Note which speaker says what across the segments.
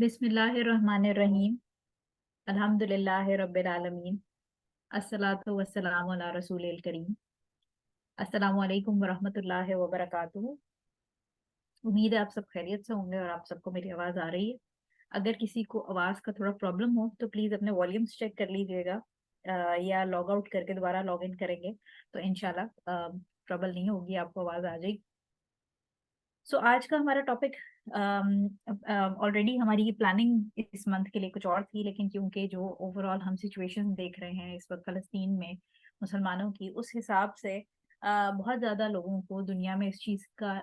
Speaker 1: बिस्मिल्लाहिर्रहमानिर्रहीम। अल्हम्दुलिल्लाहि रब्बिल आलमीन। अस्सलातु वस्सलामु अला रसूलिल करीम। अस्सलामु अलैकुम वरहमतुल्लाहि वबरकातुहू। उम्मीद है आप सब खैरियत से होंगे और आप सबको मेरी आवाज़ आ रही है। अगर किसी को आवाज़ का थोड़ा प्रॉब्लम हो तो प्लीज़ अपने वॉल्यूम्स चेक कर लीजिएगा, या लॉग आउट करके दोबारा लॉग इन करेंगे तो इंशाल्लाह ट्रबल नहीं होगी, आपको आवाज़ आ जाएगी। आज का हमारा टॉपिक, ऑलरेडी हमारी ये प्लानिंग इस मंथ के लिए कुछ और थी, लेकिन क्योंकि जो ओवरऑल हम सिचुएशन देख रहे हैं इस वक्त फ़लस्तीन में मुसलमानों की, उस हिसाब से बहुत ज़्यादा लोगों को दुनिया में इस चीज़ का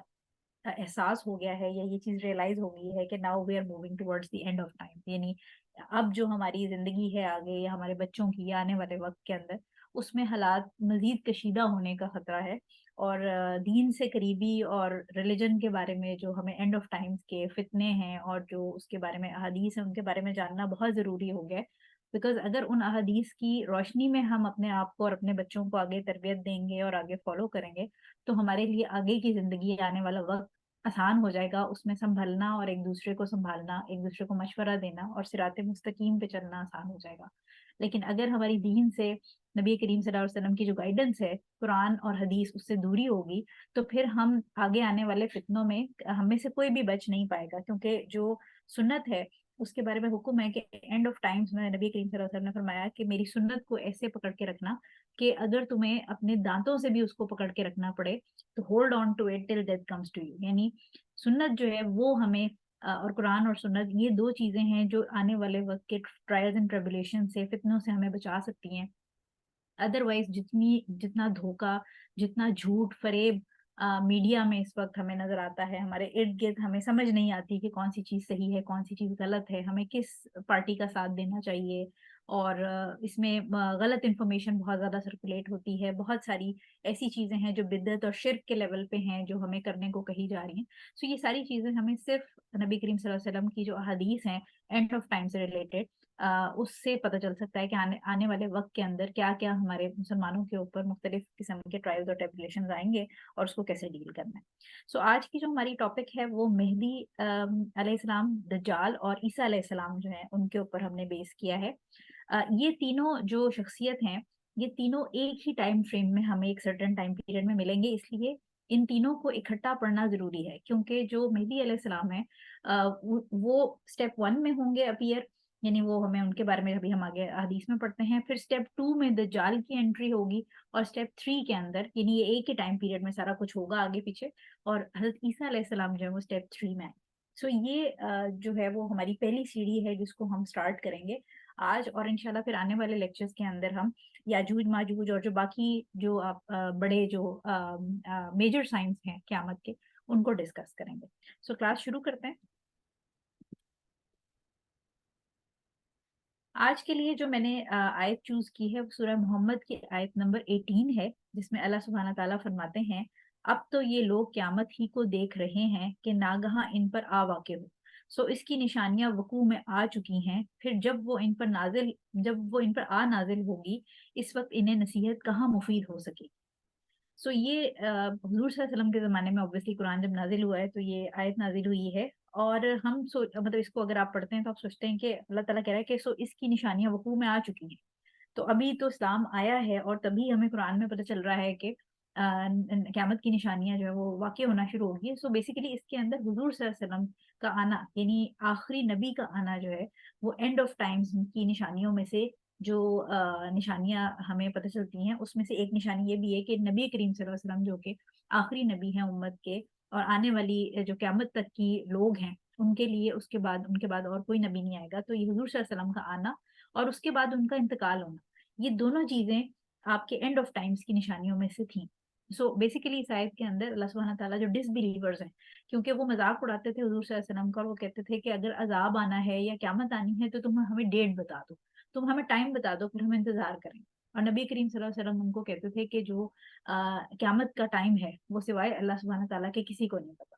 Speaker 1: एहसास हो गया है, या ये चीज़ रियलाइज हो गई है कि now we are moving towards the end of time. यानी अब जो हमारी ज़िंदगी है आगे, या हमारे बच्चों की या आने वाले वक्त के अंदर, उसमें हालात मज़ीद कशीदा होने का ख़तरा है। और दीन से करीबी और रिलीजन के बारे में जो हमें एंड ऑफ टाइम्स के फितने हैं और जो उसके बारे में अहादीस है उनके बारे में जानना बहुत ज़रूरी हो गया है। बिकॉज अगर उन अहादीस की रोशनी में हम अपने आप को और अपने बच्चों को आगे तरबियत देंगे और आगे फॉलो करेंगे तो हमारे लिए आगे की ज़िंदगी, आने वाला वक्त आसान हो जाएगा। उसमें संभलना और एक दूसरे को संभालना, एक दूसरे को मशवरा देना और सिराते मुस्तकीम पे चलना आसान हो जाएगा। लेकिन अगर हमारी दीन से, नबी करीम सल्लल्लाहु अलैहि वसल्लम की जो गाइडेंस है, कुरान और हदीस, उससे दूरी होगी, तो फिर हम आगे आने वाले फितनों में हम में से कोई भी बच नहीं पाएगा। क्योंकि जो सुन्नत है उसके बारे में हुक्म है कि एंड ऑफ टाइम्स में नबी करीम सल्लल्लाहु अलैहि वसल्लम ने फरमाया कि मेरी सुन्नत को ऐसे पकड़ के रखना कि अगर तुम्हें अपने दांतों से भी उसको पकड़ के रखना पड़े तो hold on to it till death comes to you. यानी सुन्नत जो है वो हमें, और कुरान और सुन्नत, ये दो चीजें हैं जो आने वाले वक्त के ट्रायल्स एंड ट्रिबुलेशन से, फितनों से हमें बचा सकती हैं। अदरवाइज जितना धोखा, जितना झूठ फरेब मीडिया में इस वक्त हमें नजर आता है, हमारे इर्द गिर्द, हमें समझ नहीं आती कि कौन सी चीज़ सही है, कौन सी चीज़ गलत है, हमें किस पार्टी का साथ देना चाहिए। और इसमें गलत इंफॉर्मेशन बहुत ज़्यादा सर्कुलेट होती है। बहुत सारी ऐसी चीज़ें हैं जो बिदअत और शिर्क के लेवल पे हैं, जो हमें करने को कही जा रही हैं। ये सारी चीज़ें हमें सिर्फ नबी करीम सल्लल्लाहु अलैहि वसल्लम की जो अहादीस हैं एंड ऑफ टाइम से रिलेटेड, उससे पता चल सकता है कि आने आने वाले वक्त के अंदर क्या क्या हमारे मुसलमानों के ऊपर मुख्तलिफ किस्म के ट्रायल्स और ट्रिबुलेशंस आएंगे और उसको कैसे डील करना है। आज की जो हमारी टॉपिक है वो मेहदी अलैहिस्सलाम, दज्जाल और ईसा अलैहिस्सलाम जो है उनके ऊपर हमने बेस किया है। ये तीनों जो शख्सियत हैं, ये तीनों एक ही टाइम फ्रेम में हमें एक सर्टेन टाइम पीरियड में मिलेंगे। इसलिए इन तीनों को इकट्ठा पढ़ना जरूरी है, क्योंकि जो मेहदी अलैहिस्सलाम है वो स्टेप 1 में होंगे अपीयर, यानी वो हमें उनके बारे में अभी हम आगे हदीस में पढ़ते हैं। फिर स्टेप 2 में दज्जाल की एंट्री होगी, और स्टेप 3 के अंदर, यानी ये एक ही टाइम पीरियड में सारा कुछ होगा आगे पीछे, और हजरत ईसा अलैहिस्सलाम जो है वो स्टेप 3 में आए। ये जो है वो हमारी पहली सीढ़ी है जिसको हम स्टार्ट करेंगे आज। और इंशाल्लाह फिर आने वाले लेक्चर्स के अंदर हम याजूज माजूज और जो बाकी जो आप बड़े जो मेजर साइंस हैं क़यामत के, उनको डिस्कस करेंगे। क्लास शुरू करते हैं। आज के लिए जो मैंने आयत चूज की है वो सूरह मोहम्मद की आयत नंबर 18 है, जिसमें अल्लाह सुब्हानहू ताला फरमाते हैं, अब तो ये लोग क्यामत ही को देख रहे हैं कि नागहां इन पर आ वाक़े हो। इसकी निशानियां वकू में आ चुकी हैं, फिर जब वो इन पर आ नाजिल होगी, इस वक्त इन्हें नसीहत कहाँ मुफीद हो सकेगी। ये हुजूर सल्लल्लाहु अलैहि वसल्लम के ज़माने में ऑब्वियसली कुरान जब नाजिल हुआ है तो ये आयत नाजिल हुई है। और हम मतलब इसको अगर आप पढ़ते हैं तो आप सोचते हैं कि अल्लाह ताला कह रहा है कि इसकी निशानियां वकू में आ चुकी हैं। तो अभी तो इस्लाम आया है और तभी हमें कुरान में पता चल रहा है कि क़यामत की निशानियां जो है वो वाक़ई होना शुरू होगी। बेसिकली इसके अंदर हुजूर सल्लल्लाहु अलैहि वसल्लम का आना, यानी आखिरी नबी का आना जो है वो एंड ऑफ टाइम्स की निशानियों में से, जो निशानियां हमें पता चलती हैं उसमें से एक निशानी ये भी है कि नबी करीम सल्लल्लाहु अलैहि वसल्लम जो कि आखिरी नबी हैं उम्मत के, और आने वाली जो क़यामत तक की लोग हैं उनके लिए उनके बाद और कोई नबी नहीं आएगा। ये हुजूर सल्लल्लाहु अलैहि वसल्लम का आना और उसके बाद उनका इंतकाल होना, ये दोनों चीजें आपके एंड ऑफ टाइम्स की निशानियों में से थी। बेसिकली इस आयत के अंदर अल्लाह सुब्हानहू ताला जो डिसबिलीवर्स हैं, क्योंकि वो मजाक उड़ाते थे हुजूर सल्लल्लाहु अलैहि वसल्लम का, और वो कहते थे कि अगर अजाब आना है या क़यामत आनी है तो तुम हमें डेट बता दो, तुम हमें टाइम बता दो, फिर हम इंतजार करेंगे। और नबी करीम सल्लल्लाहु अलैहि वसल्लम उनको कहते थे कि जो क़यामत का टाइम है वो सिवाय अल्लाह सुब्हानहू ताला के किसी को नहीं पता,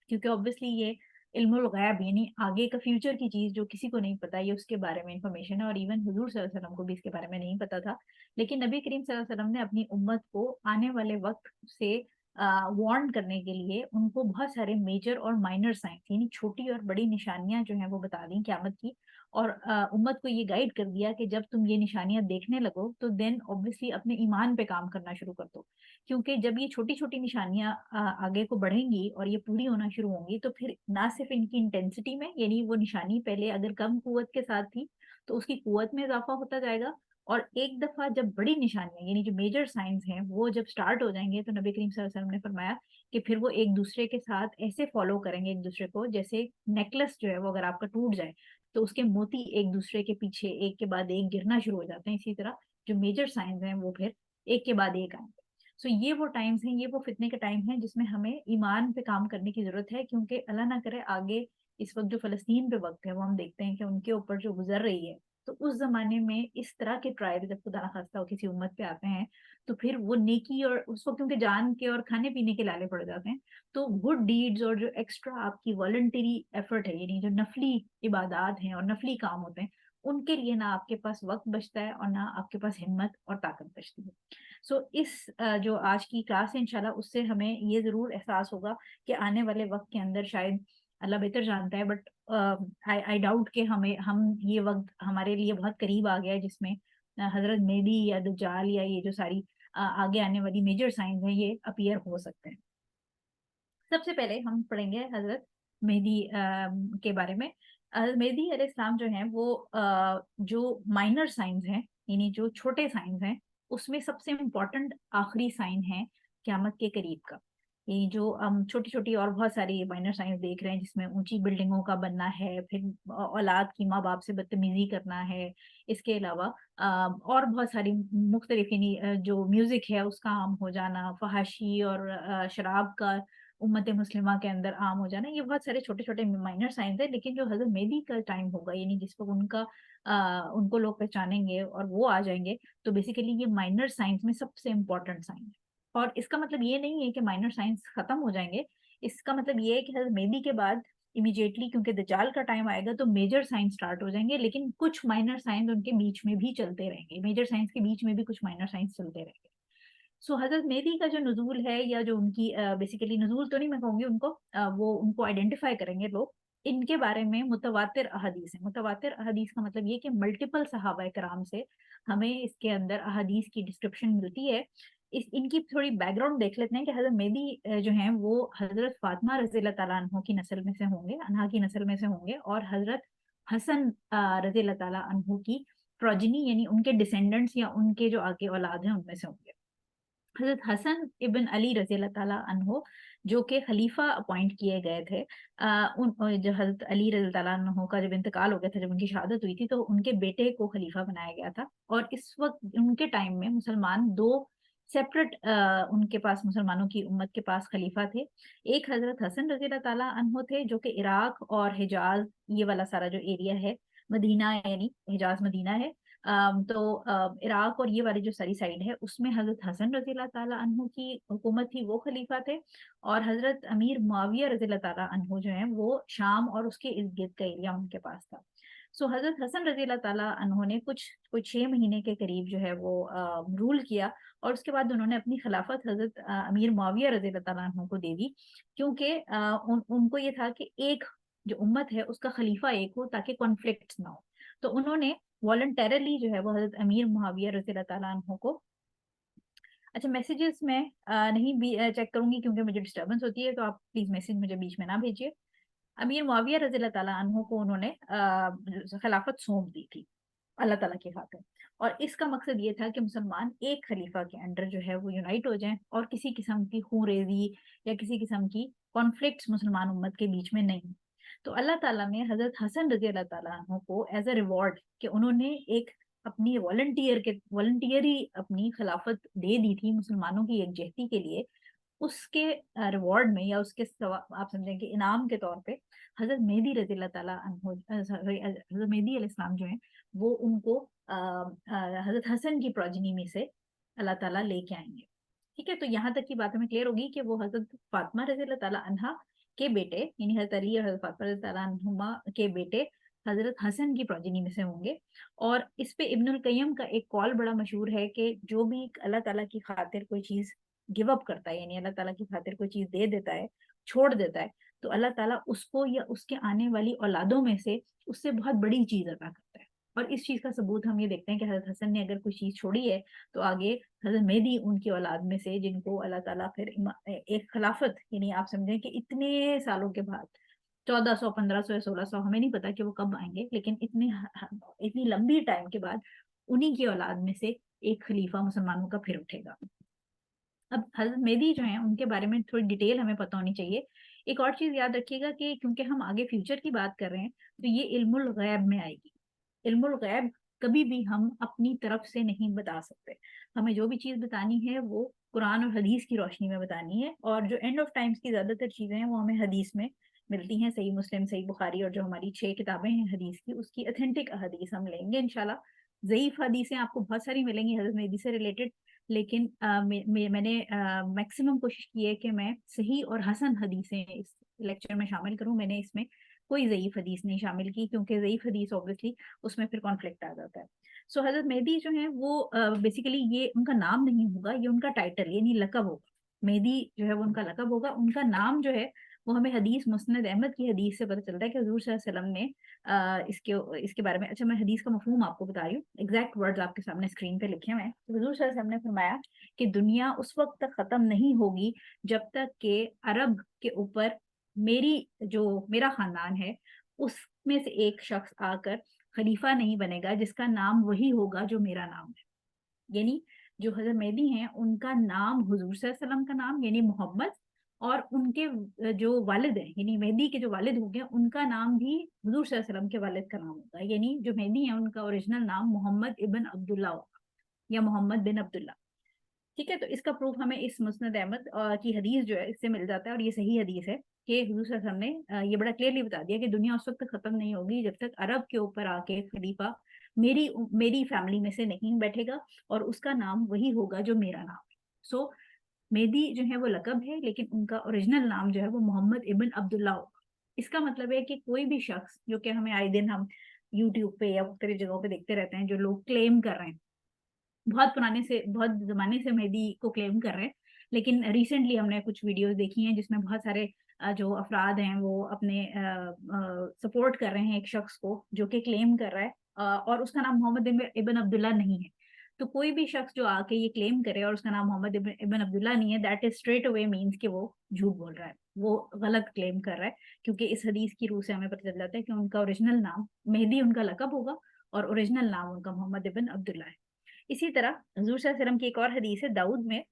Speaker 1: क्योंकि ऑब्वियसली ये इल्मुल गैब, यानी आगे का फ्यूचर की चीज जो किसी को नहीं पता, ये उसके बारे में इंफॉर्मेशन है। और इवन हुजूर सल्लल्लाहु अलैहि वसल्लम को भी इसके बारे में नहीं पता था, लेकिन नबी करीम सल्लल्लाहु अलैहि वसल्लम ने अपनी उम्मत को आने वाले वक्त से वार्न करने के लिए उनको बहुत सारे मेजर और माइनर साइंस यानी छोटी और बड़ी निशानियां जो हैं वो बता दी क़यामत की, और उम्मत को ये गाइड कर दिया कि जब तुम ये निशानियां देखने लगो तो देन ऑब्वियसली अपने ईमान पे काम करना शुरू कर दो, क्योंकि जब ये छोटी छोटी निशानियां आगे को बढ़ेंगी और ये पूरी होना शुरू होंगी तो फिर ना सिर्फ इनकी इंटेंसिटी में, यानी वो निशानी पहले अगर कम कुव्वत के साथ थी तो उसकी कुव्वत में इजाफा होता जाएगा, और एक दफा जब बड़ी निशानियां यानी जो मेजर साइंस हैं वो जब स्टार्ट हो जाएंगे तो नबी करीम सल्लल्लाहु अलैहि वसल्लम ने फरमाया कि फिर वो एक दूसरे के साथ ऐसे फॉलो करेंगे एक दूसरे को, जैसे नेकलेस जो है वो अगर आपका टूट जाए तो उसके मोती एक दूसरे के पीछे एक के बाद एक गिरना शुरू हो जाते हैं, इसी तरह जो मेजर साइंस हैं वो फिर एक के बाद एक आएंगे। सो ये वो टाइम्स हैं, ये वो फितने के टाइम हैं जिसमें हमें ईमान पे काम करने की जरूरत है, क्योंकि अल्लाह ना करे आगे इस वक्त जो फलस्तीन पे वक्त है वो हम देखते हैं कि उनके ऊपर जो गुजर रही है, तो उस जमाने में इस तरह के ट्रायल जब खुदा ना खास्ता हो किसी उम्मत पे आते हैं तो फिर वो नेकी और उसको क्योंकि जान के और खाने पीने के लाले पड़ जाते हैं, तो गुड डीड्स और जो एक्स्ट्रा आपकी वॉलंटरी एफर्ट है यानी जो नफली इबादात हैं और नफली काम होते हैं उनके लिए ना आपके पास वक्त बचता है और ना आपके पास हिम्मत और ताकत बचती है। सो इस जो आज की क्लास है इंशाल्लाह उससे हमें ये जरूर एहसास होगा कि आने वाले वक्त के अंदर शायद अल्लाह बेहतर जानता है, बट आई डाउट कि हम ये वक्त हमारे लिए बहुत करीब आ गया है जिसमें हजरत मेहदी या दज्जाल या ये जो सारी आगे आने वाली मेजर साइंस हैं ये अपीयर हो सकते हैं। सबसे पहले हम पढ़ेंगे हजरत मेहदी के बारे में। हजरत मेहदी अलैहिस्सलाम जो हैं वो जो माइनर साइंस हैं यानी जो छोटे साइंस हैं उसमें सबसे इम्पोर्टेंट आखिरी साइन है क़यामत के करीब का। ये जो हम छोटी छोटी और बहुत सारी माइनर साइंस देख रहे हैं जिसमें ऊंची बिल्डिंगों का बनना है, फिर औलाद की माँ बाप से बदतमीजी करना है, इसके अलावा और बहुत सारी मुख्तलिफ यानी जो म्यूजिक है उसका आम हो जाना, फहाशी और शराब का उम्मत मुस्लिमा के अंदर आम हो जाना, ये बहुत सारे छोटे छोटे माइनर साइंस है। लेकिन जो हजरत मेहदी का टाइम होगा यानी जिस वक्त उनको लोग पहचानेंगे और वो आ जाएंगे, तो बेसिकली ये माइनर साइंस में सबसे इम्पोर्टेंट साइन है। और इसका मतलब ये नहीं है कि माइनर साइंस खत्म हो जाएंगे, इसका मतलब ये है कि हजरत मेहदी के बाद इमीडिएटली क्योंकि दज्जाल का टाइम आएगा तो मेजर साइंस स्टार्ट हो जाएंगे, लेकिन कुछ माइनर साइंस उनके बीच में भी चलते रहेंगे, मेजर साइंस के बीच में भी कुछ माइनर साइंस चलते रहेंगे। सो हजरत मेहदी का जो नजूल है या जो उनकी बेसिकली नजूल तो नहीं मैं कहूँगी उनको, वो उनको आइडेंटिफाई करेंगे लोग, इनके बारे में मुतवातिर अहदीस है। मुतवातिर अहदीस का मतलब ये कि मल्टीपल सहाबा कराम से हमें इसके अंदर अहदीस की डिस्क्रिप्शन मिलती है। इनकी थोड़ी बैकग्राउंड देख लेते हैं कि हजरत मेहदी जो हैं वो हजरत फातिमा रज़ी अल्लाह तआला अन्हा की नस्ल में से होंगे, अनहा की नस्ल में से होंगे, और हजरत हसन रज़ी अल्लाह तआला अन्हु की प्रोजनी यानी उनके डिसेंडेंट्स या उनके जो आगे औलाद हैं उनमें से होंगे। हजरत हसन इब्न अली रजी अल्लाह ताला अन्हो जो कि खलीफा अपॉइंट किए गए थे, जब हजरत अली रजी अल्लाह ताला अन्हो का जब इंतकाल हो गया था, जब उनकी शहादत हुई थी तो उनके बेटे को खलीफा बनाया गया था। और इस वक्त उनके टाइम में मुसलमान दो सेपरेट उनके पास मुसलमानों की उम्मत के पास खलीफा थे। एक हजरत हसन रजी अल्लाह ताला अन्हो थे जो कि इराक और हिजाज ये वाला सारा जो एरिया है, मदीना यानी हिजाज मदीना है, तो इराक और ये वाली जो सारी साइड है उसमें हजरत हसन रजी अल्लाह ताला अन्हु की हुकूमत थी, वो खलीफा थे। और हजरत अमीर मुआविया रजी अल्लाह ताला अन्हु जो है वो शाम और उसके इर्द गिर्द का एरिया उनके पास था। सो हजरत हसन रजी अल्लाह ताला अन्हु ने कुछ 6 महीने के करीब जो है वो रूल किया, और उसके बाद उन्होंने अपनी खिलाफत हजरत अमीर मुआविया रजी अल्लाह ताला अन्हु को दे दी, क्योंकि उनको ये था कि एक जो उम्मत है उसका खलीफा एक हो ताकि कॉन्फ्लिक्ट ना हो। तो उन्होंने वॉलंटरली जो है वो हजरत अमीर मुआविया रज़ी अल्लाह ताला अन्हु को, अच्छा मैसेजेस में नहीं भी चेक करूंगी क्योंकि मुझे डिस्टर्बेंस होती है, तो आप प्लीज मैसेज मुझे बीच में ना भेजिए। अमीर मुआविया रज़ी अल्लाह ताला अन्हु को उन्होंने खिलाफत सौंप दी थी अल्लाह ताला की खातिर, और इसका मकसद ये था कि मुसलमान एक खलीफा के अंडर जो है वो यूनाइट हो जाएं और किसी किस्म की खून रेजी या किसी किस्म की कॉन्फ्लिक्ट्स मुसलमान उम्मत के बीच में नहीं। तो अल्लाह ताला ने हजरत हसन रजी अल्लाह ताला अन्हु को एज अ रिवॉर्ड कि उन्होंने एक अपनी वॉलंटियरी अपनी खिलाफत दे दी थी मुसलमानों की यकजहती के लिए, उसके रिवॉर्ड में या उसके आप समझें कि इनाम के तौर पे हजरत मेहदी रजी अल्लाह ताला अन्हु हजरत मेहदी अलैहिस्सलाम जो हैं वो उनको हजरत हसन की प्रोजनी में से अल्लाह ताला लेके आएंगे। ठीक है, तो यहाँ तक की बात हमें क्लियर होगी कि वो हजरत फातिमा रजी अल्लाह ताला अन्हा के बेटे यानी हजरत अली और हजरत फातिमा रजी ताला अन्हुमा के बेटे हजरत हसन की प्रोजनी में से होंगे। और इस पे इब्नुल कय्यम का एक कॉल बड़ा मशहूर है कि जो भी अल्लाह ताला की खातिर कोई चीज़ गिव अप करता है, यानी अल्लाह ताला की खातिर कोई चीज़ दे देता है, छोड़ देता है, तो अल्लाह ताला उसको या उसके आने वाली औलादों में से उससे बहुत बड़ी चीज़ अता करता है। और इस चीज़ का सबूत हम ये देखते हैं कि हज़रत हसन ने अगर कोई चीज़ छोड़ी है, तो आगे हज़रत मेहदी उनकी औलाद में से, जिनको अल्लाह ताला फिर एक खिलाफत, यानी आप समझें कि इतने सालों के बाद 1400, 1500 या 1600, हमें नहीं पता कि वो कब आएंगे, लेकिन इतनी लंबी टाइम के बाद उन्हीं की औलाद में से एक खलीफा मुसलमानों का फिर उठेगा। अब हज़रत मेहदी जो हैं उनके बारे में थोड़ी डिटेल हमें पता होनी चाहिए। एक और चीज़ याद रखिएगा कि क्योंकि हम आगे फ्यूचर की बात कर रहे हैं, तो ये इल्मुल गैब में आएगी। इल्मुल गैब कभी भी हम अपनी तरफ से नहीं बता सकते। हमें जो भी चीज़ बतानी है वो कुरान और हदीस की रोशनी में बतानी है, और जो एंड ऑफ टाइम्स की ज़्यादातर चीज़ें हैं वो हमें हदीस में मिलती हैं। सही मुस्लिम, सही बुखारी और जो हमारी 6 किताबें हैं हदीस की, उसकी ऑथेंटिक हदीस हम लेंगे इंशाल्लाह। ज़ईफ़ हदीसें आपको बहुत सारी मिलेंगी हज़रत मेहदी से रिलेटेड, लेकिन मैंने मैक्सिमम कोशिश की है कि मैं सही और हसन हदीसें इस लेक्चर में शामिल करूँ। मैंने इसमें कोई ज़ईफ़ हदीस नहीं शामिल की, क्योंकि ज़ईफ़ हदीस ऑब्वियसली उसमें फिर कॉन्फ्लिक्ट आ जाता है। सो हज़रत मेहदी जो है वो बेसिकली ये उनका नाम नहीं होगा, ये उनका टाइटल यानी लक़ब होगा। मेहदी जो है वो उनका लक़ब होगा। उनका नाम जो है वो हमें हदीस मुस्नद अहमद की हदीस से पता चलता है कि हुज़ूर सल्लल्लाहु अलैहि वसल्लम ने इसके बारे में, अच्छा मैं हदीस का मफ़हूम आपको बता रही हूँ, एग्जैक्ट वर्ड्स आपके सामने स्क्रीन पे लिखे हुए हैं। तो हुज़ूर सल्लल्लाहु अलैहि वसल्लम ने फरमाया कि दुनिया उस वक्त तक ख़त्म नहीं होगी जब तक कि अरब के ऊपर मेरा ख़ानदान है उसमें से एक शख्स आकर खलीफा नहीं बनेगा जिसका नाम वही होगा जो मेरा नाम है। यानी जो हज़रत मेहदी हैं उनका नाम हुज़ूर सल्लल्लाहु अलैहि वसल्लम का नाम यानी मोहम्मद, और उनके जो वालिद हैं यानी मेहदी के जो वालिद होंगे उनका नाम भी हुज़ूर सल्लल्लाहु अलैहि वसल्लम के वालिद का नाम होगा। यानी जो मेहदी हैं उनका ओरिजिनल नाम मोहम्मद इब्न अब्दुल्ला होगा या मोहम्मद बिन अब्दुल्ला। ठीक है, तो इसका प्रूफ हमें इस मुस्नद अहमद की हदीस जो है इससे मिल जाता है, और ये सही हदीस है कि हुज़ूर सल्लल्लाहु अलैहि वसल्लम ने ये बड़ा क्लियरली बता दिया कि दुनिया उस वक्त तक खत्म नहीं होगी जब तक अरब के ऊपर आके खलीफा मेरी फैमिली में से नहीं बैठेगा, और उसका नाम वही होगा जो मेरा नाम है। सो मेहदी जो है वो लक़ब है, लेकिन उनका ओरिजिनल नाम जो है वो मोहम्मद इब्न अब्दुल्ला होगा। इसका मतलब है कि कोई भी शख्स, जो कि हमें आए दिन हम यूट्यूब पे या मुख्तलिफ जगहों पे देखते रहते हैं, जो लोग क्लेम कर रहे हैं, बहुत ज़माने से मेहदी को क्लेम कर रहे हैं, लेकिन रिसेंटली हमने कुछ वीडियोज़ देखी हैं जिसमें बहुत सारे जो अफ़राद हैं वो अपने सपोर्ट कर रहे हैं एक शख्स को जो कि क्लेम कर रहा है, और उसका नाम मोहम्मद इब्न अब्दुल्ला नहीं है। तो कोई भी शख्स जो आके ये क्लेम करे और उसका नाम मोहम्मद इब्न अब्दुल्ला नहीं है, that is straight away means कि वो झूठ बोल रहा है, वो गलत क्लेम कर रहा है, क्योंकि इस हदीस की रूह से हमें पता चल जाता है कि उनका ओरिजिनल नाम मेहदी उनका लक़ब होगा और ओरिजिनल नाम उनका मोहम्मद इब्न अब्दुल्ला है। इसी तरह हुज़ूर सल्लल्लाहु अलैहि वसल्लम की एक और हदीस है दाऊद में,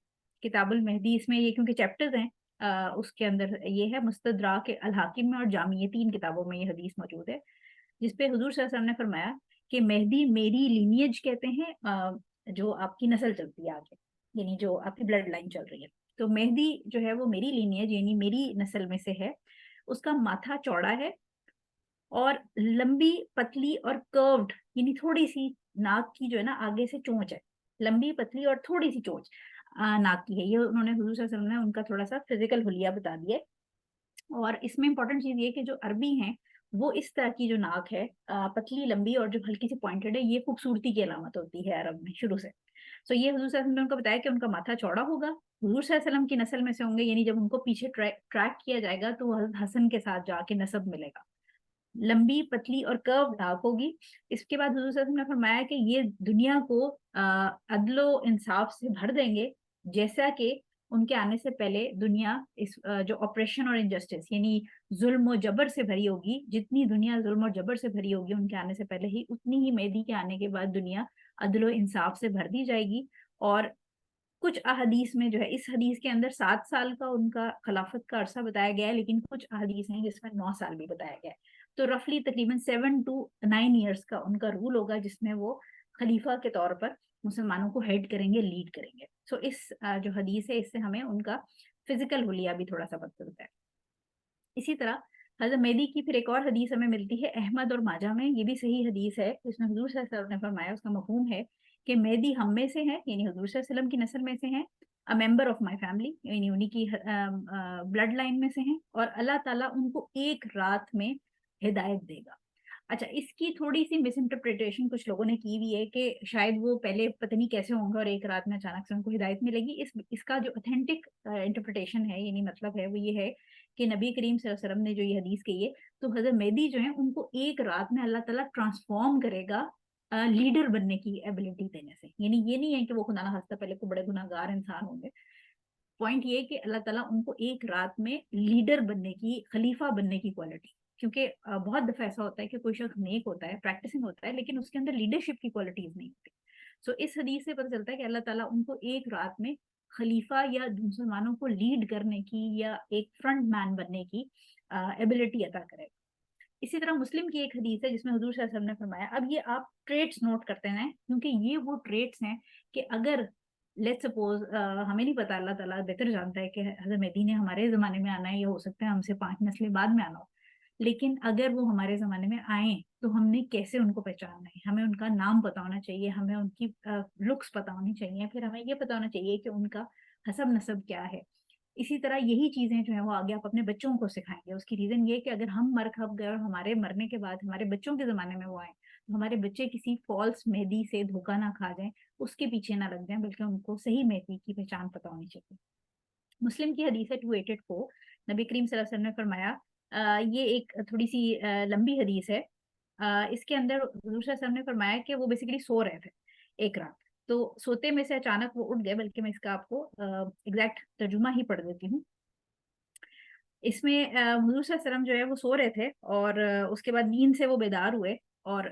Speaker 1: किताबुल मेहदी, इसमें ये क्योंकि चैप्टर्स हैं, उसके अंदर ये है मुस्तदराक अल हाकिम में और जामी, ये 3 किताबों में ये हदीस मौजूद है, जिसपे हुज़ूर सल्लल्लाहु अलैहि वसल्लम ने फरमाया कि मेहदी मेरी लीनिएज कहते हैं, जो आपकी नस्ल चलती है आगे, यानी जो आपकी ब्लड लाइन चल रही है। तो मेहदी जो है वो मेरी लीनिएज यानी मेरी नस्ल में से है। उसका माथा चौड़ा है और लंबी, पतली और कर्व्ड, यानी थोड़ी-सी नाक की जो है ना आगे से चोंच है। लंबी, पतली और थोड़ी-सी चोंच नाक की है। ये उन्होंने हुज़ूर सल्लल्लाहु अलैहि वसल्लम ने उनका थोड़ा-सा फिज़िकल हुलिया बता दिया है। और इसमें इम्पोर्टेंट चीज़ ये है कि जो अरबी हैं, वो इस तरह की जो नाक है, पतली, लंबी और जो हल्की-सी पॉइंटेड है, ये खूबसूरती की अलामत होती है अरब में शुरू से। सो ये हुज़ूर सल्लल्लाहु अलैहि वसल्लम ने उनको बताया कि उनका माथा चौड़ा होगा, हुज़ूर सल्लल्लाहु अलैहि वसल्लम की नस्ल में से होंगे, यानी जब उनको पीछे ट्रैक किया जाएगा तो वो हज़रत हसन के साथ जाके नसब मिलेगा। लंबी, पतली और कर्व नाक होगी। इसके बाद हुज़ूर सल्लल्लाहु अलैहि वसल्लम ने फरमाया कि ये दुनिया को अदलो-इंसाफ से भर देंगे, जैसा कि उनके आने से पहले दुनिया जो ऑपरेशन और इनजस्टिस यानी ज़ुल्म और जबर से भरी होगी, जितनी दुनिया ज़ुल्म और जबर से भरी होगी उनके आने से पहले ही, उतनी ही मेहदी के आने के बाद दुनिया अदलो-इंसाफ से भर दी जाएगी। और कुछ अहादीस में जो है, इस हदीस के अंदर 7 साल का उनका खिलाफत का अरसा बताया गया है, लेकिन कुछ अहादीस हैं जिसमें 9 साल भी बताया गया है। तो रफली तकरीबन 7 टू 9 ईयर्स का उनका रूल होगा, जिसमें वो खलीफा के तौर पर मुसलमानों को हेड करेंगे, लीड करेंगे। सो इस जो हदीस है इससे हमें उनका फिजिकल हुलिया भी थोड़ा सा पता चलता है। इसी तरह हज़रत मेहदी की फिर एक और हदीस हमें मिलती है अहमद और माजा में, ये भी सही हदीस है, जिसमें हुज़ूर सल्लल्लाहु अलैहि वसल्लम ने फरमाया, उसका मफ़हूम है कि मेहदी हम में से है, यानी हुज़ूर सल्लल्लाहु अलैहि वसल्लम की नस्ल में से हैं, a member of my family, यानी उन्हीं की ब्लड लाइन में से हैं, और अल्लाह ताला उनको एक रात में हिदायत देगा। अच्छा, इसकी थोड़ी सी मिस इंटरप्रिटेशन कुछ लोगों ने की हुई है कि शायद वो पहले पता नहीं कैसे होंगे और एक रात में अचानक से उनको हिदायत मिलेगी। इसका जो ऑथेंटिक इंटरप्रिटेशन है, यानी मतलब है, वो ये है कि नबी करीम सल्लल्लाहु अलैहि वसल्लम ने जो ये हदीस कही है, तो हजरत मेहदी जो है उनको एक रात में अल्लाह ताला ट्रांसफॉर्म करेगा लीडर बनने की एबिलिटी देने से। यानी ये नहीं है कि वो खुदा ना खास्ता पहले को बड़े गुनाहगार इंसान होंगे। पॉइंट ये है कि अल्लाह ताला उनको एक रात में लीडर बनने की, खलीफा बनने की क्वालिटी, क्योंकि बहुत दफा ऐसा होता है कि कोई शख्स नेक होता है, प्रैक्टिसिंग होता है, लेकिन उसके अंदर लीडरशिप की क्वालिटीज नहीं होती। सो इस हदीस से पता चलता है कि अल्लाह ताला उनको एक रात में खलीफा या मुसलमानों को लीड करने की या एक फ्रंट मैन बनने की एबिलिटी अता करेगा। इसी तरह मुस्लिम की एक हदीस है जिसमें हुजूर सल्लल्लाहु अलैहि वसल्लम ने फरमाया, अब ये आप ट्रेट्स नोट करते हैं क्योंकि ये वो ट्रेट्स हैं कि अगर लेट्स सपोज, हमें नहीं पता, अल्लाह ताला बेहतर जानता है कि हज़रत मेहदी ने हमारे ज़माने में आना है या हो सकता है हमसे 5 नस्लें बाद में आना हो। लेकिन अगर वो हमारे ज़माने में आए तो हमने कैसे उनको पहचानना है? हमें उनका नाम पता होना चाहिए, हमें उनकी लुक्स पता होनी चाहिए, फिर हमें ये पता होना चाहिए कि उनका हसब नसब क्या है। इसी तरह यही चीज़ें जो हैं वो आगे आप अपने बच्चों को सिखाएँगे। उसकी रीज़न ये है कि अगर हम मर खप गए और हमारे मरने के बाद हमारे बच्चों के ज़माने में वो आएँ, तो हमारे बच्चे किसी फ़ॉल्स मेहदी से धोखा ना खा जाएँ, उसके पीछे ना लग जाएँ, बल्कि उनको सही मेहदी की पहचान पता होनी चाहिए। मुस्लिम की हदीस है 284, नबी करीम सल्लल्लाहु अलैहि वसल्लम ने फरमाया, ये एक थोड़ी-सी लंबी हदीस है। इसके अंदर हुज़ूर सल्लल्लाहु अलैहि वसल्लम ने फरमाया कि वो बेसिकली सो रहे थे एक रात। तो सोते में से अचानक वो उठ गए, बल्कि मैं इसका आपको एग्ज़ैक्ट तर्जुमा ही पढ़ देती हूँ। इसमें हुज़ूर सल्लल्लाहु अलैहि वसल्लम जो है वो सो रहे थे और उसके बाद नींद से वो बेदार हुए और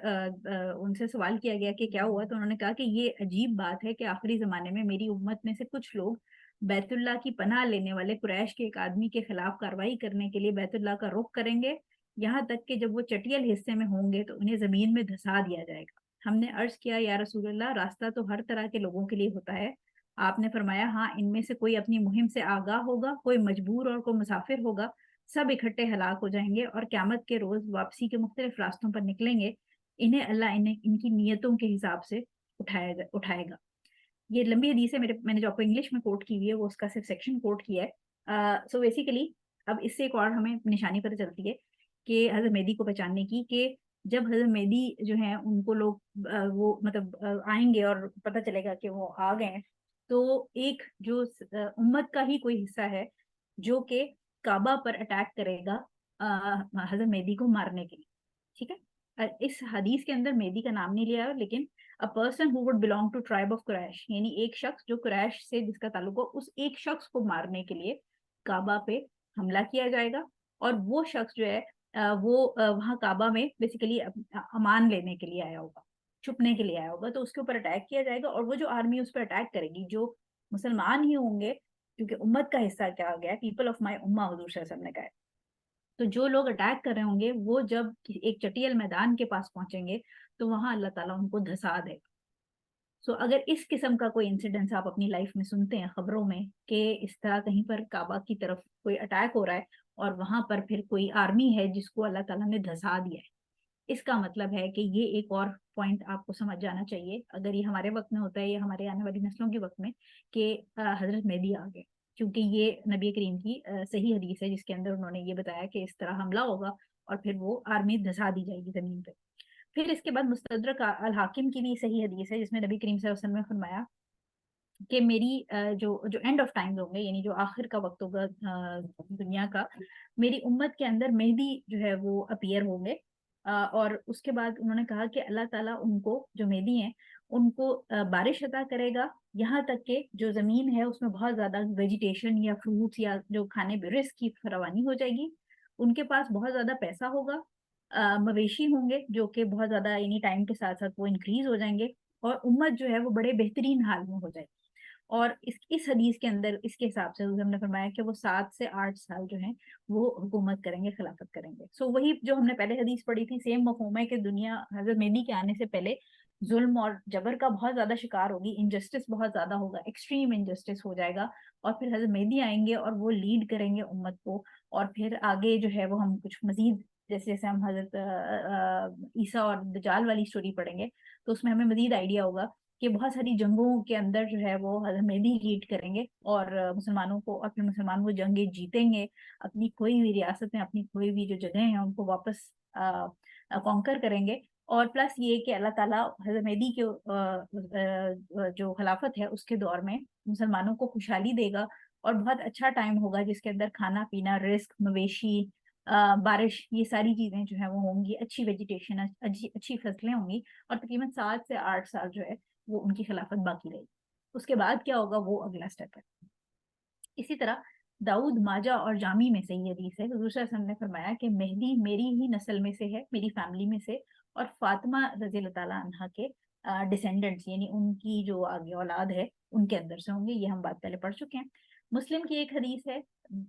Speaker 1: उनसे सवाल किया गया कि क्या हुआ? तो उन्होंने कहा कि ये अजीब बात है कि आखिरी ज़माने में मेरी उम्मत में से कुछ लोग बैतुल्लाह की पनाह लेने वाले कुरैश के एक आदमी के खिलाफ कार्रवाई करने के लिए बैतुल्लाह का रुख करेंगे, यहाँ तक कि जब वो चटियल हिस्से में होंगे तो उन्हें ज़मीन में धँसा दिया जाएगा। हमने अर्ज़ किया, या रसूलल्लाह, रास्ता तो हर तरह के लोगों के लिए होता है। आपने फरमाया, हाँ, इनमें से कोई अपनी मुहिम से आगाह होगा, कोई मजबूर और कोई मुसाफिर होगा, सब इकट्ठे हलाक हो जाएंगे और क़यामत के रोज़ वापसी के मुख्तलिफ रास्तों पर निकलेंगे। इन्हें अल्लाह इन्हें इनकी नियतों के हिसाब से उठाएगा। ये लंबी हदीस है, मैंने जो आपको इंग्लिश में कोट की हुई है वो उसका सिर्फ सेक्शन कोट किया है। सो बेसिकली अब इससे एक और हमें निशानी पता चलती है कि हज़रत मेहदी को पहचानने की, कि जब हज़रत मेहदी जो हैं उनको लोग वो मतलब आएँगे और पता चलेगा कि वो आ गए हैं, तो एक जो उम्मत का ही कोई हिस्सा है जो कि काबा पर अटैक करेगा हज़रत मेहदी को मारने के लिए, ठीक है? इस हदीस के अंदर मेहदी का नाम नहीं लिया है, लेकिन a person who would belong to tribe of Quraysh, यानी एक शख्स जो कुरैश से जिसका ताल्लुक हो, उस एक शख्स को मारने के लिए काबा पे हमला किया जाएगा। और वो शख्स जो है वो वहाँ काबा में बेसिकली अमान लेने के लिए आया होगा, छुपने के लिए आया होगा, तो उसके ऊपर अटैक किया जाएगा और वो जो आर्मी उस पर अटैक करेगी, जो मुसलमान ही होंगे, क्योंकि उम्मत का हिस्सा क्या हो गया है, पीपल ऑफ माई उम्मा हुजूर सल्लल्लाहु अलैहि वसल्लम ने कहा है। तो जो लोग अटैक कर रहे होंगे वो जब एक चटियल मैदान के पास पहुंचेंगे तो वहां अल्लाह ताला उनको धसा देगा। सो अगर इस किस्म का कोई इंसिडेंस आप अपनी लाइफ में सुनते हैं खबरों में कि इस तरह कहीं पर काबा की तरफ कोई अटैक हो रहा है और वहां पर फिर कोई आर्मी है जिसको अल्लाह ताला ने धसा दिया है, इसका मतलब है कि ये एक और पॉइंट आपको समझ जाना चाहिए, अगर ये हमारे वक्त में होता है या हमारे आने वाली नस्लों के वक्त में, कि हजरत मेहदी आ गए। क्योंकि ये नबी करीम की सही हदीस है जिसके अंदर उन्होंने ये बताया कि इस तरह हमला होगा और फिर वो आर्मी धसा दी जाएगी जमीन पे। फिर इसके बाद मुस्तदरक अल हाकिम की भी सही हदीस है जिसमें नबी करीम सल्लल्लाहु अलैहि वसल्लम ने फरमाया कि मेरी जो जो एंड ऑफ टाइम्स होंगे, यानी जो आखिर का वक्त होगा दुनिया का, मेरी उम्मत के अंदर मेहदी जो है वो अपीयर होंगे। और उसके बाद उन्होंने कहा कि अल्लाह ताला उनको, जो मेहदी हैं, उनको बारिश अता करेगा, यहाँ तक कि जो ज़मीन है उसमें बहुत ज़्यादा वेजिटेशन या फ्रूट्स या जो खाने रिस्क की फरावानी हो जाएगी। उनके पास बहुत ज़्यादा पैसा होगा, मवेशी होंगे जो कि बहुत ज़्यादा यानी टाइम के साथ साथ वो इंक्रीज हो जाएंगे और उम्मत जो है वो बड़े बेहतरीन हाल में हो जाएगी। और इस हदीस के अंदर इसके हिसाब से हुज़ूर ने फरमाया कि वो 7 से 8 साल जो हैं वो हुकूमत करेंगे, खिलाफत करेंगे। सो वही जो हमने पहले हदीस पढ़ी थी, सेम मफ़हूम है कि दुनिया हज़रत मेहदी के आने से पहले ज़ुल्म और जबर का बहुत ज़्यादा शिकार होगी, इनजस्टिस बहुत ज़्यादा होगा, एक्सट्रीम इनजस्टिस हो जाएगा और फिर हज़रत मेहदी आएँगे और वो लीड करेंगे उम्मत को। और फिर आगे जो है वो हम कुछ मज़ीद, जैसे-जैसे हम हज़रत ईसा और दज्जाल वाली स्टोरी पढ़ेंगे, तो उसमें हमें मज़ीद आइडिया होगा कि बहुत सारी जंगों के अंदर जो है वो हज़रत मेहदी लीड करेंगे और मुसलमानों को, और फिर मुसलमान वो जंगें जीतेंगे, अपनी खोई हुई रियासत में, अपनी खोई हुई जो जगह हैं उनको वापस कॉन्कर करेंगे, और प्लस ये कि अल्लाह ताला हज़रत मेहदी के जो खिलाफत है उसके दौर में मुसलमानों को खुशहाली देगा, और बहुत अच्छा टाइम होगा जिसके अंदर खाना पीना, रिस्क, मवेशी, बारिश, ये सारी चीज़ें जो है वो होंगी, अच्छी वेजिटेशन, अच्छी अच्छी फसलें होंगी, और तकरीबन 7 से 8 साल जो है वो उनकी खिलाफत बाकी रहेगी। उसके बाद क्या होगा वो अगला स्टेप है। इसी तरह दाऊद, माजा और जामी में से ये हदीस है, हुजूर सल्लल्लाहु अलैहि वसल्लम ने फरमाया कि मेहदी मेरी ही नस्ल में से है, मेरी फैमिली में से, और फातिमा रज़ी अल्लाह ताला अन्हा के डिसेंडेंट्स यानी उनकी जो आगे औलाद है उनके अंदर से होंगे। ये हम बात पहले पढ़ चुके हैं। मुस्लिम की एक हदीस है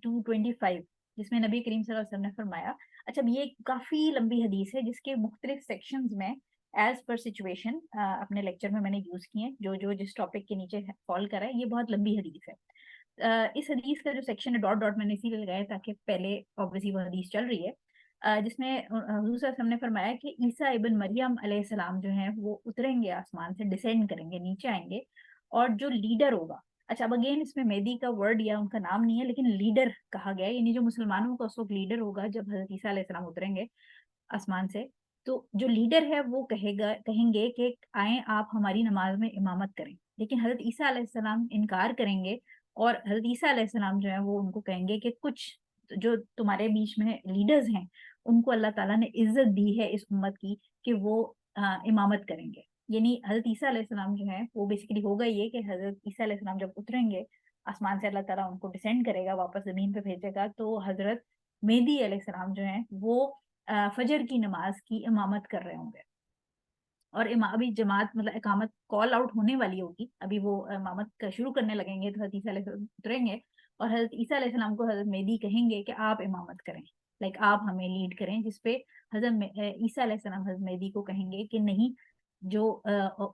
Speaker 1: 225, जिसमें नबी करीम सल्लल्लाहु अलैहि वसल्लम ने फरमाया, अच्छा ये काफ़ी लंबी हदीस है जिसके मुख्तलिफ सेक्शंस में एज पर सिचुएशन अपने लेक्चर में मैंने यूज़ किए हैं, जो जो जिस टॉपिक के नीचे फॉल करा है। ये बहुत लंबी हदीस है। इस हदीस का जो सेक्शन है, डॉट डॉट मैंने इसीलिए लगाया ताकि पहले ऑब्वियसली वो हदीस चल रही है, जिसमें हुजूर सल्लल्लाहु अलैहि वसल्लम ने फरमाया कि ईसा इब्न मरियम अलैहिस्सलाम जो हैं वो उतरेंगे आसमान से, डिसेंड करेंगे, नीचे आएंगे, और जो लीडर होगा, अच्छा अब अगेन इसमें मेहदी का वर्ड या उनका नाम नहीं है लेकिन लीडर कहा गया है, यानी जो मुसलमानों का उस वक्त लीडर होगा जब हजरत ईसा अलैहिस्सलाम उतरेंगे आसमान से, तो जो लीडर है वो कहेंगे कि आए आप हमारी नमाज में इमामत करें, लेकिन हजरत ईसा अलैहिस्सलाम इनकार करेंगे, और हजरत ईसा अलैहिस्सलाम जो है वो उनको कहेंगे कि कुछ जो तुम्हारे बीच में लीडर्स हैं उनको अल्लाह ताला ने इज्जत दी है इस उम्मत की कि वो इमामत करेंगे। यानी हजरत ईसा अलैहिस्सलाम जो है वो बेसिकली होगा ये कि हजरत ईसा अलैहिस्सलाम जब उतरेंगे आसमान से, अल्लाह ताला उनको डिसेंड करेगा, वापस जमीन पे भेजेगा, तो हजरत मेहदी अलैहिस्सलाम जो है वो फजर की नमाज की इमामत कर रहे होंगे, और अभी जमात मतलब इकामत कॉल आउट होने वाली होगी, अभी वो इमामत शुरू करने लगेंगे, तो हजरत ईसा अलैहिस्सलाम उतरेंगे, और हजरत ईसा अलैहिस्सलाम को हजरत मेहदी कहेंगे कि आप इमामत करें, लाइक आप हमें लीड करें, जिसपे ईसा अलैहिस्सलाम हजरत मेहदी को कहेंगे कि नहीं, जो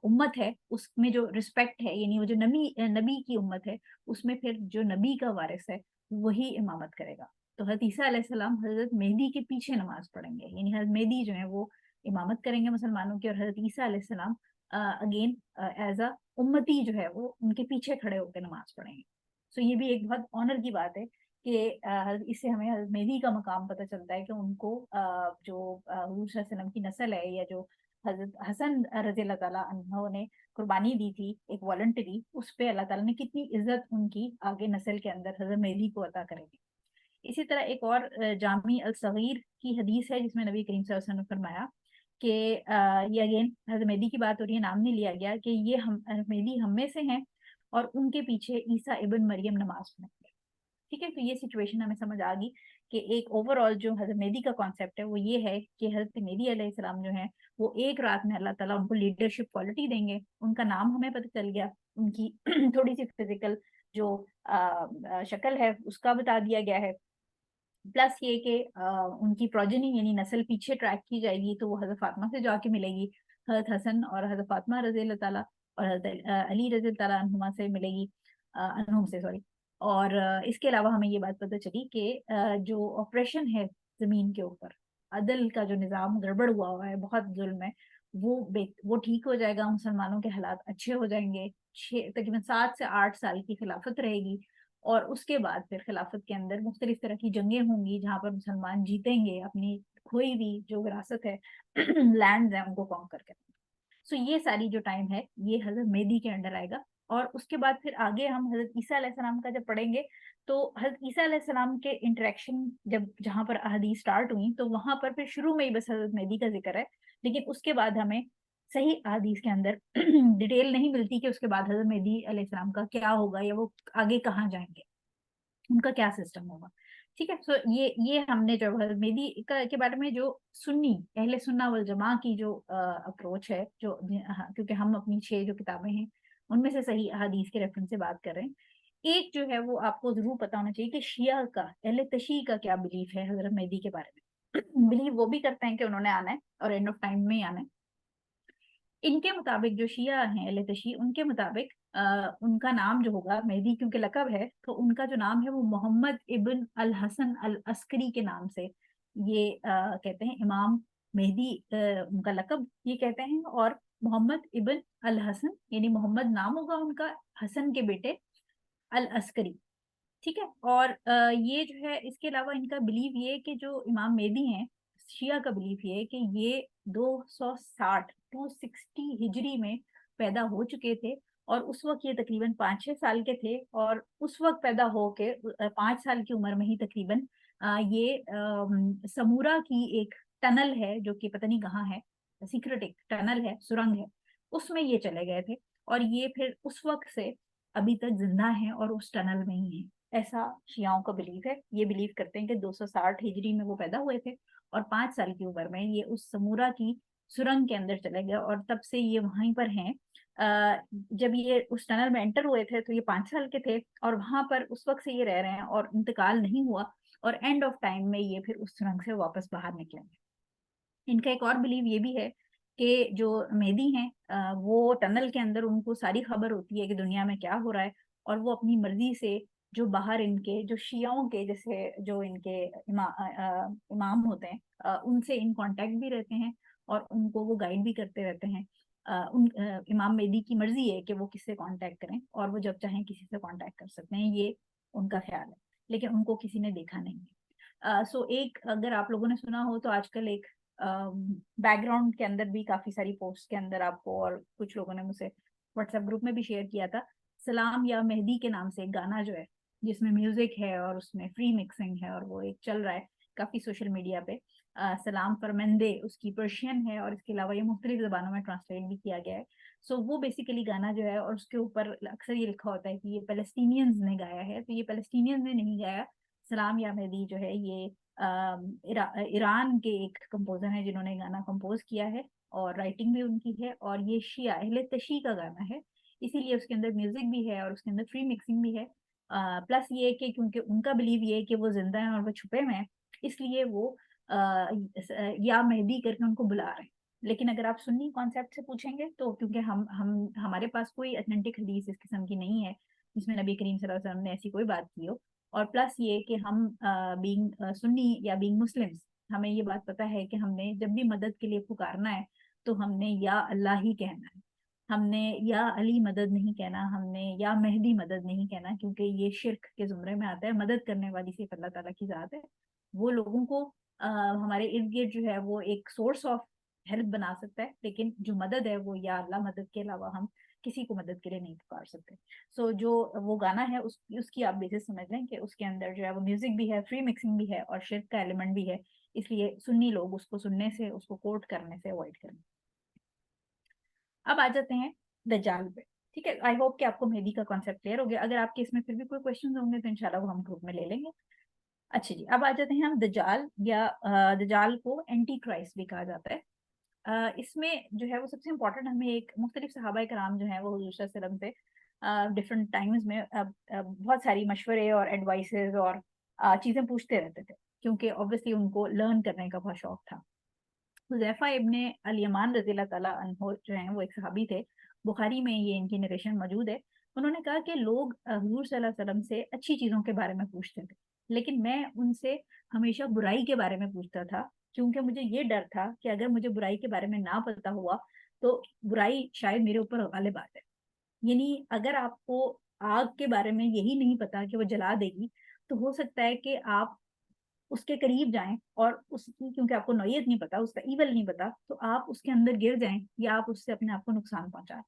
Speaker 1: उम्मत है उसमें जो रिस्पेक्ट है, यानी वो जो नबी की उम्मत है उसमें फिर जो नबी का वारिस है वही इमामत करेगा। तो हजरत ईसा अलैहिस्सलाम हजरत मेहदी के पीछे नमाज पढ़ेंगे, यानी हजरत मेहदी जो है वो इमामत करेंगे मुसलमानों की, और हजरत ईसा अलैहिस्सलाम अगेन एज अ उम्मती जो है वो उनके पीछे खड़े होकर नमाज पढ़ेंगे। सो ये भी एक बहुत ऑनर की बात है कि इससे हमें हजरत मेहदी का मकाम पता चलता है कि उनको जो हुजूर सल्लल्लाहु अलैहि वसल्लम की नस्ल है, या जो हजरत हसन रज़ी अल्लाह ताला अन्हो ने कुर्बानी दी थी एक वॉलंटरी, उस पे अल्लाह ताला ने कितनी इज्जत उनकी आगे नस्ल के अंदर हजरत मेहदी को अता करेगी। इसी तरह एक और जामी अल सगीर की हदीस है जिसमें नबी करीम सल्लल्लाहु अलैहि वसल्लम ने फरमाया कि ये अगेन हजरत मेहदी की बात हो रही है, नाम नहीं लिया गया, कि ये हम हजरत मेहदी हम में से हैं और उनके पीछे ईसा इब्न मरियम नमाज पढ़ेंगे। ठीक है, तो ये सिचुएशन हमें समझ आ गई कि एक ओवरऑल जो हजरत मेहदी का कॉन्सेप्ट है वो ये है कि हजरत मेहदी अलैहिस्सलाम जो है वो एक रात में अल्लाह ताला उनको लीडरशिप क्वालिटी देंगे। उनका नाम हमें पता चल गया, उनकी थोड़ी सी फिजिकल जो शक्ल है उसका बता दिया गया है, प्लस ये कि उनकी प्रोजेनी यानी नस्ल पीछे ट्रैक की जाएगी तो वो हजरत फातिमा से जाके मिलेगी, हजरत हसन और हजरत फातिमा रज़ी अल्लाह ताला और हजरत अली रज़ी अल्लाह ताला अन्हुमा से मिलेगी, अन्हुम से सॉरी। और इसके अलावा हमें ये बात पता चली कि जो ऑपरेशन है ज़मीन के ऊपर, अदल का जो निज़ाम गड़बड़ हुआ है, बहुत जुल्म है, वो ठीक हो जाएगा, मुसलमानों के हालात अच्छे हो जाएंगे, तकरीबन 7 से 8 साल की खिलाफत रहेगी, और उसके बाद फिर खिलाफत के अंदर मुख्तलिफ तरह की जंगें होंगी जहाँ पर मुसलमान जीतेंगे, अपनी खोई हुई जो विरासत है लैंड है उनको कॉन्कर कर। सो ये सारी जो टाइम है ये हजरत मेहदी के अंडर आएगा, और उसके बाद फिर आगे हम हजरत ईसा अलैहिस्सलाम का जब पढ़ेंगे तो हजरत ईसा अलैहिस्सलाम के इंटरेक्शन जब जहाँ पर अहदीस स्टार्ट हुई तो वहां पर फिर शुरू में ही बस हजरत मेहदी का जिक्र है, लेकिन उसके बाद हमें सही अहदीस के अंदर डिटेल नहीं मिलती कि उसके बाद हजरत मेहदी अलैहिस्सलाम का क्या होगा या वो आगे कहाँ जाएंगे, उनका क्या सिस्टम होगा। ठीक है, सो ये हमने जो हज़रत मेहदी के बारे में जो सुन्नी अहले सुन्ना वल जमा की जो अप्रोच है, जो हाँ, क्योंकि हम अपनी 6 जो किताबें हैं उनमें से सही हदीस के रेफरेंस से बात कर रहे हैं। एक जो है वो आपको जरूर पता होना चाहिए कि शिया का, अहले तशी का क्या बिलीफ है हजरत मेहदी के बारे में। बिलीव वो भी करते हैं कि उन्होंने आना है और एंड ऑफ टाइम में ही आना है। इनके मुताबिक जो शिया हैं अहले तशी, उनके मुताबिक उनका नाम जो होगा मेहदी, क्योंकि लकब है तो उनका जो नाम है वो मोहम्मद इब्न अल हसन अल अस्करी के नाम से ये कहते हैं इमाम मेहदी, उनका लकब ये कहते हैं, और मोहम्मद इब्न अल हसन यानी मोहम्मद नाम होगा उनका, हसन के बेटे अल अस्करी। ठीक है, और ये जो है इसके अलावा इनका बिलीव ये कि जो इमाम मेहदी हैं شیعہ کا بلیف یہ ہے کہ یہ 260 ہجری میں پیدا ہو چکے تھے، اور اس وقت یہ تقریباً 5-6 سال کے تھے، اور اس وقت پیدا ہو کے 5 سال کی عمر میں ہی تقریباً یہ سمورا کی ایک ٹنل ہے جو کہ پتہ نہیں کہاں ہے، سیکرٹ ایک ٹنل ہے، سرنگ ہے، اس میں یہ چلے گئے تھے، اور یہ پھر اس وقت سے ابھی تک زندہ ہیں اور اس ٹنل میں ہی ہیں. ایسا شیعوں کا بلیف ہے. یہ بلیف کرتے ہیں کہ 260 ہجری میں وہ پیدا ہوئے تھے، اور 5 سال کی عمر میں یہ اس سمورا کی سرنگ کے اندر چلے گئے، اور تب سے یہ وہیں پر ہیں. جب یہ اس ٹنل میں انٹر ہوئے تھے تو یہ 5 سال کے تھے، اور وہاں پر اس وقت سے یہ رہ رہے ہیں، اور انتقال نہیں ہوا، اور اینڈ آف ٹائم میں یہ پھر اس سرنگ سے واپس باہر نکلیں گے. ان کا ایک اور بلیو یہ بھی ہے کہ جو مہدی ہیں وہ ٹنل کے اندر ان کو ساری خبر ہوتی ہے کہ دنیا میں کیا ہو رہا ہے، اور وہ اپنی مرضی سے جو باہر ان کے جو شیعوں کے جیسے جو ان کے امام ہوتے ہیں ان سے ان کانٹیکٹ بھی رہتے ہیں، اور ان کو وہ گائیڈ بھی کرتے رہتے ہیں. امام مہدی کی مرضی ہے کہ وہ کس سے کانٹیکٹ کریں، اور وہ جب چاہیں کسی سے کانٹیکٹ کر سکتے ہیں، یہ ان کا خیال ہے، لیکن ان کو کسی نے دیکھا نہیں ہے. سو ایک اگر آپ لوگوں نے سنا ہو تو آج کل ایک بیک گراؤنڈ کے اندر بھی کافی ساری پوسٹ کے اندر آپ کو، اور کچھ لوگوں نے مجھ سے واٹس ایپ گروپ میں بھی شیئر کیا تھا، سلام یا مہدی کے نام سے ایک گانا جو ہے جس میں میوزک ہے اور اس میں فری مکسنگ ہے، اور وہ ایک چل رہا ہے کافی سوشل میڈیا پہ. سلام فرمندے اس کی پرشین ہے، اور اس کے علاوہ یہ مختلف زبانوں میں ٹرانسلیٹ بھی کیا گیا ہے. سو وہ بیسیکلی گانا جو ہے، اور اس کے اوپر اکثر یہ لکھا ہوتا ہے کہ یہ پیلسٹینینز نے گایا ہے، تو یہ پیلسٹینینز نے نہیں گایا. سلام یا مہدی جو ہے یہ ایران کے ایک کمپوزر ہیں جنہوں نے گانا کمپوز کیا ہے، اور رائٹنگ بھی ان کی ہے، اور یہ شیعہ اہل تشیع کا گانا ہے، اسی لیے اس کے اندر میوزک بھی ہے اور اس کے اندر فری مکسنگ بھی ہے. پلس یہ کہ کیونکہ ان کا بلیو یہ ہے کہ وہ زندہ ہیں اور وہ چھپے میں ہیں، اس لیے وہ یا مہدی کر کے ان کو بلا رہے ہیں. لیکن اگر آپ سنی کانسیپٹ سے پوچھیں گے تو کیونکہ ہمارے پاس کوئی اتھینٹک حدیث اس قسم کی نہیں ہے جس میں نبی کریم صلی اللہ علیہ وسلم نے ایسی کوئی بات کی ہو، اور پلس یہ کہ ہم بینگ سنی یا بینگ مسلمس ہمیں یہ بات پتا ہے کہ ہم نے جب بھی مدد کے لیے پکارنا ہے تو ہم نے یا اللہ ہی کہنا ہے، ہم نے یا علی مدد نہیں کہنا، ہم نے یا مہدی مدد نہیں کہنا، کیونکہ یہ شرک کے زمرے میں آتا ہے. مدد کرنے والی صرف اللہ تعالیٰ کی ذات ہے. وہ لوگوں کو ہمارے ارد گرد جو ہے وہ ایک سورس آف ہیلپ بنا سکتا ہے، لیکن جو مدد ہے وہ یا اللہ مدد کے علاوہ ہم کسی کو مدد کے لیے نہیں پکار سکتے. سو جو وہ گانا ہے اس کی آپ بیسس سمجھ لیں کہ اس کے اندر جو ہے وہ میوزک بھی ہے، فری مکسنگ بھی ہے، اور شرک کا ایلیمنٹ بھی ہے، اس لیے سنی لوگ اس کو سننے سے، اس کو کوٹ کرنے سے اوائڈ کریں. اب آ جاتے ہیں دجال پہ. ٹھیک ہے، آئی ہوپ کہ آپ کو مہدی کا کانسیپٹ کلیئر ہو گیا. اگر آپ کے اس میں پھر بھی کوئی کوشچن ہوں گے تو انشاءاللہ وہ ہم گروپ میں لے لیں گے. اچھا جی، اب آ جاتے ہیں ہم دجال، یا دجال کو اینٹی کرائسٹ بھی کہا جاتا ہے. اس میں جو ہے وہ سب سے امپورٹنٹ ہمیں ایک مختلف صحابہ کرام جو ہیں وہ حضور صلی اللہ علیہ وسلم سے ڈفرینٹ ٹائمز میں بہت ساری مشورے اور ایڈوائسز اور چیزیں پوچھتے رہتے تھے، کیونکہ اوبویسلی ان کو لرن کرنے کا بہت شوق تھا. حذیفہ ابن الیمان رضی اللہ تعالیٰ عنہ جو ہیں وہ ایک صحابی تھے، بخاری میں یہ ان کی نریشن موجود ہے. انہوں نے کہا کہ لوگ حضور صلی اللہ علیہ وسلم سے اچھی چیزوں کے بارے میں پوچھتے تھے، لیکن میں ان سے ہمیشہ برائی کے بارے میں پوچھتا تھا، کیونکہ مجھے یہ ڈر تھا کہ اگر مجھے برائی کے بارے میں نہ پتا ہوا تو برائی شاید میرے اوپر غالب آ جائے. یعنی اگر آپ کو آگ کے بارے میں یہی نہیں پتا کہ وہ جلا دے گی، تو ہو سکتا ہے کہ آپ اس کے قریب جائیں، اور اس کی کیونکہ آپ کو نوعیت نہیں پتا، اس کا ایول نہیں پتا، تو آپ اس کے اندر گر جائیں یا آپ اس سے اپنے آپ کو نقصان پہنچائیں.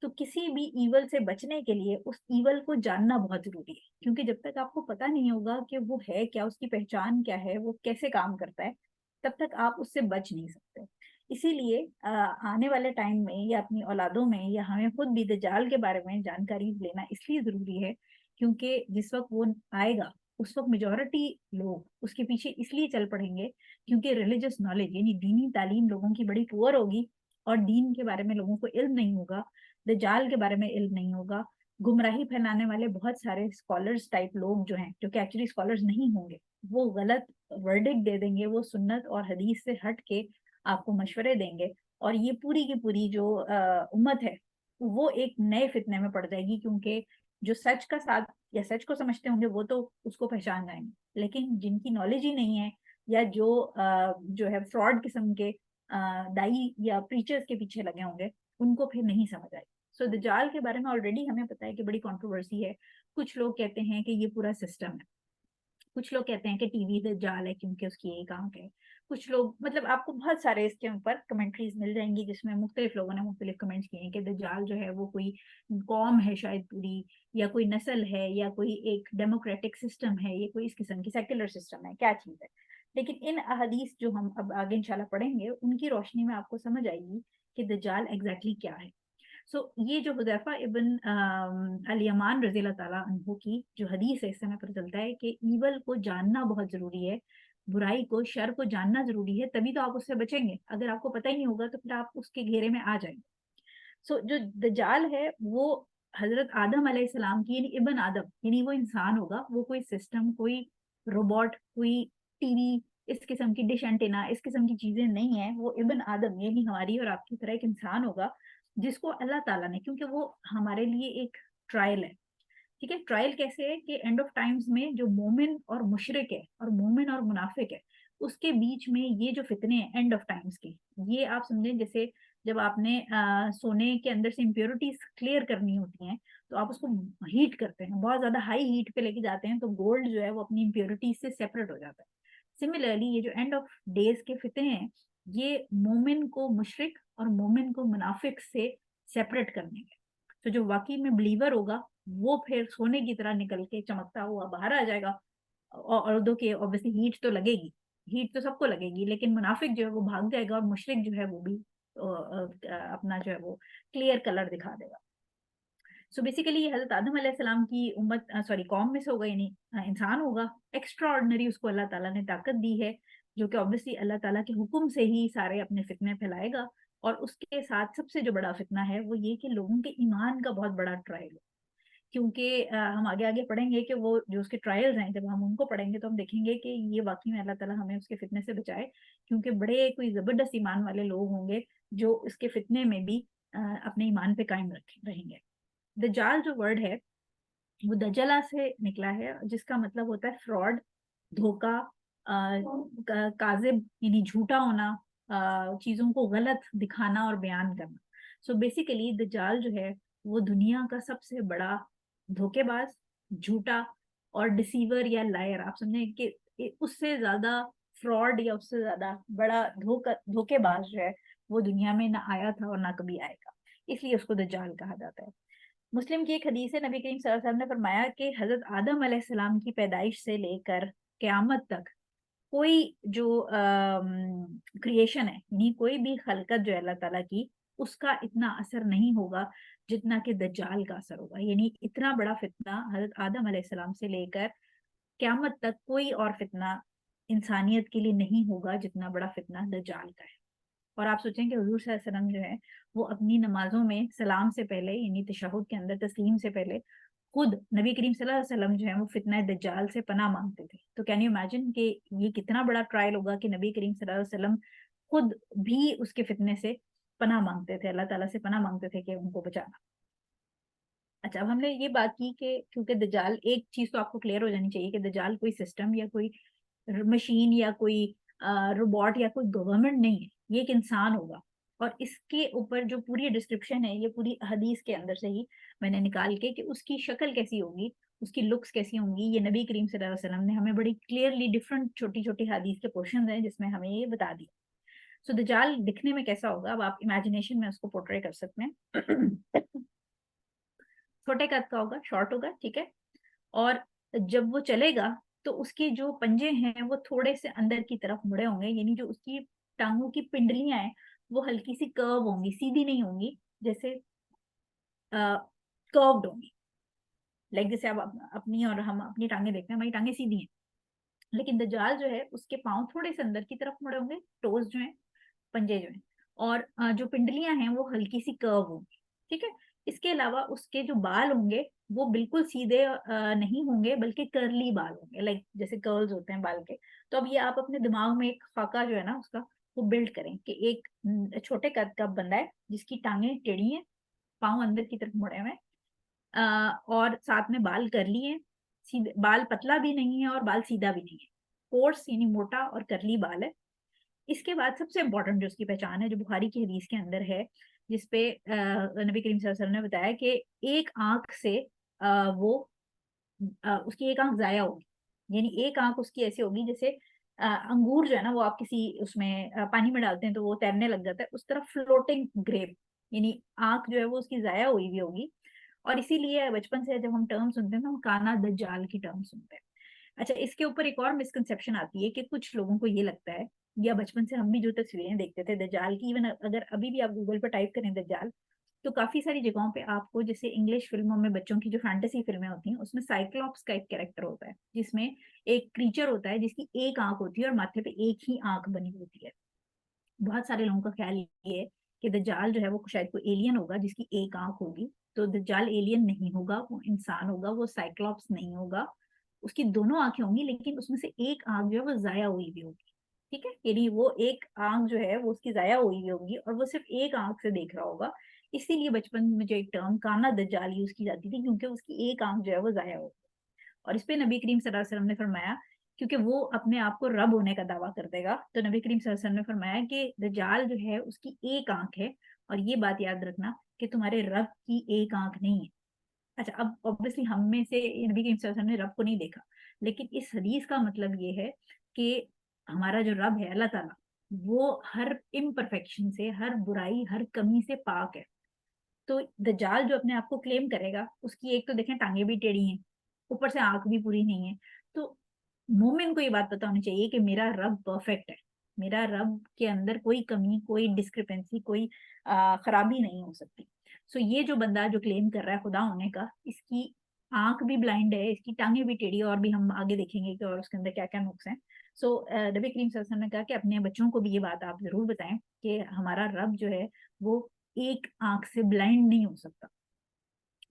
Speaker 1: تو کسی بھی ایول سے بچنے کے لیے اس ایول کو جاننا بہت ضروری ہے، کیونکہ جب تک آپ کو پتا نہیں ہوگا کہ وہ ہے کیا، اس کی پہچان کیا ہے، وہ کیسے کام کرتا ہے، تب تک آپ اس سے بچ نہیں سکتے. اسی لیے آنے والے ٹائم میں یا اپنی اولادوں میں یا ہمیں خود بھی دجال کے بارے میں جانکاری لینا اس لیے ضروری ہے، کیونکہ جس وقت وہ آئے گا اس وقت میجورٹی لوگ اس کے پیچھے اس لیے چل پڑیں گے کیونکہ ریلیجس نالج یعنی دینی تعلیم لوگوں کی بڑی پور ہوگی، اور دین کے بارے میں لوگوں کو علم نہیں ہوگا، دجال کے بارے میں علم نہیں ہوگا. گمراہی پھیلانے والے بہت سارے اسکالرز ٹائپ لوگ جو ہیں، جو کہ ایکچولی اسکالرز نہیں ہوں گے، وہ غلط ورڈک دے دیں گے، وہ سنت اور حدیث سے ہٹ کے آپ کو مشورے دیں گے، اور یہ پوری کی پوری جو امت ہے وہ ایک نئے فتنے میں پڑ جائے گی، کیونکہ جو سچ کا ساتھ یا سچ کو سمجھتے ہوں گے وہ تو اس کو پہچان جائیں گے، لیکن جن کی نالج ہی نہیں ہے یا جو ہے فراڈ قسم کے دائی یا پریچرز کے پیچھے لگے ہوں گے، ان کو پھر نہیں سمجھ آئے. سو دجال کے بارے میں آلریڈی ہمیں پتا ہے کہ بڑی کنٹروورسی ہے. کچھ لوگ کہتے ہیں کہ یہ پورا سسٹم ہے، کچھ لوگ کہتے ہیں کہ ٹی وی دجال ہے کیونکہ اس کی ایک آنکھ ہے. کچھ لوگ مطلب آپ کو بہت سارے اس کے اوپر کمنٹریز مل جائیں گی جس میں مختلف لوگوں نے مختلف کمنٹس کیے ہیں کہ دجال جو ہے وہ کوئی قوم ہے شاید پوری, یا کوئی نسل ہے, یا کوئی ایک ڈیموکریٹک سسٹم ہے, یہ کوئی اس قسم کی سیکولر سسٹم ہے, کیا چیز ہے. لیکن ان احادیث جو ہم اب آگے انشاءاللہ پڑھیں گے ان کی روشنی میں آپ کو سمجھ آئے گی کہ دجال ایگزیکٹلی کیا ہے. سو یہ جو حذیفہ ابن الیمان رضی اللہ تعالیٰ عنہ کی جو حدیث ہے, اس سے ہمیں پتہ چلتا ہے کہ ایول کو جاننا بہت ضروری ہے, برائی کو, شر کو جاننا ضروری ہے, تبھی تو آپ اس سے بچیں گے. اگر آپ کو پتہ ہی نہیں ہوگا تو پھر آپ اس کے گھیرے میں آ جائیں گے. سو جو دجال ہے وہ حضرت آدم علیہ السلام کی, یعنی ابن آدم, یعنی وہ انسان ہوگا, وہ کوئی سسٹم, کوئی روبوٹ, کوئی ٹی وی, اس قسم کی ڈش اینٹینا, اس قسم کی چیزیں نہیں ہیں. وہ ابن آدم یعنی ہماری اور آپ کی طرح ایک انسان ہوگا جس کو اللہ تعالیٰ نے, کیونکہ وہ ہمارے لیے ایک ٹرائل ہے, ٹھیک ہے. ٹرائل کیسے ہے کہ اینڈ آف ٹائمز میں جو مومن اور مشرک ہے اور مومن اور منافق ہے اس کے بیچ میں یہ جو فتنے ہیں اینڈ آف ٹائمز کے, یہ آپ سمجھیں جیسے جب آپ نے سونے کے اندر سے امپیورٹیز کلیئر کرنی ہوتی ہیں تو آپ اس کو ہیٹ کرتے ہیں, بہت زیادہ ہائی ہیٹ پہ لے کے جاتے ہیں تو گولڈ جو ہے وہ اپنی امپیورٹیز سے سیپریٹ ہو جاتا ہے. سملرلی یہ جو اینڈ آف ڈیز کے فتنے ہیں یہ مومن کو مشرک اور مومن کو منافق سے سیپریٹ کرنے کے. تو جو واقعی میں بلیور ہوگا وہ پھر سونے کی طرح نکل کے چمکتا ہوا باہر آ جائے گا. اور دو کہ اوبیسلی ہیٹ تو لگے گی, ہیٹ تو سب کو لگے گی, لیکن منافق جو ہے وہ بھاگ جائے گا اور مشرک جو ہے وہ بھی اپنا جو ہے وہ کلیئر کلر دکھا دے گا. سو بیسیکلی یہ حضرت آدم علیہ السلام کی امت سوری قوم میں سے ہوگا, یعنی انسان ہوگا. ایکسٹرا آرڈنری اس کو اللہ تعالیٰ نے طاقت دی ہے جو کہ اوبیسلی اللہ تعالیٰ کے حکم سے ہی سارے اپنے فتنے پھیلائے گا. اور اس کے ساتھ سب سے جو بڑا فتنہ ہے وہ یہ کہ لوگوں کے ایمان کا بہت بڑا ٹرائل ہو. کیونکہ ہم آگے آگے پڑھیں گے کہ وہ جو اس کے ٹرائلز ہیں جب ہم ان کو پڑھیں گے تو ہم دیکھیں گے کہ یہ واقعی میں اللہ تعالیٰ ہمیں اس کے فتنے سے بچائے, کیونکہ بڑے کوئی زبردست ایمان والے لوگ ہوں گے جو اس کے فتنے میں بھی اپنے ایمان پہ قائم رہیں گے. دجال جو ورڈ ہے وہ دجلہ سے نکلا ہے جس کا مطلب ہوتا ہے فراڈ, دھوکہ, کاذب یعنی جھوٹا ہونا, چیزوں کو غلط دکھانا اور بیان کرنا. سو بیسیکلی دجال جو ہے وہ دنیا کا سب سے بڑا دھوکے باز, جھوٹا اور ڈسیور یا لائر. آپ سمجھیں کہ اس سے زیادہ فراڈ یا اس سے زیادہ بڑا دھوکے باز جو ہے وہ دنیا میں نہ آیا تھا اور نہ کبھی آئے گا, اس لیے اس کو دجال کہا جاتا ہے. مسلم کی ایک حدیث ہے, نبی کریم صلی اللہ علیہ وسلم نے فرمایا کہ حضرت آدم علیہ السلام کی پیدائش سے لے کر قیامت تک کوئی جو کریشن ہے, یعنی کوئی بھی خلقت جو ہے اللہ تعالیٰ کی, اس کا اتنا اثر نہیں ہوگا جتنا کہ دجال کا اثر ہوگا. یعنی اتنا بڑا فتنہ حضرت آدم علیہ السلام سے لے کر قیامت تک کوئی اور فتنہ انسانیت کے لیے نہیں ہوگا جتنا بڑا فتنہ دجال کا ہے. اور آپ سوچیں کہ حضور صلی اللہ علیہ وسلم جو ہے وہ اپنی نمازوں میں سلام سے پہلے, یعنی تشہد کے اندر تسلیم سے پہلے, خود نبی کریم صلی اللہ علیہ وسلم جو ہے وہ فتنہ دجال سے پناہ مانگتے تھے. تو کین یو امیجن کہ یہ کتنا بڑا ٹرائل ہوگا کہ نبی کریم صلی اللہ علیہ وسلم خود بھی اس کے فتنے سے پناہ مانگتے تھے, اللہ تعالیٰ سے پناہ مانگتے تھے کہ ان کو بچانا. اچھا, اب ہم نے یہ بات کی کہ کیونکہ دجال, ایک چیز تو آپ کو کلیئر ہو جانی چاہیے کہ دجال کوئی سسٹم یا کوئی مشین یا کوئی روبوٹ یا کوئی گورنمنٹ نہیں ہے, یہ ایک انسان ہوگا. اور اس کے اوپر جو پوری ڈسکرپشن ہے یہ پوری حدیث کے اندر سے ہی میں نے نکال کے کہ اس کی شکل کیسی ہوگی, اس کی لکس کیسی ہوں گی, یہ نبی کریم صلی اللہ علیہ وسلم نے ہمیں بڑی کلیئرلی ڈفرنٹ چھوٹی چھوٹی حدیث کے پورشنز ہیں جس میں ہمیں یہ بتا دیا. سو دجال دکھنے میں کیسا ہوگا, اب آپ امیجنیشن میں اس کو پورٹرے کر سکتے ہیں. چھوٹے قد کا ہوگا, شارٹ ہوگا, ٹھیک ہے. اور جب وہ چلے گا تو اس کے جو پنجے ہیں وہ تھوڑے سے اندر کی طرف مڑے ہوں گے, یعنی جو اس کی ٹانگوں کی پنڈلیاں ہیں وہ ہلکی سی کرو ہوں گی, سیدھی نہیں ہوں گی, جیسے کروڈ ہوں گی. لائک جیسے آپ اپنی اور ہم اپنی ٹانگیں دیکھتے ہیں, ہماری ٹانگیں سیدھی ہیں, لیکن دجال جو ہے اس کے پاؤں تھوڑے سے اندر کی طرف مڑے ہوں گے, ٹوز جو ہیں, پنجے جو ہیں, اور جو پنڈلیاں ہیں وہ ہلکی سی کرو ہوں گی, ٹھیک ہے. اس کے علاوہ اس کے جو بال ہوں گے وہ بالکل سیدھے نہیں ہوں گے بلکہ کرلی بال ہوں گے, لائک جیسے کرلز ہوتے ہیں بال کے. تو اب یہ آپ اپنے دماغ میں ایک خاکہ جو ہے نا اس کا وہ بلڈ کریں کہ ایک چھوٹے قد کا بندہ ہے جس کی ٹانگیں ٹیڑھی ہیں, پاؤں اندر کی طرف مڑے ہوئے, اور ساتھ میں بال کرلی ہیں, بال پتلا بھی نہیں ہے اور بال سیدھا بھی نہیں ہے, کورس یعنی موٹا اور کرلی بال ہے. اس کے بعد سب سے امپورٹنٹ جو اس کی پہچان ہے جو بخاری کی حدیث کے اندر ہے, جس پہ نبی کریم صلی اللہ علیہ وسلم نے بتایا کہ ایک آنکھ سے وہ اس کی ایک آنکھ ضائع ہوگی, यानी एक आंख उसकी ऐसी होगी जैसे अंगूर जो है ना वो आप किसी उसमें पानी में डालते हैं तो वो तैरने लग जाता है, उस तरह फ्लोटिंग ग्रेप, यानी आंख जो है वो उसकी जाया हुई भी होगी। और इसीलिए बचपन से जब हम टर्म सुनते हैं ना, हम काना दज्जाल की टर्म सुनते हैं। अच्छा, इसके ऊपर एक और मिसकंसेप्शन आती है कि कुछ लोगों को ये लगता है, या बचपन से हम भी जो तस्वीरें देखते थे दज्जाल की, इवन अगर अभी भी आप गूगल पर टाइप करें दज्जाल, तो काफी सारी जगहों पे आपको, जैसे इंग्लिश फिल्मों में बच्चों की जो फैंटेसी फिल्में होती हैं उसमें साइक्लॉप्स का एक कैरेक्टर होता है, जिसमें एक क्रीचर होता है जिसकी एक आंख होती है और माथे पे एक ही आंख बनी होती है। बहुत सारे लोगों का ख्याल ये है कि दज्जाल जो है वो शायद कोई एलियन होगा जिसकी एक आंख होगी। तो दज्जाल एलियन नहीं होगा, वो इंसान होगा, वो साइक्लॉप्स नहीं होगा। उसकी दोनों आंखें होंगी लेकिन उसमें से एक आंख जो है वो जाया हुई भी होगी। ठीक है, यानी वो एक आंख जो है वो उसकी जाया हुई भी होगी और वो सिर्फ एक आंख से देख रहा होगा। इसीलिए बचपन में जो एक टर्म काना दज्जाल यूज की जाती थी, क्योंकि उसकी एक आंख जो है वो जाया हो। और इस पे नबी करीम सल्लल्लाहु अलैहि वसल्लम ने फरमाया, क्योंकि वो अपने आप को रब होने का दावा कर देगा, तो नबी करीम सल्लल्लाहु अलैहि वसल्लम ने फरमाया कि दज्जाल जो है उसकी एक आंख है, और ये बात याद रखना कि तुम्हारे रब की एक आंख नहीं है। अच्छा, अब ऑब्वियसली हम में से नबी करीम सल्लल्लाहु अलैहि वसल्लम ने रब को नहीं देखा, लेकिन इस हदीस का मतलब ये है कि हमारा जो रब है अल्लाह ताला, वो हर इम्परफेक्शन से, हर बुराई, हर कमी से पाक है। तो दज्जाल जो अपने आप को क्लेम करेगा, उसकी एक तो देखें टांगे भी टेढ़ी हैं, ऊपर से आंख भी पूरी नहीं है। तो मोमिन को ये बात पता होनी चाहिए कि मेरा रब परफेक्ट है, मेरा रब के अंदर कोई कमी, कोई डिस्क्रिपेंसी, कोई खराबी नहीं हो सकती। सो ये जो बंदा जो क्लेम कर रहा है खुदा होने का, इसकी आंख भी ब्लाइंड है, इसकी टांगे भी टेढ़ी है, और भी हम आगे देखेंगे कि और उसके अंदर क्या क्या नुक्स हैं। सो नबी करीम सल्लल्लाहु अलैहि वसल्लम ने कहा कि अपने बच्चों को भी ये बात आप जरूर बताएं कि हमारा रब जो है वो एक आंख से ब्लाइंड नहीं हो सकता।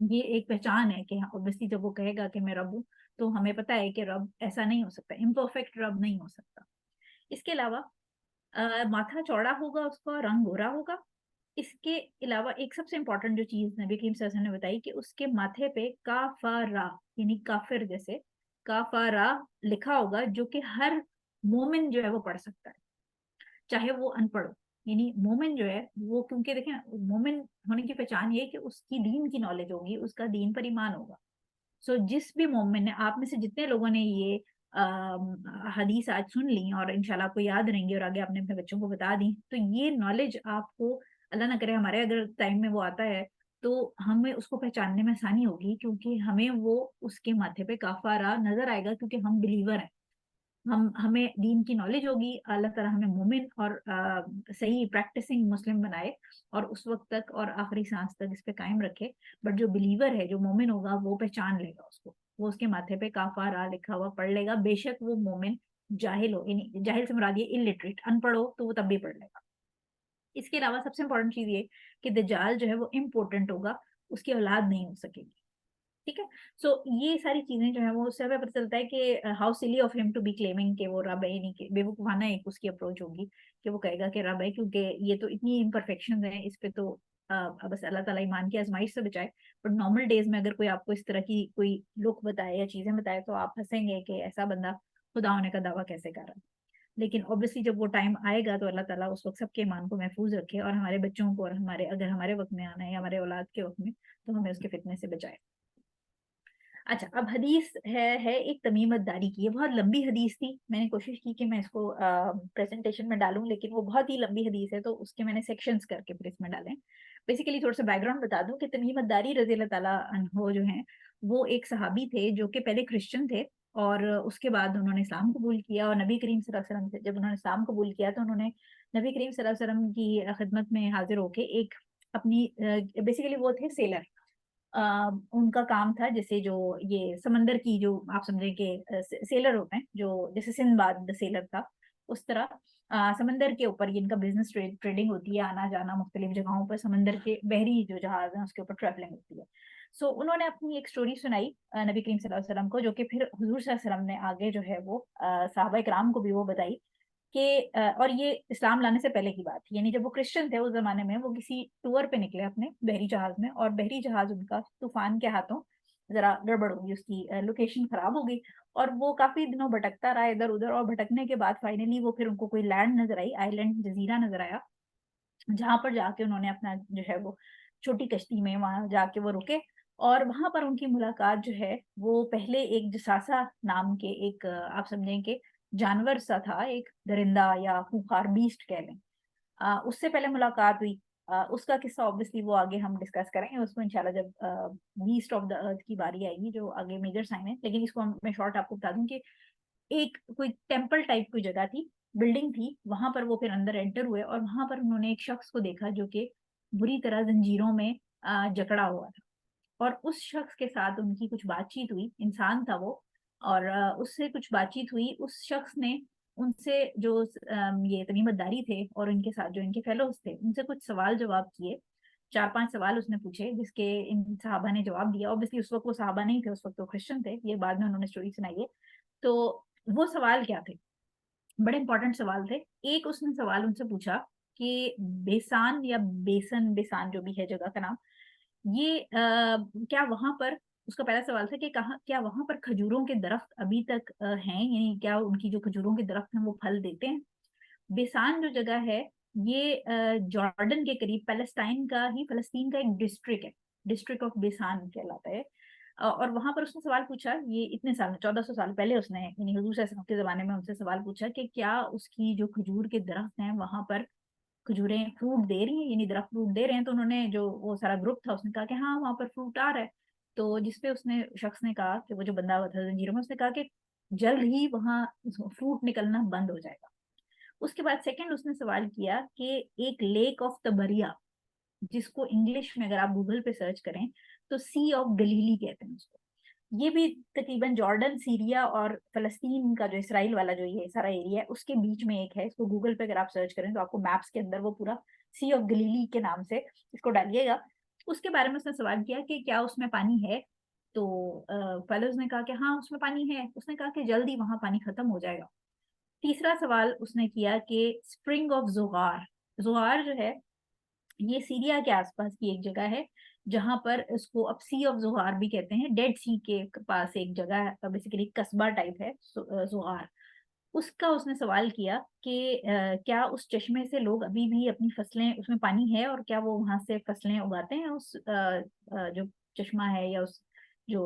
Speaker 1: ये एक पहचान है कि ऑब्वियसली जब वो कहेगा कि मैं रब हूँ, तो हमें पता है कि रब ऐसा नहीं हो सकता, इम्परफेक्ट रब नहीं हो सकता। इसके अलावा माथा चौड़ा होगा, उसका रंग गोरा होगा। इसके अलावा एक सबसे इंपॉर्टेंट जो चीज नबी करीम सल्लल्लाहु अलैहि वसल्लम ने बताई कि उसके माथे पे काफारा, यानी काफिर जैसे काफारा लिखा होगा, जो कि हर मोमिन जो है वो पढ़ सकता है, चाहे वो अनपढ़ हो। यानी मोमिन जो है वो, क्योंकि देखें मोमिन होने की पहचान ये है कि उसकी दीन की नॉलेज होगी, उसका दीन पर ईमान होगा। सो जिस भी मोमिन ने, आप में से जितने लोगों ने ये हदीस आज सुन ली और इंशाल्लाह आपको याद रहेंगी और आगे आपने अपने बच्चों को बता दी, तो ये नॉलेज आपको, अल्लाह ना करे हमारे अगर टाइम में वो आता है, तो हमें उसको पहचानने में आसानी होगी, क्योंकि हमें वो उसके माथे पे काफारा नजर आएगा, क्योंकि हम बिलीवर हैं। हमें दीन की नॉलेज होगी, अल्लाह ताला हमें मोमिन और सही प्रैक्टिसिंग मुस्लिम बनाए, और उस वक्त तक और आखिरी सांस तक इस पे कायम रखे। बट जो बिलीवर है, जो मोमिन होगा, वो पहचान लेगा उसको, वो उसके माथे पे काफारा लिखा हुआ पढ़ लेगा, बेशक वो मोमिन जाहिल हो, यानी जाहिल से मुराद ये इलिटरेट, अनपढ़ हो, तो वो तब भी पढ़ लेगा। इसके अलावा सबसे इंपॉर्टेंट चीज ये कि दज्जाल जो है वो इम्पोर्टेंट होगा, उसकी औलाद नहीं हो सकेगी। ठीक है। सो ये सारी चीजें जो है वो उससे हमें पता चलता है कि how silly of him to be claiming कि वो रब है, नहीं कि बेवकूफाना एक उसकी अप्रोच होगी कि वो कहेगा कि रब है, क्योंकि ये तो इतनी इम्परफेक्शन है इस पे, तो बस अल्लाह ताला ईमान की आजमाइश से बचाए। बट नॉर्मल डेज में अगर कोई आपको इस तरह की कोई लुक बताए या चीजें बताए, तो आप हंसेंगे कि ऐसा बंदा खुदा होने का दावा कैसे कर रहा है। लेकिन ऑब्वियसली जब वो टाइम आएगा, तो अल्लाह ताला उस वक्त सबके ईमान को महफूज रखे, और हमारे बच्चों को, और हमारे, अगर हमारे वक्त में आना है या हमारे औलाद के वक्त में, तो हमें उसके फितने से बचाए। अच्छा, अब हदीस है एक तमीमत दारी की। ये बहुत लंबी हदीस थी, मैंने कोशिश की कि मैं इसको प्रेजेंटेशन में डालूं, लेकिन वो बहुत ही लंबी हदीस है, तो उसके मैंने सेक्शंस करके फिर इसमें डालें। बेसिकली थोड़ा सा बैकग्राउंड बता दूं कि तमीमत दारी रजी अल्लाह ताला अन्हो जो हैं, वो एक सहाबी थे जो कि पहले क्रिश्चियन थे, और उसके बाद उन्होंने इस्लाम कबूल किया, और नबी करीम सल्लल्लाहु अलैहि वसल्लम से जब उन्होंने इस्लाम कबूल किया, तो उन्होंने नबी करीम सल्लल्लाहु अलैहि वसल्लम की खिदमत में हाजिर होके एक अपनी, बेसिकली वो थे सेलर। उनका काम था, जैसे जो ये समंदर की, जो आप समझे कि सेलर होते हैं, जो जैसे सिंदबाद द सेलर था, उस तरह समंदर के ऊपर इनका बिजनेस ट्रेडिंग होती है, आना जाना मुख्तलिफ जगहों पर, समंदर के बहरी जो जहाज है उसके ऊपर ट्रैवलिंग होती है। सो उन्होंने अपनी एक स्टोरी सुनाई नबी करीम सल्लल्लाहु अलैहि वसल्लम को, जो कि फिर हुजूर सल्लल्लाहु अलैहि वसल्लम ने आगे जो है वो सहाबा इकराम को भी वो बताई कि और ये इस्लाम लाने से पहले की बात थी, यानी जब वो क्रिश्चियन थे उस जमाने में, वो किसी टूर पे निकले अपने बहरी जहाज में, और बहरी जहाज उनका तूफान के हाथों जरा गड़बड़ होगी, उसकी लोकेशन खराब हो गई, और वो काफी दिनों भटकता रहा इधर उधर, और भटकने के बाद फाइनली वो फिर उनको कोई लैंड नजर आई, आइलैंड जजीरा नजर आया, जहां पर जाके उन्होंने अपना जो है वो छोटी कश्ती में वहां जाके वो रुके, اور وہاں پر ان کی ملاقات جو ہے وہ پہلے ایک جساسا نام کے ایک آپ سمجھیں کہ جانور سا تھا، ایک درندہ یا خونخوار بیسٹ کہہ لیں، اس سے پہلے ملاقات ہوئی۔ اس کا قصہ obviously وہ آگے ہم ڈسکس کریں گے اس کو انشاءاللہ، جب بیسٹ آف دا ارتھ کی باری آئے گی جو آگے میجر سائن ہے، لیکن اس کو میں شارٹ آپ کو بتا دوں کہ ایک کوئی ٹیمپل ٹائپ کوئی جگہ تھی، بلڈنگ تھی، وہاں پر وہ پھر اندر انٹر ہوئے اور وہاں پر انہوں نے ایک شخص کو دیکھا جو کہ بری طرح زنجیروں میں جکڑا ہوا تھا، اور اس شخص کے ساتھ ان کی کچھ بات چیت ہوئی، انسان تھا وہ، اور اس سے کچھ بات چیت ہوئی، اس شخص نے ان سے جو یہ تمیمت داری تھے اور ان کے ساتھ جو ان کے فیلوز تھے ان سے کچھ سوال جواب کیے، 4-5 سوال اس نے پوچھے جس کے ان صحابہ نے جواب دیا۔ اوبیسلی اس وقت وہ صحابہ نہیں تھے، اس وقت وہ کرسچن تھے، یہ بعد میں انہوں نے اسٹوری سنائی ہے۔ تو وہ سوال کیا تھے؟ بڑے امپورٹنٹ سوال تھے۔ ایک اس نے سوال ان سے پوچھا کہ بیسان یا بیسان جو بھی ہے جگہ کا نام، یہ کیا وہاں پر، اس کا پہلا سوال تھا کہ کہاں، کیا وہاں پر کھجوروں کے درخت ابھی تک ہیں، یعنی کیا ان کی جو کھجوروں کے درخت ہیں وہ پھل دیتے ہیں؟ بیسان جو جگہ ہے یہ جارڈن کے قریب فلسطین کا ایک ڈسٹرکٹ ہے، ڈسٹرکٹ آف بیسان کہلاتا ہے۔ اور وہاں پر اس نے سوال پوچھا، یہ اتنے سال 1400 سال پہلے اس نے یعنی حضور صلی اللہ علیہ وسلم کے زمانے میں ان سے سوال پوچھا کہ کیا اس کی جو کھجور کے درخت ہیں وہاں پر کھجوریں فروٹ دے رہی ہیں، یعنی درخت فروٹ دے رہے ہیں؟ تو انہوں نے، جو وہ سارا گروپ تھا، اس نے کہا کہ ہاں وہاں پر فروٹ آ رہا ہے۔ تو جس پہ اس نے شخص نے کہا کہ وہ جو بندہ ہوا تھا زنجیروں میں، اس نے کہا کہ جلد ہی وہاں فروٹ نکلنا بند ہو جائے گا۔ اس کے بعد سیکنڈ اس نے سوال کیا کہ ایک لیک آف تبریا، جس کو انگلش میں اگر آپ گوگل پہ سرچ کریں تو سی آف گلیلی کہتے ہیں اس کو، یہ بھی تقریباً جارڈن، سیریا اور فلسطین کا جو اسرائیل والا جو یہ سارا ایریا ہے اس کے بیچ میں ایک ہے۔ اس کو گوگل پہ اگر آپ سرچ کریں تو آپ کو میپس کے اندر وہ پورا سی آف گلیلی کے نام سے اس کو ڈالیے گا۔ اس کے بارے میں اس نے سوال کیا کہ کیا اس میں پانی ہے؟ تو فیلوز نے کہا کہ ہاں اس میں پانی ہے۔ اس نے کہا کہ جلدی وہاں پانی ختم ہو جائے گا۔ تیسرا سوال اس نے کیا کہ اسپرنگ آف زغار، زغار جو ہے یہ سیریا کے آس پاس کی ایک جگہ ہے جہاں پر اس کو اب سی آف زغار بھی کہتے ہیں، ڈیڈ سی کے پاس ایک جگہ ہے، بیسیکلی قصبہ ٹائپ ہے زغار۔ اس کا اس نے سوال کیا کہ کیا اس چشمے سے لوگ ابھی بھی اپنی فصلیں، اس میں پانی ہے اور کیا وہ وہاں سے فصلیں اگاتے ہیں اس جو چشمہ ہے یا اس جو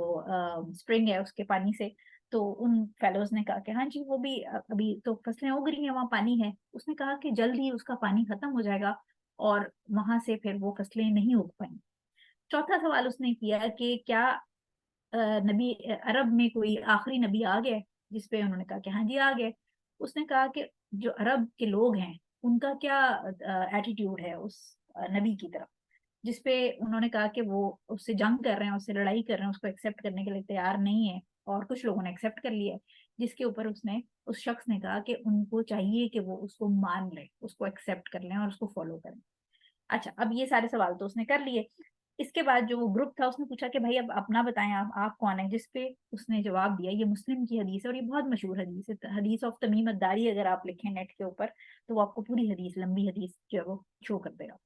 Speaker 1: اسپرنگ ہے اس کے پانی سے؟ تو ان فیلوز نے کہا کہ ہاں جی وہ بھی ابھی تو فصلیں اگ رہی ہیں، وہاں پانی ہے۔ اس نے کہا کہ جلد ہی اس کا پانی ختم ہو جائے گا اور وہاں سے پھر وہ فصلیں نہیں اگ پائیں۔ چوتھا سوال اس نے کیا کہ کیا نبی عرب میں کوئی آخری نبی آ گیا؟ جس پہ انہوں نے کہا کہ ہاں جی آ گئے۔ اس نے کہا کہ جو عرب کے لوگ ہیں ان کا کیا ایٹیٹیوڈ ہے اس نبی کی طرف؟ جس پہ انہوں نے کہا کہ وہ اس سے جنگ کر رہے ہیں، اس سے لڑائی کر رہے ہیں، اس کو ایکسیپٹ کرنے کے لیے تیار نہیں ہے، اور کچھ لوگوں نے ایکسیپٹ کر لیا ہے۔ جس کے اوپر اس شخص نے کہا کہ ان کو چاہیے کہ وہ اس کو مان لیں، اس کو ایکسیپٹ کر لیں اور اس کو فالو کریں۔ اچھا، اب یہ سارے سوال تو اس نے کر لیے۔ اس کے بعد جو وہ گروپ تھا اس نے پوچھا کہ بھائی اب اپنا بتائیں، آپ کون ہیں؟ جس پہ اس نے جواب دیا، یہ مسلم کی حدیث ہے اور یہ بہت مشہور حدیث ہے، حدیث آف تمیم الداری، اگر آپ لکھیں نیٹ کے اوپر تو وہ آپ کو پوری حدیث، لمبی حدیث جو ہے وہ شو کر دے گا۔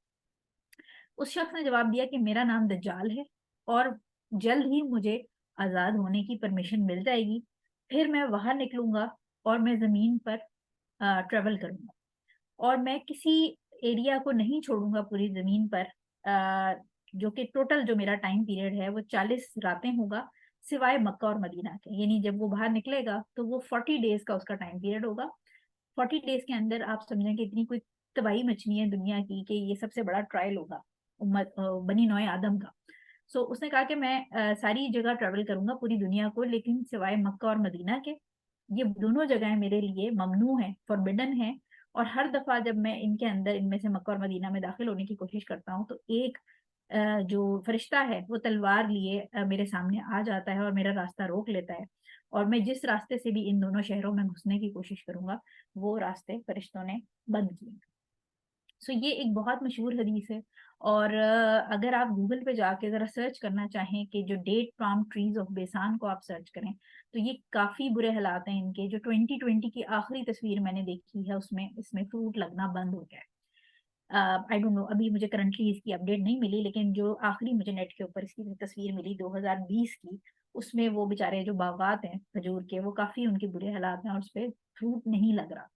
Speaker 1: اس شخص نے جواب دیا کہ میرا نام دجال ہے اور جلد ہی مجھے آزاد ہونے کی پرمیشن مل جائے گی، پھر میں باہر نکلوں گا اور میں زمین پر ٹریول کروں گا، اور میں کسی ایریا کو نہیں چھوڑوں گا پوری زمین پر، جو کہ ٹوٹل جو میرا ٹائم پیریڈ ہے وہ 40 راتیں ہوگا، سوائے مکہ اور مدینہ کے۔ یعنی جب وہ باہر نکلے گا تو وہ 40 ڈیز کا اس کا ٹائم پیریڈ ہوگا۔ 40 ڈیز کے اندر آپ سمجھیں کہ اتنی کوئی تباہی مچنی ہے دنیا کی کہ یہ سب سے بڑا ٹرائل ہوگا امت بنی نوع آدم کا۔ سو اس نے کہا کہ میں ساری جگہ ٹریول کروں گا پوری دنیا کو، لیکن سوائے مکہ اور مدینہ کے، یہ دونوں جگہیں میرے لیے ممنوع ہیں، فوربڈن ہیں، اور ہر دفعہ جب میں ان کے اندر، ان میں سے مکہ اور مدینہ میں داخل ہونے کی کوشش کرتا ہوں تو ایک جو فرشتہ ہے وہ تلوار لیے میرے سامنے آ جاتا ہے اور میرا راستہ روک لیتا ہے، اور میں جس راستے سے بھی ان دونوں شہروں میں گھسنے کی کوشش کروں گا وہ راستے فرشتوں نے بند کیے۔ سو یہ ایک بہت مشہور حدیث ہے، اور اگر آپ گوگل پہ جا کے ذرا سرچ کرنا چاہیں کہ جو ڈیٹ پام ٹریز آف بیسان کو آپ سرچ کریں تو یہ کافی برے حالات ہیں ان کے۔ جو 2020 کی آخری تصویر میں نے دیکھی ہے اس میں فروٹ لگنا بند ہو گیا ہے۔ آئی ڈونٹ نو، ابھی مجھے کرنٹلی اس کی اپڈیٹ نہیں ملی، لیکن جو آخری مجھے نیٹ کے اوپر اس کی تصویر ملی 2020 کی، اس میں وہ بیچارے جو باغات ہیں کھجور کے وہ کافی ان کے برے حالات ہیں اور اس پہ فروٹ نہیں لگ رہا۔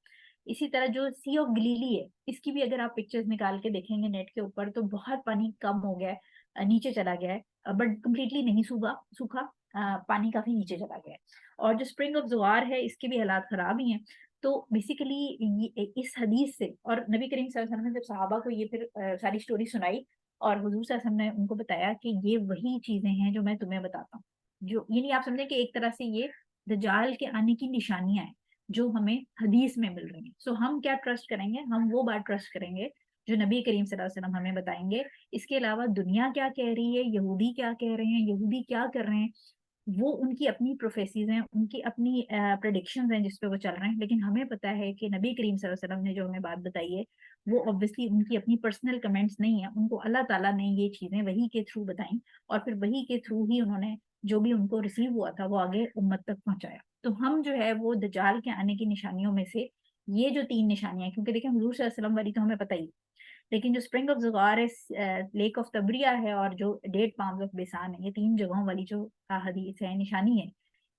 Speaker 1: اسی طرح جو سی آف گلیلی ہے اس کی بھی اگر آپ پکچرز نکال کے دیکھیں گے نیٹ کے اوپر تو بہت پانی کم ہو گیا ہے، नीचे चला गया है, बट कम्प्लीटली नहीं सूखा, पानी काफी नीचे चला गया है। और जो स्प्रिंग ऑफ ज़ुआर है इसके भी हालात खराब ही हैं। तो बेसिकली इस हदीस से, और नबी करीम सल्लल्लाहु अलैहि वसल्लम ने जब सहाबा को ये फिर सारी स्टोरी सुनाई, और हुजूर सल्लल्लाहु अलैहि वसल्लम ने उनको बताया कि ये वही चीजें हैं जो मैं तुम्हें बताता हूँ, जो ये नहीं, आप समझे कि एक तरह से ये दज्जाल के आने की निशानियां हैं जो हमें हदीस में मिल रही हैं। सो हम क्या ट्रस्ट करेंगे? हम वो बात ट्रस्ट करेंगे जो नबी करीम सल्लल्लाहु अलैहि वसल्लम हमें बताएंगे। इसके अलावा दुनिया क्या कह रही है, यहूदी क्या कह रहे हैं, यहूदी क्या कर रहे हैं, वो उनकी अपनी प्रोफेसीज हैं, उनकी अपनी प्रेडिक्शंस हैं जिस पे वो चल रहे हैं। लेकिन हमें पता है कि नबी करीम सल्लल्लाहु अलैहि वसल्लम ने जो हमें बात बताई है वो ऑब्वियसली उनकी अपनी पर्सनल कमेंट्स नहीं है, उनको अल्लाह ताला ने ये चीजें वही के थ्रू बताई, और फिर वही के थ्रू ही उन्होंने जो भी उनको रिसीव हुआ था वो आगे उम्मत तक पहुंचाया। तो हम जो है वो दज्जाल के आने की निशानियों में से ये जो 3 निशानियां हैं, क्योंकि देखिए हुजूर सल्लल्लाहु अलैहि वसल्लम वाली तो हमें पता ही, लेकिन जो स्प्रिंग ऑफ जुगार है, लेक ऑफ तबरिया है, और जो डेट पाम्स ऑफ बेसान है, ये 3 जगहों वाली जो हदीस है, निशानी है,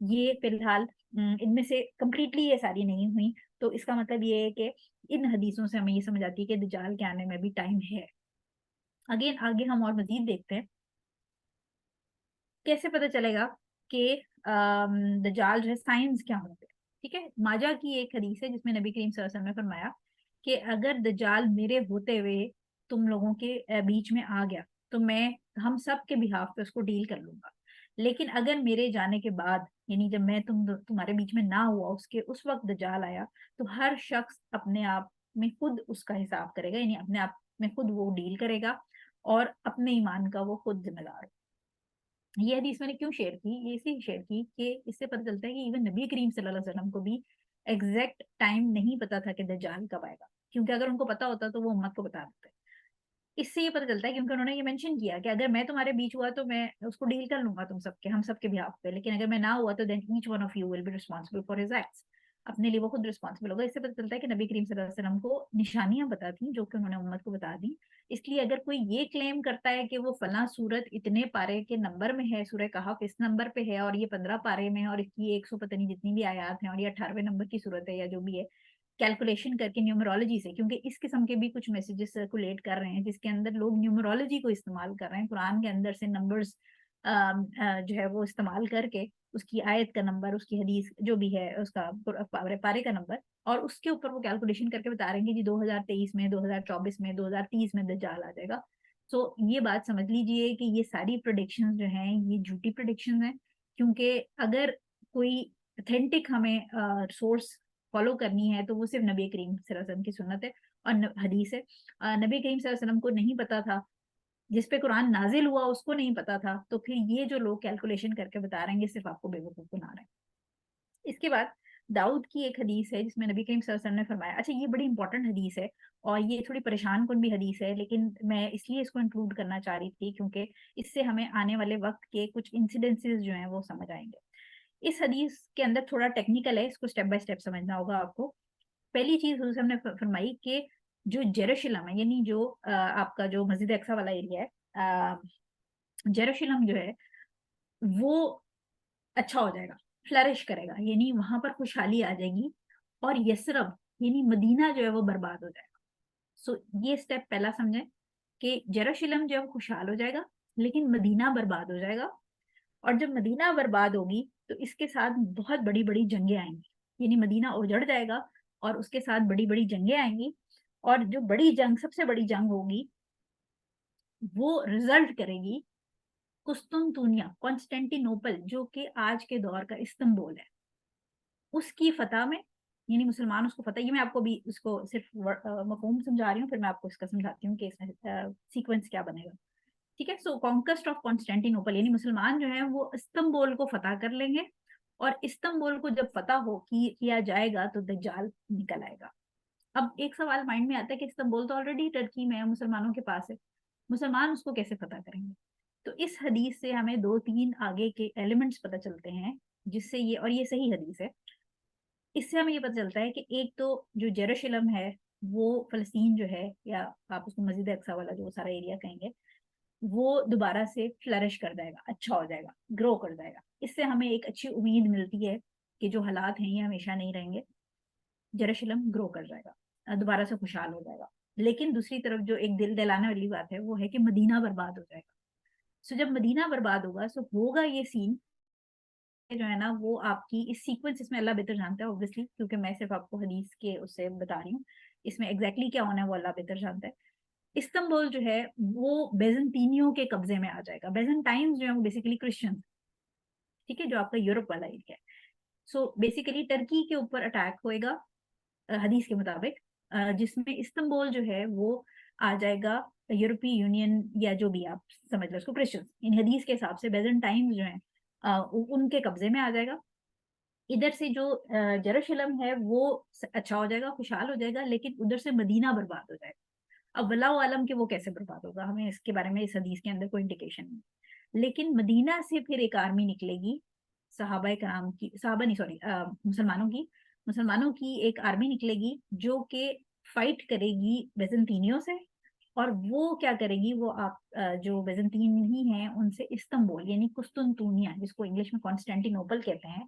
Speaker 1: ये फिलहाल इनमें से कंप्लीटली ये सारी नहीं हुई। तो इसका मतलब ये है कि इन हदीसों से हमें ये समझ आती है कि दज्जाल के आने में भी टाइम है। अगेन आगे हम और मजीद देखते हैं कैसे पता चलेगा कि दज्जाल जो है साइंस क्या होंगे। ठीक है, माजा की एक हदीस है जिसमें नबी करीम सल्लल्लाहु अलैहि वसल्लम ने फरमाया कि अगर दज्जाल मेरे होते हुए तुम लोगों के बीच में आ गया तो मैं हम सब के बिहाफ पे उसको डील कर लूंगा। लेकिन अगर मेरे जाने के बाद, यानी जब मैं तुम्हारे बीच में ना हुआ, उसके उस वक्त दज्जाल आया, तो हर शख्स अपने आप में खुद उसका हिसाब करेगा, यानी अपने आप में खुद वो डील करेगा और अपने ईमान का वो खुद जिम्मेदार। ये हदीस मैंने क्यों शेयर की? ये इसलिए शेयर की कि इससे पता चलता है कि इवन नबी करीम सल्लल्लाहु अलैहि वसल्लम को भी एग्जैक्ट टाइम नहीं पता था कि दज्जाल कब आएगा, क्योंकि अगर उनको पता होता तो वो उम्मत को बता देते। इससे ये पता चलता है क्योंकि उन्होंने ये मेंशन किया कि अगर मैं तुम्हारे बीच हुआ तो मैं उसको डील कर लूंगा तुम सबके, हम सबके बिहाफ पे, लेकिन अगर मैं ना हुआ तो then each one of you will be responsible for his acts. अपने लिए वो खुद रिस्पॉन्सिबल होगा। इससे पता चलता है कि नबी करीम सल्लल्लाहु अलैहि वसल्लम को निशानियां पता थी जो कि उन्होंने उम्मत को बता दी। इसलिए अगर कोई ये क्लेम करता है कि वो फला सूरत इतने पारे के नंबर में है, सूरह कहफ इस नंबर पे है, और ये 15 पारे में है, और इसकी 100 पता नहीं जितनी भी आयात हैं, और ये 18वें नंबर की सूरत है या जो भी है, कैलकुलेशन करके न्यूमरोलॉजी से, क्योंकि इस किस्म के भी कुछ मैसेजेस सर्कुलेट कर रहे हैं जिसके अंदर लोग न्यूमरोलॉजी को इस्तेमाल कर रहे हैं, कुरान के अंदर से नंबर्स जो है वो इस्तेमाल करके उसकी आयत का नंबर, उसकी हदीस जो भी है उसका पारे का नंबर, और उसके ऊपर वो कैलकुलेशन करके बता रहे हैं कि जी 2023 में, 2024 में, 2030 में दज्जाल आ जाएगा। सो ये बात समझ लीजिए कि ये सारी प्रोडिक्शन जो हैं ये झूठी प्रोडिक्शन हैं, क्योंकि अगर कोई ऑथेंटिक हमें सोर्स फॉलो करनी है तो वो सिर्फ नबी करीम सल्लल्लाहु अलैहि वसल्लम की सुन्नत है और हदीस है। नबी करीम सल्लल्लाहु अलैहि वसल्लम को नहीं पता था, जिस पे कुरान नाजिल हुआ उसको नहीं पता था, तो फिर ये जो लोग कैलकुलेशन करके बता रहे हैं ये सिर्फ आपको बेवकूफ बना रहे हैं। इसके बाद दाऊद की एक हदीस है जिसमें नबी करीम सल्लल्लाहु अलैहि वसल्लम ने फरमाया, अच्छा ये बड़ी इंपॉर्टेंट हदीस है और ये थोड़ी परेशान कुन भी हदीस है, लेकिन मैं इसलिए इसको इंक्लूड करना चाह रही थी क्योंकि इससे हमें आने वाले वक्त के कुछ इंसिडेंसेस जो हैं वो समझ आएंगे। इस हदीस के अंदर थोड़ा टेक्निकल है, इसको स्टेप बाय स्टेप समझना होगा आपको। पहली चीज हुजूर ने फरमाई कि जो जेरूशलम है, यानी जो आपका जो मस्जिद अक्सा वाला एरिया है, जेरूशलम जो है वो अच्छा हो जाएगा, फ्लरिश करेगा, यानी वहां पर खुशहाली आ जाएगी। और यसरब यानी मदीना जो है वो बर्बाद हो जाएगा। सो ये स्टेप पहला समझें कि जेरूशलम जो है वो खुशहाल हो जाएगा, लेकिन मदीना बर्बाद हो जाएगा। और जब मदीना बर्बाद होगी तो इसके साथ बहुत बड़ी बड़ी जंगें आएंगी, यानी मदीना उजड़ जाएगा और उसके साथ बड़ी बड़ी जंगें आएंगी। और जो बड़ी जंग, सबसे बड़ी जंग होगी, वो रिजल्ट करेगी कुस्तुनतुनिया, कॉन्स्टेंटिनोपल, जो कि आज के दौर का इस्तांबुल है, उसकी फतह में, यानी मुसलमान उसको फतह। ये मैं आपको भी उसको सिर्फ मफहूम समझा रही हूँ, फिर मैं आपको इसका समझाती हूँ कि इसमें सीक्वेंस क्या बनेगा। ठीक है, सो कॉन्क्वेस्ट ऑफ कॉन्स्टेंटिनोपल, यानी मुसलमान जो है वो इस्तांबुल को फतह कर लेंगे, और इस्तांबुल को जब फतह हो किया जाएगा तो दज्जाल निकल आएगा। अब एक सवाल माइंड में आता है कि इस्तांबुल तो ऑलरेडी टर्की में है, मुसलमानों के पास है, मुसलमान उसको कैसे फतह करेंगे? तो इस हदीस से हमें दो तीन आगे के एलिमेंट्स पता चलते हैं, जिससे ये, और ये सही हदीस है, इससे हमें ये पता चलता है कि एक तो जो जेरूशलम है वो फलस्तीन जो है, या आप उसको मस्जिद अक्सा वाला जो सारा एरिया कहेंगे, वो दोबारा से फ्लरिश कर जाएगा, अच्छा हो जाएगा, ग्रो कर जाएगा। इससे हमें एक अच्छी उम्मीद मिलती है कि जो हालात हैं ये हमेशा नहीं रहेंगे, जेरूशलम ग्रो कर जाएगा, दोबारा से खुशहाल हो जाएगा। लेकिन दूसरी तरफ जो एक दिल दहलाने वाली बात है वो है कि मदीना बर्बाद हो जाएगा। سو جب مدینہ برباد ہوگا سو ہوگا یہ سین جو ہے نا وہ آپ کی اس سیکوینس، اس میں اللہ بہتر جانتا ہے اوبویسلی، کیونکہ میں صرف آپ کو حدیث کے اس سے بتا رہی ہوں، اس میں ایگزیکٹلی کیا ہونا ہے وہ اللہ بہتر جانتا ہے. استنبول جو ہے وہ بیزنطینیوں کے قبضے میں آ جائے گا. بیزنٹائنز جو ہے وہ بیسیکلی کرسچنز، ٹھیک ہے، جو آپ کا یورپ والا ایریا ہے. سو بیسیکلی ٹرکی کے اوپر اٹیک ہوئے گا حدیث کے مطابق، جس میں استنبول جو ہے وہ آ جائے گا یورپی یونین، یا جو بھی آپ سمجھ لو اس کو، کرسچنز ان حدیث کے حساب سے بیزنٹائنز جو ہیں ان کے قبضے میں آ جائے گا. ادھر سے جو یروشلم ہے وہ اچھا ہو جائے گا، خوشحال ہو جائے گا، لیکن ادھر سے مدینہ برباد ہو جائے گا. اب واللہ عالم کہ وہ کیسے برباد ہوگا، ہمیں اس کے بارے میں اس حدیث کے اندر کوئی انڈیکیشن نہیں. لیکن مدینہ سے پھر ایک آرمی نکلے گی، صحابہ کرام کی، صحابہ نہیں سوری، مسلمانوں کی ایک آرمی نکلے گی جو کہ فائٹ کرے گی بیزنطینیوں سے. اور وہ کیا کرے گی، وہ آپ جو بیزنطین ہی ہیں ان سے استنبول یعنی قسطنطنیہ، جس کو انگلش میں کانسٹینٹی نوبل کہتے ہیں،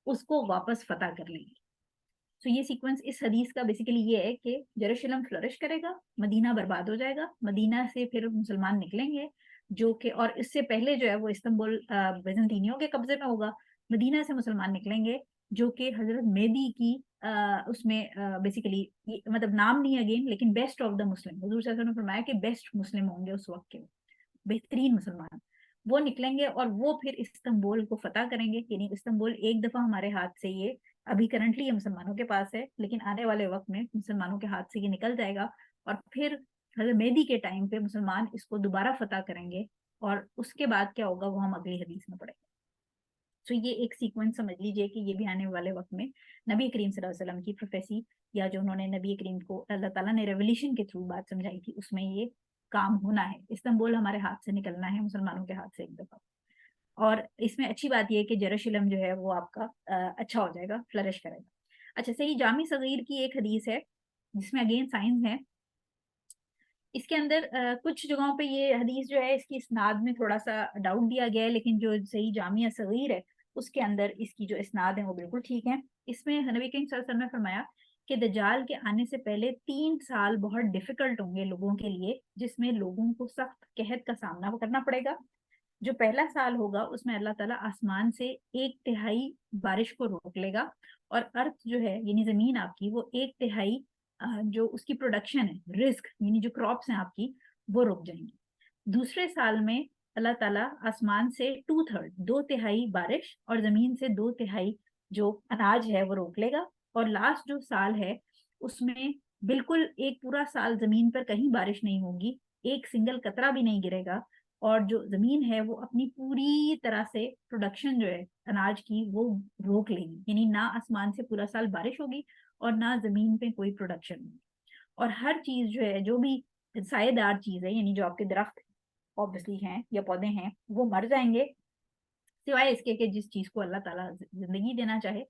Speaker 1: اس کو واپس فتح کر لے گی. تو یہ سیکوینس اس حدیث کا بیسیکلی یہ ہے کہ یروشلم فلرش کرے گا، مدینہ برباد ہو جائے گا، مدینہ سے پھر مسلمان نکلیں گے جو کہ، اور اس سے پہلے جو ہے وہ استنبول بیزنطینیوں کے قبضے میں ہوگا. مدینہ سے مسلمان نکلیں گے جو کہ حضرت مہدی کی اس میں بیسیکلی مطلب نام نہیں اگین، لیکن بیسٹ آف دا مسلم، حضور صلی اللہ علیہ وسلم نے فرمایا کہ بیسٹ مسلم ہوں گے اس وقت کے، بہترین مسلمان وہ نکلیں گے اور وہ پھر استنبول کو فتح کریں گے. یعنی استنبول ایک دفعہ ہمارے ہاتھ سے یہ ابھی کرنٹلی یہ مسلمانوں کے پاس ہے، لیکن آنے والے وقت میں مسلمانوں کے ہاتھ سے یہ نکل جائے گا، اور پھر حضرت مہدی کے ٹائم پہ مسلمان اس کو دوبارہ فتح کریں گے. اور اس کے بعد کیا ہوگا وہ ہم اگلی حدیث میں پڑھیں گے. تو یہ ایک سیکوینس سمجھ لیجئے کہ یہ بھی آنے والے وقت میں نبی کریم صلی اللہ علیہ وسلم کی پروفیسی، یا جو انہوں نے نبی کریم کو اللہ تعالیٰ نے ریولیشن کے تھرو بات سمجھائی تھی، اس میں یہ کام ہونا ہے. استنبول ہمارے ہاتھ سے نکلنا ہے، مسلمانوں کے ہاتھ سے ایک دفعہ. اور اس میں اچھی بات یہ ہے کہ یروشلم جو ہے وہ آپ کا اچھا ہو جائے گا، فلرش کرے گا. اچھا، صحیح جامع صغیر کی ایک حدیث ہے جس میں اگین سائنس ہے. اس کے اندر کچھ جگہوں پہ یہ حدیث جو ہے اس کی اسناد میں تھوڑا سا ڈاؤٹ دیا گیا ہے، لیکن جو صحیح جامع صغیر ہے اس کے اندر اس کی جو اسناد ہیں وہ بالکل ٹھیک ہیں. اس میں نبی کریم صلی اللہ علیہ وسلم نے فرمایا کہ دجال کے آنے سے پہلے 3 سال بہت ڈیفیکلٹ ہوں گے لوگوں کے لیے، جس میں لوگوں کو سخت قحط کا سامنا کرنا پڑے گا. جو پہلا سال ہوگا اس میں اللہ تعالیٰ آسمان سے 1/3 بارش کو روک لے گا، اور ارتھ جو ہے یعنی زمین آپ کی، وہ 1/3 جو اس کی پروڈکشن ہے، رزق یعنی جو کراپس ہیں آپ کی، وہ رک جائیں گی. دوسرے سال میں اللہ تعالیٰ آسمان سے 2/3 2/3 بارش اور زمین سے 2/3 جو اناج ہے وہ روک لے گا. اور لاسٹ جو سال ہے اس میں بالکل ایک پورا سال زمین پر کہیں بارش نہیں ہوگی، ایک سنگل قطرہ بھی نہیں گرے گا، اور جو زمین ہے وہ اپنی پوری طرح سے پروڈکشن جو ہے اناج کی وہ روک لے گی. یعنی نہ آسمان سے پورا سال بارش ہوگی اور نہ زمین پہ کوئی پروڈکشن ہوگی. اور ہر چیز جو ہے، جو بھی سائے دار چیز ہے، یعنی جو آپ کے درخت اوبیسلی ہیں یا پودے ہیں، وہ مر جائیں گے سوائے اس کے کہ جس چیز کو اللہ تعالیٰ زندگی دینا چاہے.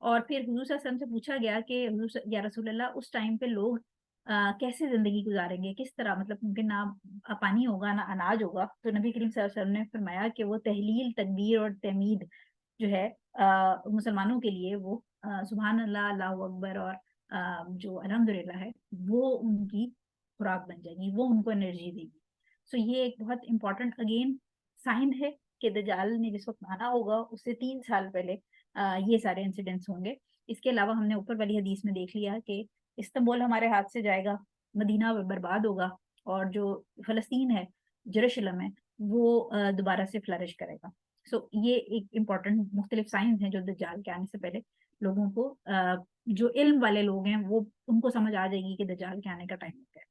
Speaker 1: اور پھر حضور صلی اللہ علیہ وسلم سے پوچھا گیا کہ یا رسول اللہ اس ٹائم پہ لوگ کیسے زندگی گزاریں گے، کس طرح، مطلب کیونکہ نہ پانی ہوگا نہ اناج ہوگا. تو نبی کریم صلی اللہ علیہ وسلم نے فرمایا کہ وہ تحلیل، تکبیر اور تحمید جو ہے مسلمانوں کے لیے وہ سبحان اللہ، اللہ اکبر اور جو الحمدللہ ہے وہ ان کی خوراک بن جائے گی، وہ ان کو انرجی دے گی. سو یہ ایک بہت امپورٹنٹ اگین سائن ہے کہ دجال نے جس وقت آنا ہوگا اس سے 3 سال پہلے یہ سارے انسیڈنٹس ہوں گے. اس کے علاوہ ہم نے اوپر والی حدیث میں دیکھ لیا کہ استنبول ہمارے ہاتھ سے جائے گا، مدینہ برباد ہوگا، اور جو فلسطین ہے، یروشلم ہے، وہ دوبارہ سے فلرش کرے گا. سو یہ ایک امپورٹنٹ مختلف سائنس ہیں جو دجال کے آنے سے پہلے لوگوں کو، جو علم والے لوگ ہیں وہ ان کو سمجھ آ جائے گی کہ دجال کے آنے کا ٹائم ہو گیا.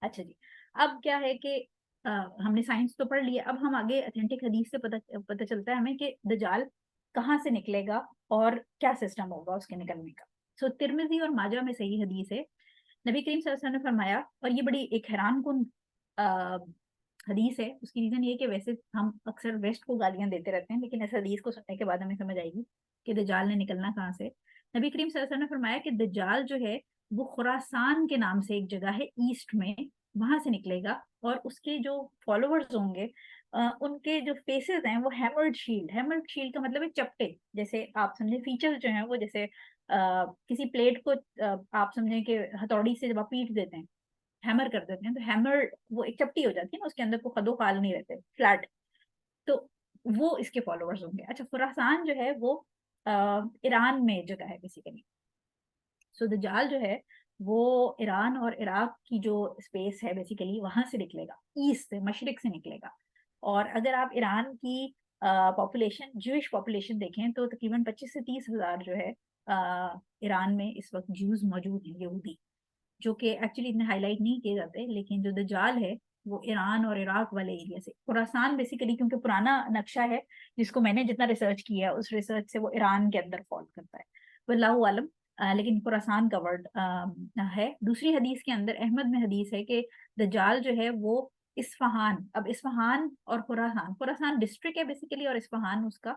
Speaker 1: اچھا جی، اب کیا ہے کہ ہم نے سائنس تو پڑھ لیا، اب ہم آگے اتھینٹک حدیث سے پتہ چلتا ہے ہمیں کہ دجال کہاں سے نکلے گا اور کیا سسٹم ہوگا اس کے نکلنے کا. سو ترمذی اور ماجہ میں صحیح حدیث ہے. نبی کریم صلی اللہ علیہ وسلم نے فرمایا، اور یہ بڑی ایک حیران کن حدیث ہے. اس کی ریزن یہ کہ ویسے ہم اکثر ویسٹ کو گالیاں دیتے رہتے ہیں، لیکن اس حدیث کو سننے کے بعد ہمیں سمجھ آئے گی کہ دجال نے نکلنا کہاں سے. نبی کریم صلی اللہ علیہ وسلم نے فرمایا کہ دجال جو ہے وہ خراسان کے نام سے ایک جگہ ہے ایسٹ میں، وہاں سے نکلے گا. اور اس کے جو فالوورز ہوں گے ان کے جو فیسز ہیں وہ ہیمرڈ شیلڈ کا مطلب ہے چپٹے، جیسے آپ سمجھیں فیچر جو ہیں وہ جیسے کسی پلیٹ کو آپ سمجھیں کہ ہتھوڑی سے جب آپ پیٹ دیتے ہیں हैमर कर देते हैं, तो हैमर वो एक चपटी हो जाती है ना, उसके अंदर को खदो खाल नहीं रहते, फ्लैट। तो वो इसके फॉलोअर्स होंगे। अच्छा, खुरासान जो है वो ईरान में जगह है बेसिकली। सो दज्जाल जो है वो ईरान और इराक की जो स्पेस है बेसिकली वहां से निकलेगा, ईस्ट से, मशरिक से निकलेगा। और अगर आप ईरान की पॉपुलेशन, ज्यूइश पॉपुलेशन देखें तो तकरीबन 25 से 30 हज़ार जो है ईरान में इस वक्त ज्यूज मौजूद हैं, यहूदी, जो कि एक्चुअली इतने हाईलाइट नहीं किए जाते। लेकिन जो दज्जाल है वो ईरान और इराक वाले एरिया से, खुरासान बेसिकली क्योंकि पुराना नक्शा है, जिसको मैंने जितना रिसर्च किया है उस रिसर्च से वो ईरान के अंदर फॉल करता है, वल्लाहु आलम। लेकिन खुरासान कवर्ड है। दूसरी हदीस के अंदर, अहमद में हदीस है कि दज्जाल जो है वो इस्फहान, अब इस्फहान और खुरासान, खुरासान डिस्ट्रिक्ट है बेसिकली और इस्फहान उसका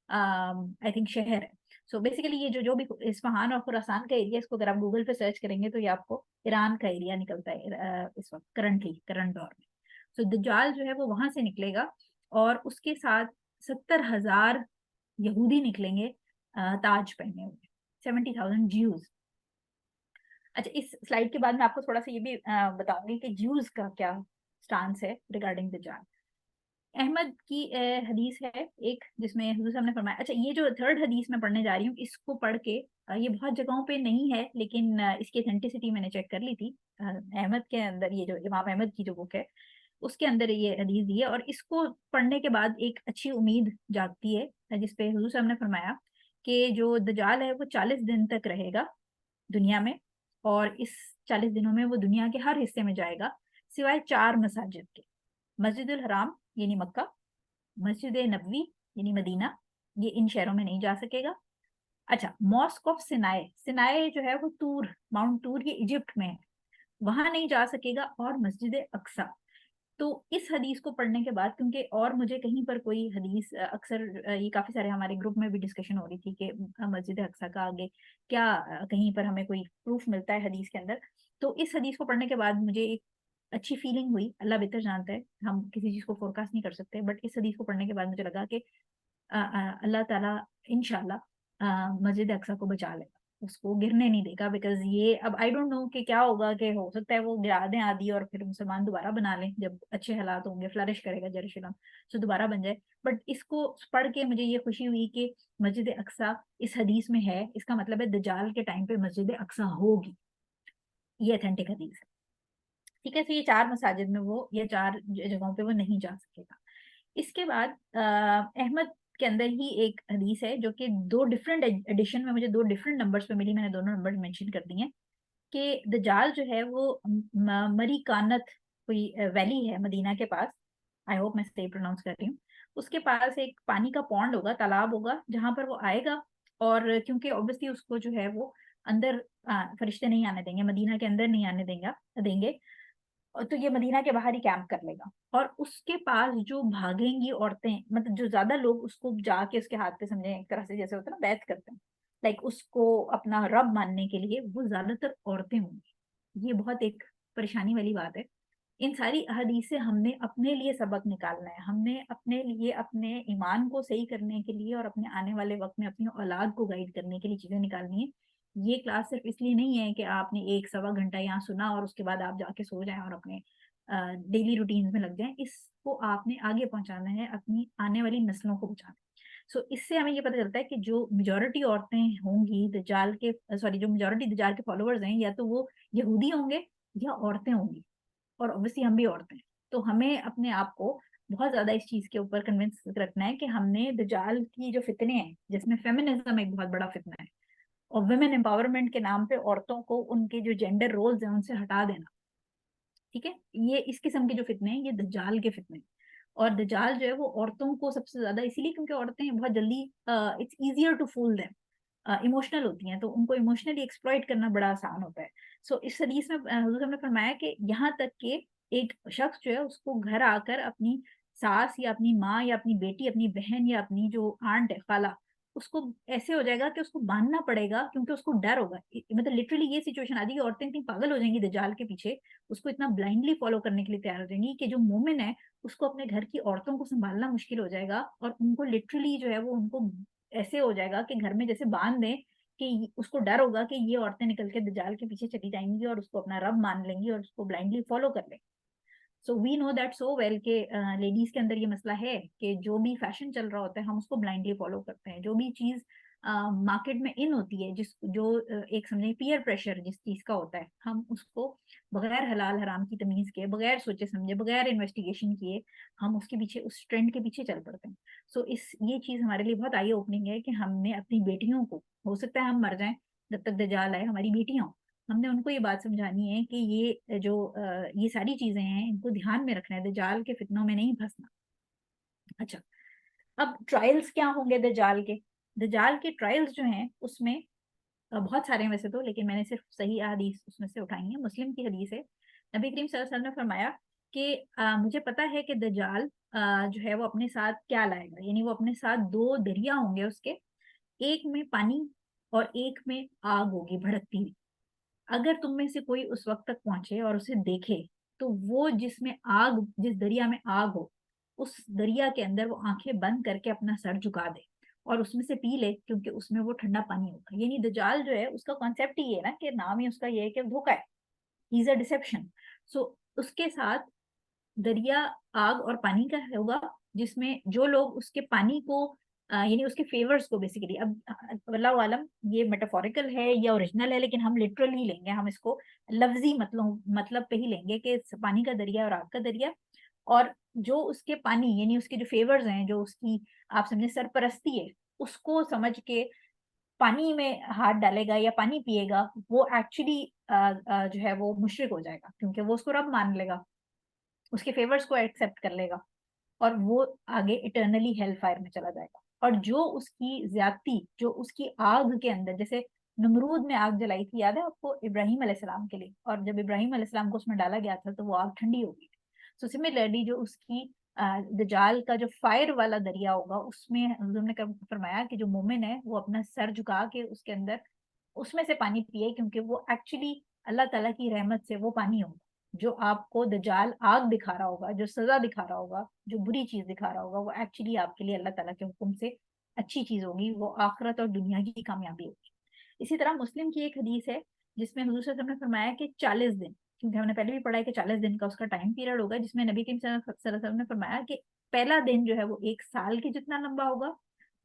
Speaker 1: आई थिंक शहर है। सो बेसिकली ये जो भी इस्फहान और खुरासान का एरिया, इसको अगर आप गूगल पे सर्च करेंगे तो ये आपको ईरान का एरिया निकलता है इस वक्त, करंट दौर में। सो दज्जाल जो है वो वहां से निकलेगा और उसके साथ 70 हज़ार यहूदी निकलेंगे ताज पहने हुए, 70,000 ज्यूज। अच्छा, इस स्लाइड के बाद मैं आपको थोड़ा सा ये भी बताऊंगी कि ज्यूज का क्या स्टांस है रिगार्डिंग दज्जाल। अहमद की हदीस है एक, जिसमें हुजूर साहब ने फरमाया, अच्छा ये जो थर्ड हदीस मैं पढ़ने जा रही हूँ, इसको पढ़ के ये बहुत जगहों पे नहीं है, लेकिन इसकी अथेंटिसिटी मैंने चेक कर ली थी। अहमद के अंदर, ये जो इमाम अहमद की जो बुक है उसके अंदर ये हदीस दी है, और इसको पढ़ने के बाद एक अच्छी उम्मीद जागती है, जिसपे हुजूर साहब ने फरमाया कि जो दज्जाल है वो 40 दिन तक रहेगा दुनिया में, और इस 40 दिनों में वो दुनिया के हर हिस्से में जाएगा सिवाय 4 मसाजिद के। मस्जिदुल हराम यानी मक्का, मस्जिद नबवी यानी मदीना, ये इन शहरों में नहीं जा सकेगा। अच्छा, मॉस्क ऑफ सिनाए, सिनाए जो है वो तूर, माउंट तूर, ये इजिप्ट में है, वहां नहीं जा सकेगा। और मस्जिद अक्सा। तो इस हदीस को पढ़ने के बाद, क्योंकि और मुझे कहीं पर कोई हदीस अक्सर ये काफी सारे हमारे ग्रुप में भी डिस्कशन हो रही थी कि मस्जिद अक्सा का आगे क्या कहीं पर हमें कोई प्रूफ मिलता है हदीस के अंदर। तो इस हदीस को पढ़ने के बाद मुझे एक अच्छी फीलिंग हुई, अल्लाह बेहतर जानता है, हम किसी चीज को फोरकास्ट नहीं कर सकते, बट इस हदीस को पढ़ने के बाद मुझे लगा कि अल्लाह ताला इंशाल्लाह मस्जिद अक्सा को बचा लेगा, उसको गिरने नहीं देगा। बिकॉज ये अब आई डोंट नो कि क्या होगा, कि हो सकता है वो गिरा दें आदि और फिर मुसलमान दोबारा बना लें, जब अच्छे हालात होंगे, फ्लरिश करेगा जेरूशलम, तो दोबारा बन जाए। बट इसको पढ़ के मुझे ये खुशी हुई कि मस्जिद अक्सा इस हदीस में है, इसका मतलब है दज्जाल के टाइम पे मस्जिद अक्सा होगी, ये अथेंटिक हदीस है। ठीक है, तो ये 4 मसाजिद में वो, ये 4 जगहों पे वो नहीं जा सकेगा। इसके बाद अहमद के अंदर ही एक हदीस है जो कि दो डिफरेंट एडिशन में मुझे दो डिफरेंट नंबर्स पे मिली, मैंने दोनों नंबर मेंशन कर दिए हैं, कि दज्जाल जो है वो मरी कानत, कोई वैली है मदीना के पास, आई होप मैं सही प्रोनाउंस कर रही हूँ, उसके पास एक पानी का पॉन्ड होगा, तालाब होगा, जहां पर वो आएगा। और क्योंकि ऑब्वियसली उसको जो है वो अंदर फरिश्ते नहीं आने देंगे, मदीना के अंदर नहीं आने देंगे, और तो ये मदीना के बाहर ही कैंप कर लेगा। और उसके पास जो भागेंगी औरतें, मतलब जो ज्यादा लोग उसको जाके उसके हाथ पे, समझे एक तरह से जैसे होता है ना, बैत करते हैं, लाइक उसको अपना रब मानने के लिए, वो ज्यादातर औरतें होंगी। ये बहुत एक परेशानी वाली बात है। इन सारी हदीस से हमने अपने लिए सबक निकालना है, हमने अपने लिए अपने ईमान को सही करने के लिए और अपने आने वाले वक्त में अपनी औलाद को गाइड करने के लिए चीजें निकालनी है। ये क्लास सिर्फ इसलिए नहीं है कि आपने 1 सवा घंटा यहाँ सुना और उसके बाद आप जाके सो जाएं और अपने डेली रूटीन में लग जाएं। इसको आपने आगे पहुंचाना है, अपनी आने वाली नस्लों को बचाना। सो इससे हमें ये पता चलता है कि जो मेजोरिटी औरतें होंगी दज्जाल के, सॉरी, जो मेजोरिटी दज्जाल के फॉलोअर्स हैं, या तो वो यहूदी होंगे या औरतें होंगी, और ऑब्वियसली हम भी औरतें हैं। तो हमें अपने आप को बहुत ज्यादा इस चीज के ऊपर कन्विंस रखना है कि हमने दजाल की जो फितने हैं, जिसमें फेमिनिज्म एक बहुत बड़ा फितना है, और वुमेन एम्पावरमेंट के नाम पे औरतों को उनके जो जेंडर रोल्स हैं उनसे हटा देना। ठीक है, ये इस किस्म के जो फितने हैं ये दज्जाल के फितने हैं। और दज्जाल जो है वो औरतों को सबसे ज्यादा इसीलिए, क्योंकि औरतें बहुत जल्दी, it's easier to fool them, emotional होती हैं, तो उनको इमोशनली एक्सप्लॉइट करना बड़ा आसान होता है। सो इस हदीस में हुजूर साहब ने फरमाया कि यहाँ तक कि एक शख्स जो है उसको घर आकर अपनी सास या अपनी माँ या अपनी बेटी, अपनी बहन या अपनी जो आंट है, खाला, उसको ऐसे हो जाएगा कि उसको बांधना पड़ेगा, क्योंकि उसको डर होगा। मतलब लिटरली ये सिचुएशन आ जाएगी, औरतें इतनी पागल हो जाएंगी दज्जाल के पीछे, उसको इतना ब्लाइंडली फॉलो करने के लिए तैयार हो जाएंगी कि जो मोमिन है उसको अपने घर की औरतों को संभालना मुश्किल हो जाएगा, और उनको लिटरली जो है वो उनको ऐसे हो जाएगा कि घर में जैसे बांध दें کہ اس کو ڈر ہوگا کہ یہ عورتیں نکل کے دجال کے پیچھے چلی جائیں گی اور اس کو اپنا رب مان لیں گی اور اس کو بلائنڈلی فالو کر لیں گی. سو وی نو دیٹ سو ویل کہ لیڈیز کے اندر یہ مسئلہ ہے کہ جو بھی فیشن چل رہا ہوتا ہے ہم اس کو بلائنڈلی فالو کرتے ہیں. جو بھی چیز مارکیٹ میں ان ہوتی ہے جو ایک سمجھے پیئر پریشر جس چیز کا ہوتا ہے ہم اس کو بغیر حلال حرام کی تمیز کے, بغیر سوچے سمجھے, بغیر انویسٹیگیشن کیے ہم اس کے پیچھے, اس ٹرینڈ کے پیچھے چل پڑتے ہیں. سو یہ چیز ہمارے لیے بہت آئی اوپننگ ہے کہ ہم نے اپنی بیٹیوں کو, ہو سکتا ہے ہم مر جائیں جب تک دجال آئے, ہماری بیٹیاں, ہم نے ان کو یہ بات سمجھانی ہے کہ یہ جو یہ ساری چیزیں ہیں ان کو دھیان میں رکھنا ہے, دجال کے فتنوں میں نہیں پھنسنا. اچھا, اب ٹرائلز کیا ہوں گے دجال کے؟ دجال کے ٹرائلز جو ہیں اس میں بہت سارے ہیں ویسے تو, لیکن میں نے صرف صحیح حدیث اس میں سے اٹھائی ہیں. مسلم کی حدیث ہے, نبی کریم صلی اللہ علیہ وسلم نے فرمایا کہ مجھے پتا ہے کہ دجال جو ہے وہ اپنے ساتھ کیا لائے گا, یعنی وہ اپنے ساتھ 2 دریا ہوں گے اس کے, ایک میں پانی اور ایک میں آگ ہوگی بھڑکتی ہوئی. اگر تم میں سے کوئی اس وقت تک پہنچے اور اسے دیکھے تو وہ جس دریا میں آگ ہو اس دریا کے اندر وہ آنکھیں بند کر کے اپنا سر جھکا دے اور اس میں سے پی لے, کیونکہ اس میں وہ ٹھنڈا پانی ہوگا. یعنی دجال جو ہے اس کا کانسیپٹ ہی ہے نا کہ نام ہی اس کا یہ ہے کہ دھوکا ہے, ہی از اے ڈسپشن. سو اس کے ساتھ دریا آگ اور پانی کا ہوگا, جس میں جو لوگ اس کے پانی کو یعنی اس کے فیورز کو بیسیکلی, اب اللہ عالم یہ میٹافوریکل ہے یا اوریجنل ہے, لیکن ہم لٹرل ہی لیں گے, ہم اس کو لفظی مطلب پہ ہی لیں گے کہ پانی کا دریا اور آگ کا دریا. اور جو اس کے پانی یعنی اس کے جو فیورز ہیں, جو اس کی آپ سمجھے سرپرستی ہے, اس کو سمجھ کے پانی میں ہاتھ ڈالے گا یا پانی پیے گا, وہ ایکچولی جو ہے وہ مشرک ہو جائے گا, کیونکہ وہ اس کو رب مان لے گا, اس کے فیورز کو ایکسیپٹ کر لے گا, اور وہ آگے اٹرنلی ہیل فائر میں چلا جائے گا. اور جو اس کی زیادتی, جو اس کی آگ کے اندر, جیسے نمرود نے آگ جلائی تھی, یاد ہے آپ کو, ابراہیم علیہ السلام کے لیے, اور جب ابراہیم علیہ السلام کو اس میں ڈالا گیا تھا تو وہ آگ ٹھنڈی ہو گئی. سو سملرلی جو اس کی دجال کا جو فائر والا دریا ہوگا, اس میں حضور نے فرمایا کہ جو مومن ہے وہ اپنا سر جھکا کے اس کے اندر اس میں سے پانی پیے, کیونکہ وہ ایکچولی اللہ تعالیٰ کی رحمت سے وہ پانی ہوگا. جو آپ کو دجال آگ دکھا رہا ہوگا, جو سزا دکھا رہا ہوگا, جو بری چیز دکھا رہا ہوگا, وہ ایکچولی آپ کے لیے اللہ تعالیٰ کے حکم سے اچھی چیز ہوگی, وہ آخرت اور دنیا کی کامیابی ہوگی. اسی طرح مسلم کی ایک حدیث ہے جس میں حضور صلی اللہ علیہ وسلم نے فرمایا کہ 40 دن, کیونکہ ہم نے پہلے بھی پڑھا ہے کہ 40 دن کا اس کا ٹائم پیریڈ ہوگا, جس میں نبی کریم صلی اللہ علیہ وسلم نے فرمایا کہ پہلا دن جو ہے وہ 1 سال کے جتنا لمبا ہوگا,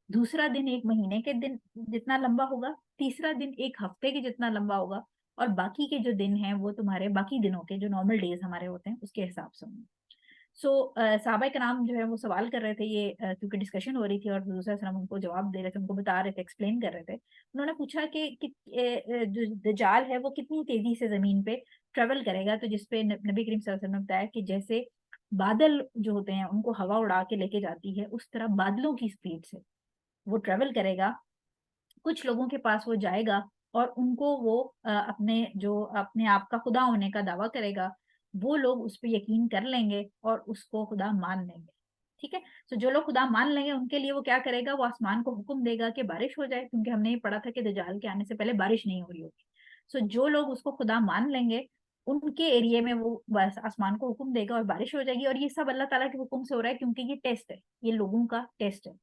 Speaker 1: دوسرا دن 1 مہینے کے دن جتنا لمبا ہوگا, تیسرا دن 1 ہفتے کے جتنا لمبا ہوگا, اور باقی کے جو دن ہیں وہ تمہارے باقی دنوں کے جو نارمل ڈیز ہمارے ہوتے ہیں اس کے حساب سے ہوں گے. سو صحابہ کرام جو ہے وہ سوال کر رہے تھے, یہ کیونکہ ڈسکشن ہو رہی تھی اور حضور صلی اللہ علیہ وسلم ان کو جواب دے رہے تھے, ان کو بتا رہے تھے, ایکسپلین کر رہے تھے. انہوں نے پوچھا کہ جو دجال ہے وہ کتنی تیزی سے زمین پہ ٹریول کرے گا, تو جس پہ نبی کریم صلی اللہ علیہ وسلم نے بتایا کہ جیسے بادل جو ہوتے ہیں ان کو ہوا اڑا کے لے کے جاتی ہے, اس طرح بادلوں کی سپیڈ سے وہ ٹریول کرے گا. کچھ لوگوں کے پاس وہ جائے گا اور ان کو وہ اپنے آپ کا خدا ہونے کا دعویٰ کرے گا, وہ لوگ اس پہ یقین کر لیں گے اور اس کو خدا مان لیں گے. ٹھیک ہے, تو جو لوگ خدا مان لیں گے ان کے لیے وہ کیا کرے گا, وہ آسمان کو حکم دے گا کہ بارش ہو جائے, کیونکہ ہم نے یہ پڑھا تھا کہ دجال کے آنے سے پہلے بارش نہیں ہو رہی ہوگی. سو جو لوگ اس کو خدا مان لیں گے ان کے ایریے میں وہ بس آسمان کو حکم دے گا اور بارش ہو جائے گی. اور یہ سب اللہ تعالیٰ کے حکم سے ہو رہا ہے, کیونکہ یہ ٹیسٹ ہے, یہ لوگوں کا ٹیسٹ ہے.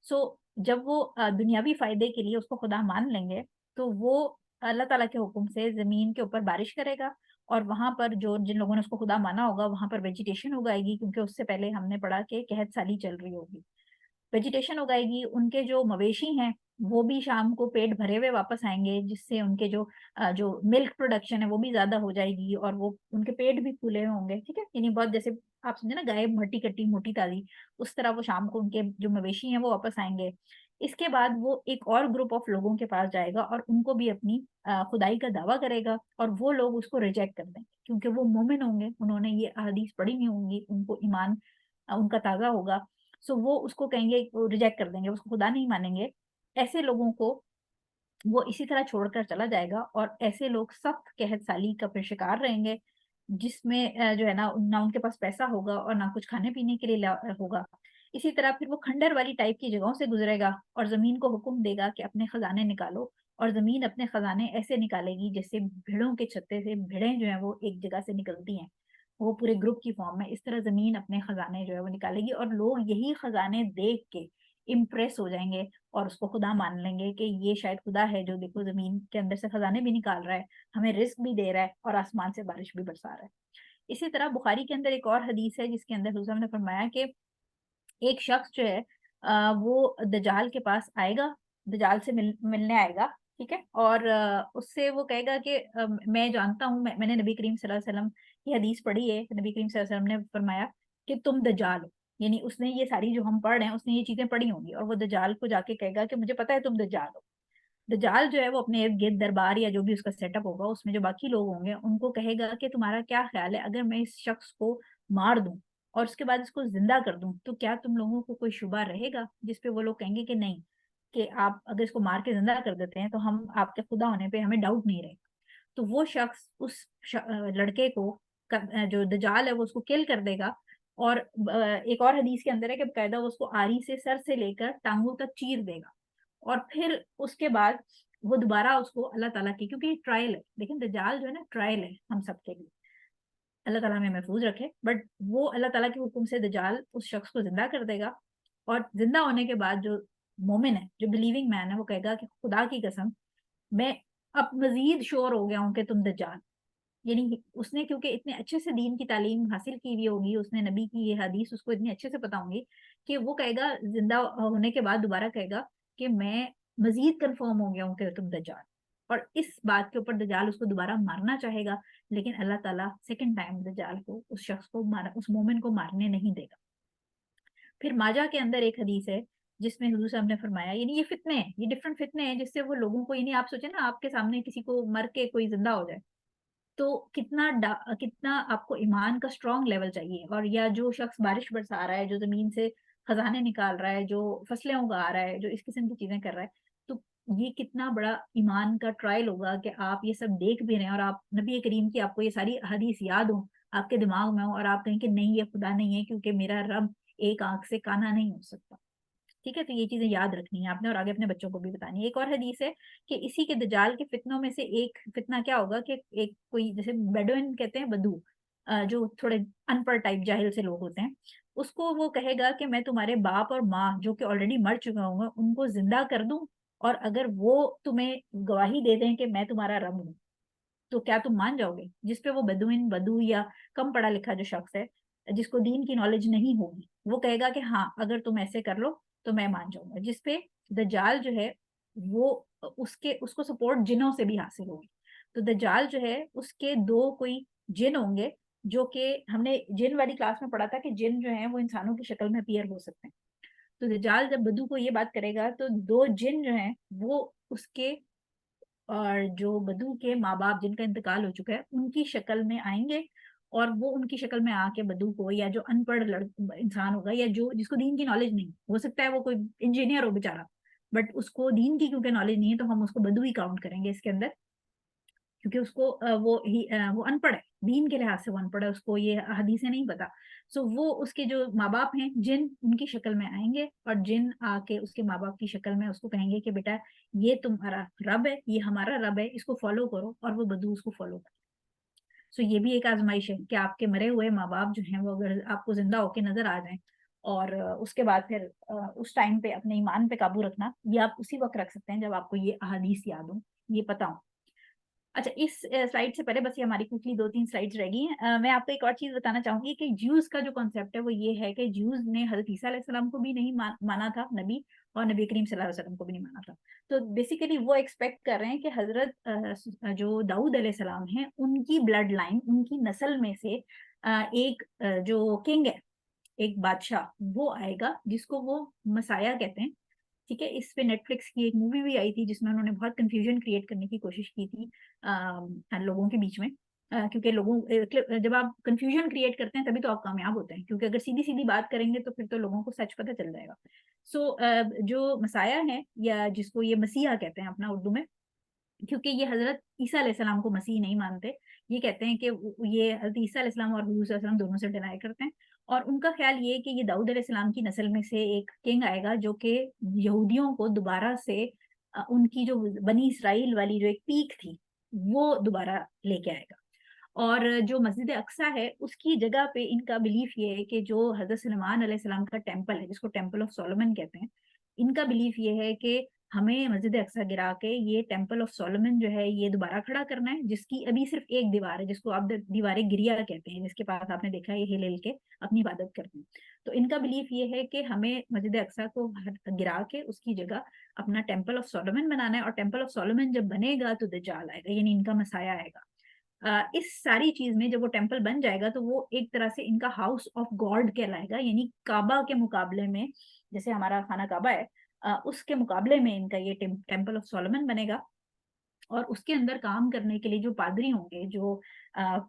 Speaker 1: سو جب وہ دنیاوی فائدے کے لیے اس کو خدا مان لیں گے تو وہ اللہ تعالیٰ کے حکم سے زمین کے اوپر بارش کرے گا, اور وہاں پر جن لوگوں نے اس کو خدا مانا ہوگا وہاں پر ویجیٹیشن اگائے گی, کیونکہ اس سے پہلے ہم نے پڑھا کہ قحط سالی چل رہی ہوگی. ویجیٹیشن اگائے گی, ان کے جو مویشی ہیں وہ بھی شام کو پیٹ بھرے ہوئے واپس آئیں گے, جس سے ان کے جو ملک پروڈکشن ہے وہ بھی زیادہ ہو جائے گی, اور وہ ان کے پیٹ بھی پھولے ہوئے ہوں گے. ٹھیک ہے, یعنی بہت جیسے آپ سمجھے نا گائے ہٹی کٹی موٹی تازی, اس طرح وہ شام کو ان کے جو مویشی ہیں وہ واپس آئیں گے. اس کے بعد وہ ایک اور گروپ آف لوگوں کے پاس جائے گا اور ان کو بھی اپنی خدائی کا دعویٰ کرے گا, اور وہ لوگ اس کو ریجیکٹ کر دیں گے, کیونکہ وہ مومن ہوں گے, انہوں نے یہ احادیث پڑھی نہیں ہوں گی, ان کو ایمان ان کا تازہ ہوگا. سو وہ اس کو کہیں گے, ریجیکٹ کر دیں گے, اس کو خدا نہیں مانیں گے. ایسے لوگوں کو وہ اسی طرح چھوڑ کر چلا جائے گا, اور ایسے لوگ سخت قحط سالی کا پھر شکار رہیں گے, جس میں جو ہے نہ ان کے پاس پیسہ ہوگا اور نہ کچھ کھانے پینے کے لیے ہوگا. اسی طرح پھر وہ کھنڈر والی ٹائپ کی جگہوں سے گزرے گا اور زمین کو حکم دے گا کہ اپنے خزانے نکالو, اور زمین اپنے خزانے ایسے نکالے گی جیسے بھیڑوں کے چھتے سے بھیڑیں جو ہیں وہ ایک جگہ سے نکلتی ہیں, وہ پورے گروپ کی فارم میں, اس طرح زمین اپنے خزانے جو ہے وہ نکالے گی, اور لوگ یہی خزانے دیکھ کے امپریس ہو جائیں گے اور اس کو خدا مان لیں گے کہ یہ شاید خدا ہے جو دیکھو زمین کے اندر سے خزانے بھی نکال رہا ہے، ہمیں رزق بھی دے رہا ہے اور آسمان سے بارش بھی برسا رہا ہے۔ اسی طرح بخاری کے اندر ایک اور حدیث ہے جس کے اندر حضور نے فرمایا کہ ایک شخص جو ہے وہ دجال کے پاس آئے گا، دجال سے ملنے آئے گا، ٹھیک ہے، اور اس سے وہ کہے گا کہ میں جانتا ہوں، میں نے نبی کریم صلی اللہ علیہ وسلم کی حدیث پڑھی ہے، نبی کریم صلی اللہ علیہ وسلم نے فرمایا کہ تم دجال ہو، یعنی اس نے یہ ساری جو ہم پڑھ رہے ہیں اس نے یہ چیزیں پڑھی ہوں گی، اور وہ دجال کو جا کے کہے گا کہ مجھے پتا ہے تم دجال ہو۔ دجال جو ہے وہ اپنے ارد گرد دربار یا جو بھی اس کا سیٹ اپ ہوگا اس میں جو باقی لوگ ہوں گے ان کو کہے گا کہ تمہارا کیا خیال ہے اگر میں اس شخص کو مار دوں اور اس کے بعد اس کو زندہ کر دوں تو کیا تم لوگوں کو کوئی شبہ رہے گا؟ جس پہ وہ لوگ کہیں گے کہ نہیں، کہ آپ اگر اس کو مار کے زندہ کر دیتے ہیں تو ہم آپ کے خدا ہونے پہ ہمیں ڈاؤٹ نہیں رہے گا۔ تو وہ شخص اس لڑکے کو جو دجال ہے وہ اس کو کل کر دے گا، اور ایک اور حدیث کے اندر ہے کہ باقاعدہ وہ اس کو آری سے سر سے لے کر ٹانگوں تک چیر دے گا، اور پھر اس کے بعد وہ دوبارہ اس کو اللہ تعالیٰ کی، کیونکہ یہ ٹرائل ہے، لیکن دجال جو ہے نا ٹرائل ہے ہم سب کے لیے، اللہ تعالیٰ ہمیں محفوظ رکھے، بٹ وہ اللہ تعالیٰ کے حکم سے دجال اس شخص کو زندہ کر دے گا، اور زندہ ہونے کے بعد جو مومن ہے، جو بلیونگ مین ہے، وہ کہے گا کہ خدا کی قسم میں اب مزید شور ہو گیا ہوں کہ تم دجال، یعنی اس نے کیونکہ اتنے اچھے سے دین کی تعلیم حاصل کی ہوئی ہوگی، اس نے نبی کی یہ حدیث اس کو اتنی اچھے سے پتا ہوں گی کہ وہ کہے گا زندہ ہونے کے بعد دوبارہ کہے گا کہ میں مزید کنفرم ہو گیا ہوں کہ تم دجال، اور اس بات کے اوپر دجال اس کو دوبارہ مارنا چاہے گا، لیکن اللہ تعالیٰ سیکنڈ ٹائم دجال کو اس شخص کو اس مومن کو مارنے نہیں دے گا۔ پھر ماجہ کے اندر ایک حدیث ہے جس میں حضور صاحب نے فرمایا، یعنی یہ فتنے ہیں، یہ ڈفرنٹ فتنے ہیں جس سے وہ لوگوں کو، یعنی آپ سوچیں نا آپ کے سامنے کسی کو مر کے کوئی زندہ ہو جائے تو کتنا آپ کو ایمان کا اسٹرانگ لیول چاہیے، اور یا جو شخص بارش برسا رہا ہے، جو زمین سے خزانے نکال رہا ہے، جو فصلیں اگا رہا ہے، جو اس قسم کی چیزیں کر رہا ہے، تو یہ کتنا بڑا ایمان کا ٹرائل ہوگا کہ آپ یہ سب دیکھ بھی رہے ہیں اور آپ نبی کریم کی آپ کو یہ ساری حدیث یاد ہوں، آپ کے دماغ میں ہوں، اور آپ کہیں کہ نہیں یہ خدا نہیں ہے کیونکہ میرا رب ایک آنکھ سے کانا نہیں ہو سکتا، ٹھیک ہے، تو یہ چیزیں یاد رکھنی ہے آپ نے اور آگے اپنے بچوں کو بھی بتانی ہے۔ ایک اور حدیث ہے کہ اسی کے دجال کے فتنوں میں سے ایک فتنہ کیا ہوگا کہ ایک کوئی جیسے بیڈوین کہتے ہیں، بدو، جو تھوڑے ان پڑھ ٹائپ جاہل سے لوگ ہوتے ہیں، اس کو وہ کہے گا کہ میں تمہارے باپ اور ماں جو کہ آلریڈی مر چکا ہوں گا ان کو زندہ کر دوں، اور اگر وہ تمہیں گواہی دے دیں کہ میں تمہارا رب ہوں تو کیا تم مان جاؤ گے؟ جس پہ وہ بدو یا کم پڑھا لکھا جو شخص ہے جس کو دین کی نالج نہیں ہوگی وہ کہے گا کہ ہاں اگر تم ایسے کر لو تو میں مان جاؤں گا، جس پہ دجال جو ہے وہ اس کو سپورٹ جنوں سے بھی حاصل ہوگی۔ تو دجال جو ہے اس کے دو کوئی جن ہوں گے، جو کہ ہم نے جن والی کلاس میں پڑھا تھا کہ جن جو ہیں وہ انسانوں کی شکل میں اپیئر ہو سکتے ہیں، تو دجال جب بدو کو یہ بات کرے گا تو دو جن جو ہیں وہ اس کے، اور جو بدو کے ماں باپ جن کا انتقال ہو چکا ہے ان کی شکل میں آئیں گے، اور وہ ان کی شکل میں آ کے بدو کو، یا جو ان پڑھ انسان ہوگا یا جو جس کو دین کی نالج نہیں، ہو سکتا ہے وہ کوئی انجینئر ہو بیچارہ بٹ اس کو دین کی کیونکہ نالج نہیں ہے تو ہم اس کو بدو ہی کاؤنٹ کریں گے اس کے اندر، کیونکہ اس کو وہ ان پڑھ ہے، دین کے لحاظ سے وہ ان پڑھ ہے، اس کو یہ حدیثیں نہیں پتا، سو وہ اس کے جو ماں باپ ہیں جن ان کی شکل میں آئیں گے، اور جن آ کے اس کے ماں باپ کی شکل میں اس کو کہیں گے کہ بیٹا یہ تمہارا رب ہے، یہ ہمارا رب ہے، اس کو فالو کرو، اور وہ بدو اس کو فالو کرو۔ سو یہ بھی ایک آزمائش ہے کہ آپ کے مرے ہوئے ماں باپ جو ہیں وہ اگر آپ کو زندہ ہو کے نظر آ جائیں، اور اس کے بعد پھر اس ٹائم پہ اپنے ایمان پہ قابو رکھنا، یہ آپ اسی وقت رکھ سکتے ہیں جب آپ کو یہ احادیث یاد ہوں، یہ پتا ہوں۔ اچھا، اس سلائڈ سے پہلے بس یہ ہماری کچھ 2-3 سلائڈز رہ گئی ہیں، میں آپ کو ایک اور چیز بتانا چاہوں گی کہ جیوز کا جو کانسیپٹ ہے وہ یہ ہے کہ جیوز نے حضرت عیسیٰ علیہ السلام کو بھی نہیں مانا تھا نبی، اور نبی کریم صلی اللہ علیہ وسلم کو بھی نہیں مانا تھا، تو بیسیکلی وہ ایکسپیکٹ کر رہے ہیں کہ حضرت جو داؤد علیہ السلام ہیں ان کی بلڈ لائن، ان کی نسل میں سے ایک جو کنگ ہے، ایک بادشاہ وہ آئے گا جس کو وہ مسایا کہتے ہیں، ٹھیک ہے۔ اس پہ نیٹ فلکس کی ایک مووی بھی آئی تھی جس میں انہوں نے بہت کنفیوژن کریٹ کرنے کی کوشش کی تھی لوگوں کے بیچ میں، کیونکہ جب آپ کنفیوژن کریٹ کرتے ہیں تبھی تو آپ کامیاب ہوتے ہیں، کیونکہ اگر سیدھی سیدھی بات کریں گے تو پھر تو لوگوں کو سچ پتہ چل جائے گا۔ سو جو مسایا ہے یا جس کو یہ مسیحا کہتے ہیں اپنا اردو میں، کیونکہ یہ حضرت عیسیٰ علیہ السلام کو مسیح نہیں مانتے، یہ کہتے ہیں کہ یہ حضرت عیسیٰ علیہ السلام اور حضور صلی اللہ علیہ وسلم دونوں سے ڈینائی کرتے ہیں، اور ان کا خیال یہ کہ یہ داؤد علیہ السلام کی نسل میں سے ایک کنگ آئے گا جو کہ یہودیوں کو دوبارہ سے ان کی جو بنی اسرائیل والی جو ایک پیک تھی وہ دوبارہ لے کے آئے گا، اور جو مسجد اقصیٰ ہے اس کی جگہ پہ ان کا بلیف یہ ہے کہ جو حضرت سلیمان علیہ السلام کا ٹیمپل ہے جس کو ٹیمپل آف سولومن کہتے ہیں، ان کا بلیف یہ ہے کہ ہمیں مسجد اقصی گرا کے یہ ٹیمپل آف سولومن جو ہے یہ دوبارہ کھڑا کرنا ہے، جس کی ابھی صرف ایک دیوار ہے، جس کو آپ دیوار گریا کہتے ہیں، جس کے پاس آپ نے دیکھا ہے یہ ہل ہل کے اپنی عبادت کرتے ہیں. تو ان کا بلیف یہ ہے کہ ہمیں مسجد اقصی کو گرا کے اس کی جگہ اپنا ٹیمپل آف سولومن بنانا ہے، اور ٹیمپل آف سولومن جب بنے گا تو دجال آئے گا، یعنی ان کا مسیح آئے گا. اس ساری چیز میں جب وہ ٹیمپل بن جائے گا تو وہ ایک طرح سے ان کا ہاؤس آف گاڈ کہلائے گا، یعنی کعبہ کے مقابلے میں، جیسے ہمارا خانہ کعبہ ہے اس کے مقابلے میں ان کا یہ ٹیمپل آف سولومن بنے گا. اور اس کے اندر کام کرنے کے لیے جو پادری ہوں گے، جو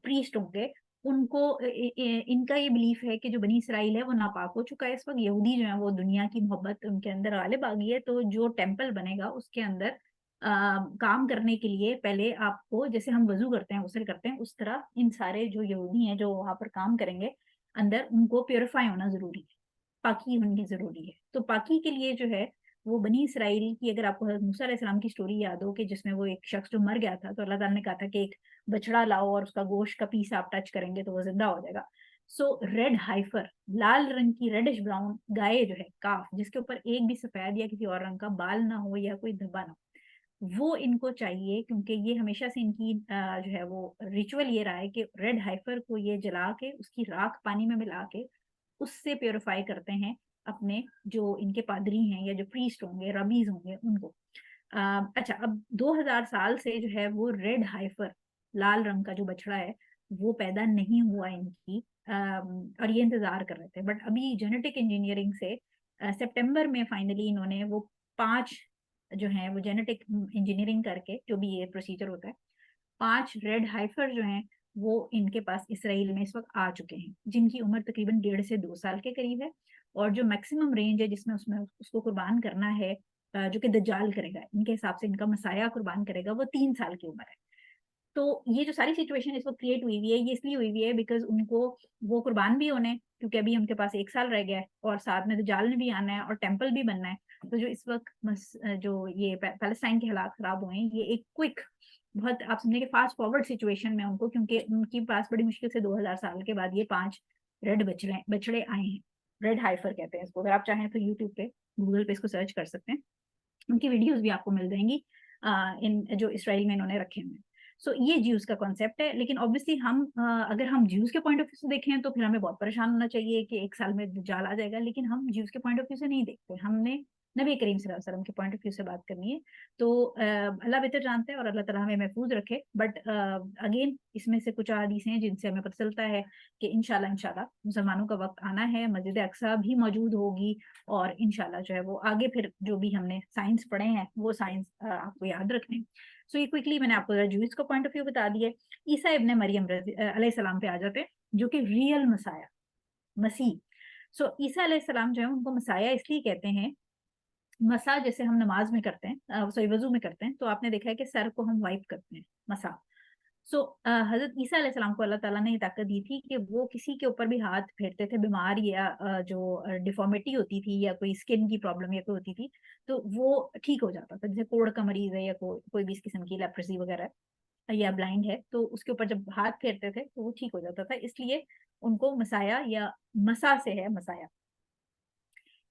Speaker 1: پریسٹ ہوں گے، ان کو ان کا یہ بلیف ہے کہ جو بنی اسرائیل ہے وہ ناپاک ہو چکا ہے اس وقت، یہودی جو ہیں وہ دنیا کی محبت ان کے اندر غالب آ گئی ہے. تو جو ٹیمپل بنے گا اس کے اندر کام کرنے کے لیے پہلے آپ کو، جیسے ہم وضو کرتے ہیں غسل کرتے ہیں، اس طرح ان سارے جو یہودی ہیں جو وہاں پر کام کریں گے اندر، ان کو پیوریفائی ہونا ضروری ہے، پاکی ہونی ضروری ہے. تو پاکی کے لیے جو ہے وہ بنی اسرائیل کی، اگر آپ کو حضرت موسیٰ علیہ السلام کی سٹوری یاد ہو کہ جس میں وہ ایک شخص جو مر گیا تھا تو اللہ تعالیٰ نے کہا تھا کہ ایک بچڑا لاؤ اور اس کا گوشت کا پیس آپ ٹچ کریں گے تو وہ زندہ ہو جائے گا. سو ریڈ ہائفر، لال رنگ کی ریڈش براؤن گائے جو ہے، کاف، جس کے اوپر ایک بھی سفید یا کسی اور رنگ کا بال نہ ہو یا کوئی دھبا نہ ہو، وہ ان کو چاہیے، کیونکہ یہ ہمیشہ سے ان کی جو ہے وہ ریچول یہ رہا ہے کہ ریڈ ہائفر کو یہ جلا کے اس کی راکھ پانی میں ملا کے اس سے پیوریفائی کرتے ہیں اپنے جو ان کے پادری ہیں یا جو پریسٹ ہوں گے، ربیز ہوں گے، ان کو. اچھا، اب 2000 سال سے جو ہے وہ ریڈ ہائفر، لال رنگ کا جو بچڑا ہے، وہ پیدا نہیں ہوا ان کی، اور یہ انتظار کر رہے تھے. بٹ ابھی جینیٹک انجینئرنگ سے سپٹمبر میں فائنلی انہوں نے وہ 5 جو ہیں وہ جینیٹک انجینئرنگ کر کے، جو بھی یہ پروسیجر ہوتا ہے، 5 ریڈ ہائفر جو ہیں وہ ان کے پاس اسرائیل میں اس وقت آ چکے ہیں، جن کی عمر تقریباً 1.5 سے 2 سال کے قریب ہے. اور جو میکسیمم رینج ہے جس میں اس کو قربان کرنا ہے، جو کہ دجال کرے گا، ان کے حساب سے ان کا مسیح قربان کرے گا، وہ 3 سال کی عمر ہے. تو یہ جو ساری سچویشن اس وقت کریٹ ہوئی ہوئی ہے، یہ اس لیے ہوئی ہوئی ہے بیکاز ان کو وہ قربان بھی ہونے، کیونکہ ابھی ان کے پاس 1 سال رہ گیا ہے، اور ساتھ میں دجال نے بھی آنا ہے اور ٹیمپل بھی بننا ہے. تو جو اس وقت جو یہ پیلسٹائن کے حالات خراب ہوئے ہیں، یہ ایک کوئک، بہت آپ سمجھیں کہ فاسٹ فارورڈ سچویشن میں ان کو، کیونکہ ان کی پاس بڑی مشکل سے 2000 سال کے بعد یہ 5 ریڈ بچڑے آئے ہیں. ریڈ ہائفر کہتے ہیں اس کو، اگر آپ چاہیں تو یوٹیوب پہ، گوگل پہ اس کو سرچ کر سکتے ہیں، ان کی ویڈیوز بھی آپ کو مل جائیں گی ان جو اسرائیل میں انہوں نے رکھے ہوئے ہیں. سو یہ جیوز کا کانسیپٹ ہے. لیکن اوبیسلی ہم اگر ہم جیوز کے پوائنٹ آف ویو سے دیکھیں تو پھر ہمیں بہت پریشان ہونا چاہیے کہ 1 سال میں دجال آ جائے گا، لیکن ہم جیوز کے پوائنٹ آف ویو سے نہیں دیکھتے، ہم نے نبی کریم صلی اللہ علیہ وسلم کے پوائنٹ آف ویو سے بات کرنی ہے. تو اللہ بہتر جانتا ہے اور اللہ تعالیٰ ہمیں محفوظ رکھے. بٹ اگین اس میں سے کچھ احادیث ہیں جن سے ہمیں پتہ چلتا ہے کہ انشاءاللہ مسلمانوں کا وقت آنا ہے، مسجد اقصی بھی موجود ہوگی، اور انشاءاللہ جو ہے وہ آگے پھر جو بھی ہم نے سائنس پڑھے ہیں وہ سائنس آپ کو یاد رکھنے. سو یہ کوئکلی میں نے آپ کو جوئس کا پوائنٹ آف ویو بتا دیا. عیسیٰ ابن مریم علیہ السلام پہ آ جاتے ہیں، جو کہ ریئل مسیح. سو عیسیٰ علیہ السلام جو ہے ان کو مسیح اس لیے کہتے ہیں. مسا جیسے ہم نماز میں کرتے ہیں، سوری وضو میں کرتے ہیں، تو آپ نے دیکھا ہے کہ سر کو ہم وائپ کرتے ہیں، مسا. سو حضرت عیسیٰ علیہ السلام کو اللہ تعالیٰ نے یہ طاقت دی تھی کہ وہ کسی کے اوپر بھی ہاتھ پھیرتے تھے، بیمار یا جو ڈیفارمیٹی ہوتی تھی یا کوئی اسکن کی پرابلم یا کوئی ہوتی تھی، تو وہ ٹھیک ہو جاتا تھا. جیسے کوڑ کا مریض ہے یا کوئی بھی اس قسم کی لیپرسی وغیرہ ہے یا بلائنڈ ہے، تو اس کے اوپر جب ہاتھ پھیرتے تھے تو وہ ٹھیک ہو جاتا تھا. اس لیے ان کو مسایا یا مسا سے ہے مسایا.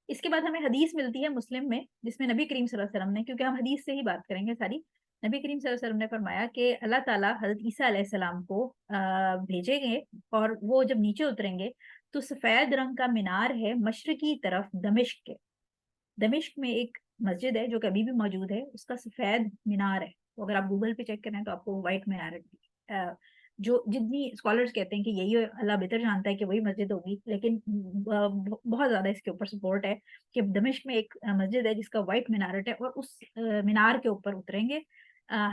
Speaker 1: اس کے بعد ہمیں حدیث ملتی ہے مسلم میں، جس میں نبی کریم صلی اللہ علیہ وسلم نے، کیونکہ ہم حدیث سے ہی بات کریں گے ساری، نبی کریم صلی اللہ علیہ وسلم نے فرمایا کہ اللہ تعالیٰ حضرت عیسیٰ علیہ السلام کو بھیجیں گے، اور وہ جب نیچے اتریں گے تو سفید رنگ کا مینار ہے مشرقی طرف دمشق کے. دمشق میں ایک مسجد ہے جو کہ ابھی بھی موجود ہے، اس کا سفید مینار ہے. تو اگر آپ گوگل پہ چیک کریں تو آپ کو وائٹ مینار ہے. جو جتنی اسکالرز کہتے ہیں کہ یہی اللہ بہتر جانتا ہے کہ وہی مسجد ہوگی، لیکن بہت زیادہ اس کے اوپر سپورٹ ہے کہ دمشق میں ایک مسجد ہے جس کا وائٹ مینارٹ ہے، اور اس مینار کے اوپر اتریں گے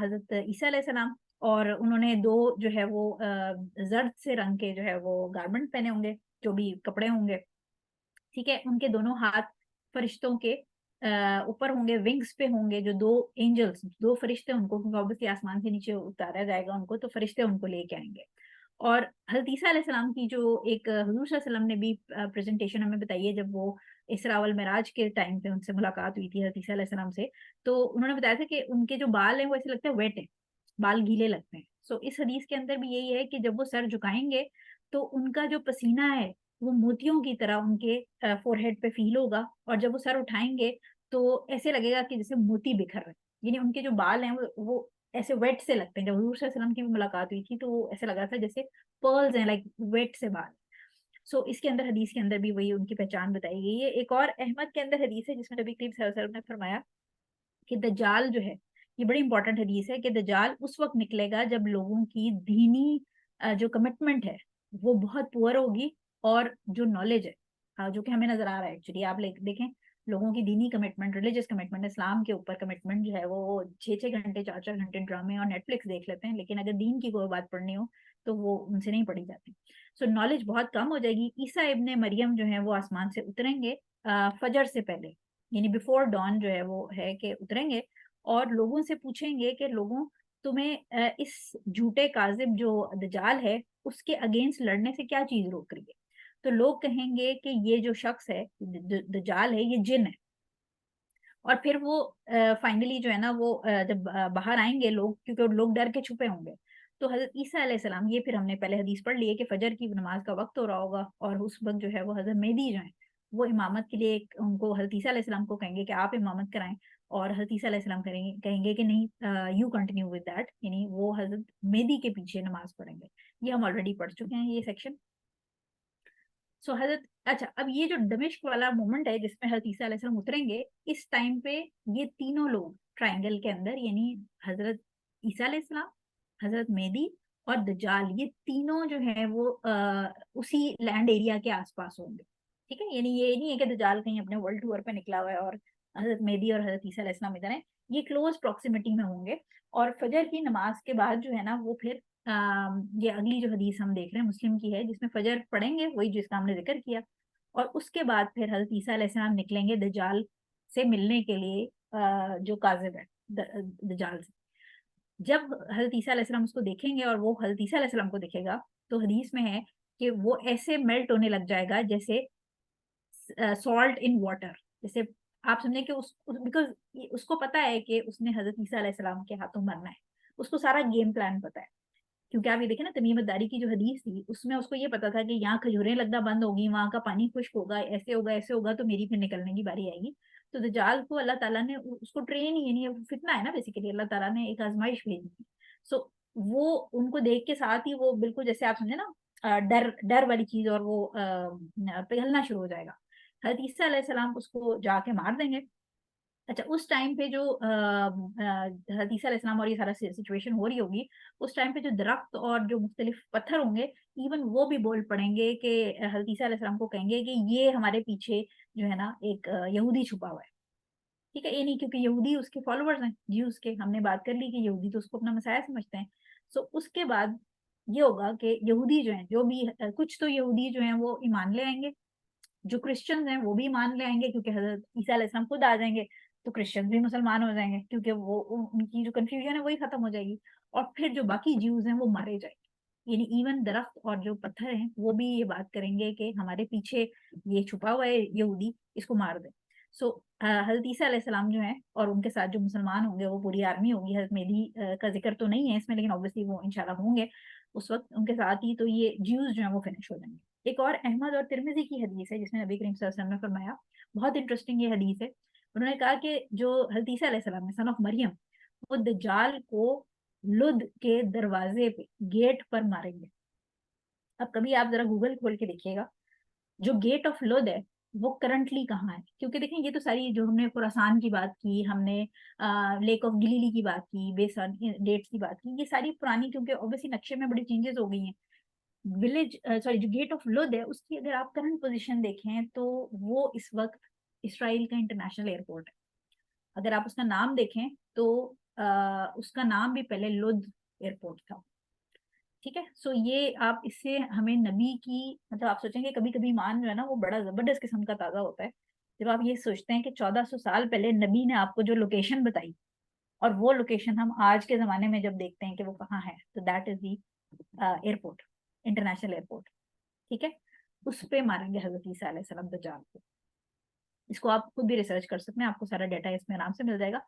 Speaker 1: حضرت عیسیٰ علیہ السلام. اور انہوں نے 2 جو ہے وہ زرد سے رنگ کے جو ہے وہ گارمنٹ پہنے ہوں گے، جو بھی کپڑے ہوں گے، ٹھیک ہے. ان کے دونوں ہاتھ فرشتوں کے اوپر ہوں گے، ونگز پہ ہوں گے، جو 2 اینجلز، 2 فرشتے ان کو، کیونکہ obviously آسمان سے نیچے اتارا جائے گا ان کو، تو فرشتے ان کو لے کے آئیں گے. اور حضرت عیسیٰ علیہ السلام کی جو ایک حضور صلی اللہ علیہ وسلم نے بھی پریزنٹیشن ہمیں بتائی ہے، جب وہ اسراء والمعراج کے ٹائم پہ ان سے ملاقات ہوئی تھی حضرت عیسیٰ علیہ السلام سے، تو انہوں نے بتایا تھا کہ ان کے جو بال ہیں وہ ایسے لگتے ہیں ویٹ ہیں، بال گیلے لگتے ہیں. سو اس حدیث کے اندر بھی یہی ہے کہ جب وہ سر جھکائیں گے تو ان کا جو پسینہ ہے وہ موتیوں کی طرح ان کے فور ہیڈ پہ فیل ہوگا، اور جب وہ سر اٹھائیں گے तो ऐसे लगेगा कि जैसे मोती बिखर रहे हैं, यानी उनके जो बाल हैं वो ऐसे वेट से लगते हैं। जब हुजूर सल्लल्लाहु अलैहि वसल्लम की भी मुलाकात हुई थी तो वो ऐसे लगा था जैसे पर्ल्स हैं, लाइक वेट से बाल। सो इसके अंदर, हदीस के अंदर भी वही उनकी पहचान बताई गई है। एक और अहमद के अंदर हदीस है जिसमें नबी करीम सल्लल्लाहु अलैहि वसल्लम ने फरमाया कि दज्जाल जो है, ये बड़ी इंपॉर्टेंट हदीस है, कि दज्जाल उस वक्त निकलेगा जब लोगों की दीनी जो कमिटमेंट है वो बहुत पुअर होगी, और जो नॉलेज है जो कि हमें नजर आ रहा है एक्चुअली, आप देखें लोगों की दीनी कमिटमेंट, रिलीजियस कमिटमेंट, इस्लाम के ऊपर कमिटमेंट जो है वो 6 6 घंटे 4 4 घंटे ड्रामे और नेटफ्लिक्स देख लेते हैं, लेकिन अगर दीन की कोई बात पढ़नी हो तो वो उनसे नहीं पढ़ी जाती। सो नॉलेज बहुत कम हो जाएगी। ईसा इब्ने मरियम जो है वो आसमान से उतरेंगे फजर से पहले, यानी बिफोर डॉन जो है वो है कि उतरेंगे, और लोगों से पूछेंगे कि लोगों, तुम्हें इस झूठे काजिब जो दजाल है उसके अगेंस्ट लड़ने से क्या चीज रोक रही है? तो लोग कहेंगे कि ये जो शख्स है दजाल है, ये जिन है। और फिर वो फाइनली जो है ना वो जब बाहर आएंगे लोग, क्योंकि लोग डर के छुपे होंगे, तो हजरत ईसा अलैहिस्सलाम, ये फिर हमने पहले हदीस पढ़ ली है कि फजर की नमाज का वक्त हो रहा होगा, और उस वक्त जो है वो हजरत मेहदी जो है वो इमामत के लिए उनको हजरत ईसा अलैहिस्सलाम को कहेंगे कि आप इमामत कराएं, और हजरत ईसा अलैहिस्सलाम कहेंगे कि नहीं, यू कंटिन्यू विद दैट, यानी वो हजरत मेहदी के पीछे नमाज पढ़ेंगे। ये हम ऑलरेडी पढ़ चुके हैं ये सेक्शन। सो हजरत, अच्छा, अब ये जो दमिश्क वाला मोमेंट है जिसमें हजरत ईसा अलैहिस्सलाम उतरेंगे, इस टाइम पे ये तीनों लोग ट्रायंगल के अंदर, यानी हजरत ईसा अलैहिस्सलाम, हजरत मेहदी और दज्जाल, ये तीनों जो है वो उसी लैंड एरिया के आसपास होंगे। ठीक है, यानी ये नहीं है कि दज्जाल कहीं अपने वर्ल्ड टूर पे निकला हुआ है और हजरत मेहदी और हजरत ईसा अलैहिस्सलाम इधर है, ये क्लोज प्रॉक्सिमिटी में होंगे। और फजर की नमाज के बाद जो है ना वो फिर ये अगली जो हदीस हम देख रहे हैं मुस्लिम की है, जिसमें फजर पढ़ेंगे वही जिसका हमने जिक्र किया, और उसके बाद फिर हजरत ईसा अलैहिस्सलाम निकलेंगे दज्जाल से मिलने के लिए, जो काजिब है दज्जाल से। जब हजरत ईसा अलैहिस्सलाम उसको देखेंगे और वो हजरत ईसा अलैहिस्सलाम को देखेगा, तो हदीस में है कि वो ऐसे मेल्ट होने लग जाएगा जैसे सॉल्ट इन वाटर। जैसे आप समझे कि बिकॉज उसको पता है कि उसने हजरत ईसा अलैहिस्सलाम के हाथों मरना है, उसको सारा गेम प्लान पता है। क्योंकि आप ये देखें ना, तमीम दारी की जो हदीस थी उसमें उसको ये पता था कि यहाँ खजूरें लगना बंद होगी, वहां का पानी खुश्क होगा, ऐसे होगा तो मेरी फिर निकलने की बारी आएगी। तो दज्जाल को अल्लाह ताला ने उसको ट्रेन ही, यानी फितना है ना बेसिकली, अल्लाह ताला ने एक आजमाइश भेजी थी। सो वो उनको देख के साथ ही वो बिल्कुल जैसे आप समझे ना डर डर वाली चीज, और वो पिघलना शुरू हो जाएगा। हजरत ईसा अलैहिस्सलाम उसको जाके मार देंगे। अच्छा, उस टाइम पे जो हदीस ईसा अलैहिस्सलाम और ये सारा सिचुएशन हो रही होगी, उस टाइम पे जो दरख्त और जो मुख्तलिफ पत्थर होंगे, इवन वो भी बोल पड़ेंगे कि हदीस ईसा अलैहिस्सलाम को कहेंगे कि ये हमारे पीछे जो है ना एक यहूदी छुपा हुआ है। ठीक है, ये नहीं, क्योंकि यहूदी उसके फॉलोअर्स हैं, ज्यूज के, हमने बात कर ली कि यहूदी तो उसको अपना मसाया समझते हैं। सो उसके बाद ये होगा कि यहूदी जो हैं, जो भी कुछ तो यहूदी जो हैं वो ईमान ले आएंगे, जो क्रिश्चियंस हैं वो भी मान ले आएंगे, क्योंकि हजरत ईसा अलैहिस्सलाम खुद आ जाएंगे, तो क्रिश्चियंस भी मुसलमान हो जाएंगे, क्योंकि वो उनकी जो कंफ्यूजन है वही खत्म हो जाएगी। और फिर जो बाकी ज्यूज हैं वो मारे जाएंगे, यानी इवन दरख्त और जो पत्थर हैं वो भी ये बात करेंगे कि हमारे पीछे ये छुपा हुआ है यहूदी, इसको मार दे। सो हजरत ईसा अलैहिस्सलाम जो है और उनके साथ जो मुसलमान होंगे वो पूरी आर्मी होगी। हजरत मेहदी का जिक्र तो नहीं है इसमें, लेकिन ऑब्वियसली वो इंशाल्लाह होंगे उस वक्त उनके साथ ही, तो ये ज्यूज जो है वो फिनिश हो जाएंगे। एक और अहमद और तिरमिजी की हदीस है जिसमें नबी करीम सल्लल्लाहु अलैहि वसल्लम ने फरमाया, बहुत इंटरेस्टिंग ये हदीस है। उन्होंने कहा कि जो हदीस ईसा अलैहिस्सलाम है, सन ऑफ मरियम, वो दज्जाल को लुद के दरवाजे पे, गेट पर मारेंगे। अब कभी आप जरा गूगल खोल के देखिएगा, जो गेट ऑफ लुद है वो करंटली कहाँ है, क्योंकि देखें ये तो सारी जो हमने खुरासान की बात की, हमने लेक ऑफ गिलीली की बात की, बेसन डेट्स की बात की, ये सारी पुरानी, क्योंकि ऑब्वियसली नक्शे में बड़ी चेंजेस हो गई हैं। विलेज, सॉरी, जो गेट ऑफ लुद है उसकी अगर आप करंट पोजीशन देखें तो वो इस वक्त इसराइल का इंटरनेशनल एयरपोर्ट है। अगर आप उसका नाम देखें तो उसका नाम भी पहले लुद एयरपोर्ट था। ठीक है, सो ये आप इससे हमें नबी की, मतलब आप सोचेंगे कभी कभी ईमान जो है ना वो बड़ा जबरदस्त किस्म का ताजा होता है, जब आप ये सोचते हैं कि 1400 साल पहले नबी ने आपको जो लोकेशन बताई, और वो लोकेशन हम आज के जमाने में जब देखते हैं कि वो कहाँ है, तो that is the airport, international airport. ठीक है, उस पे मारेंगे हजरत ईसा अलैहिस्सलाम दज्जाल को। इसको आप खुद भी रिसर्च कर सकते हैं, आपको सारा डाटा इसमें आराम से मिल जाएगा।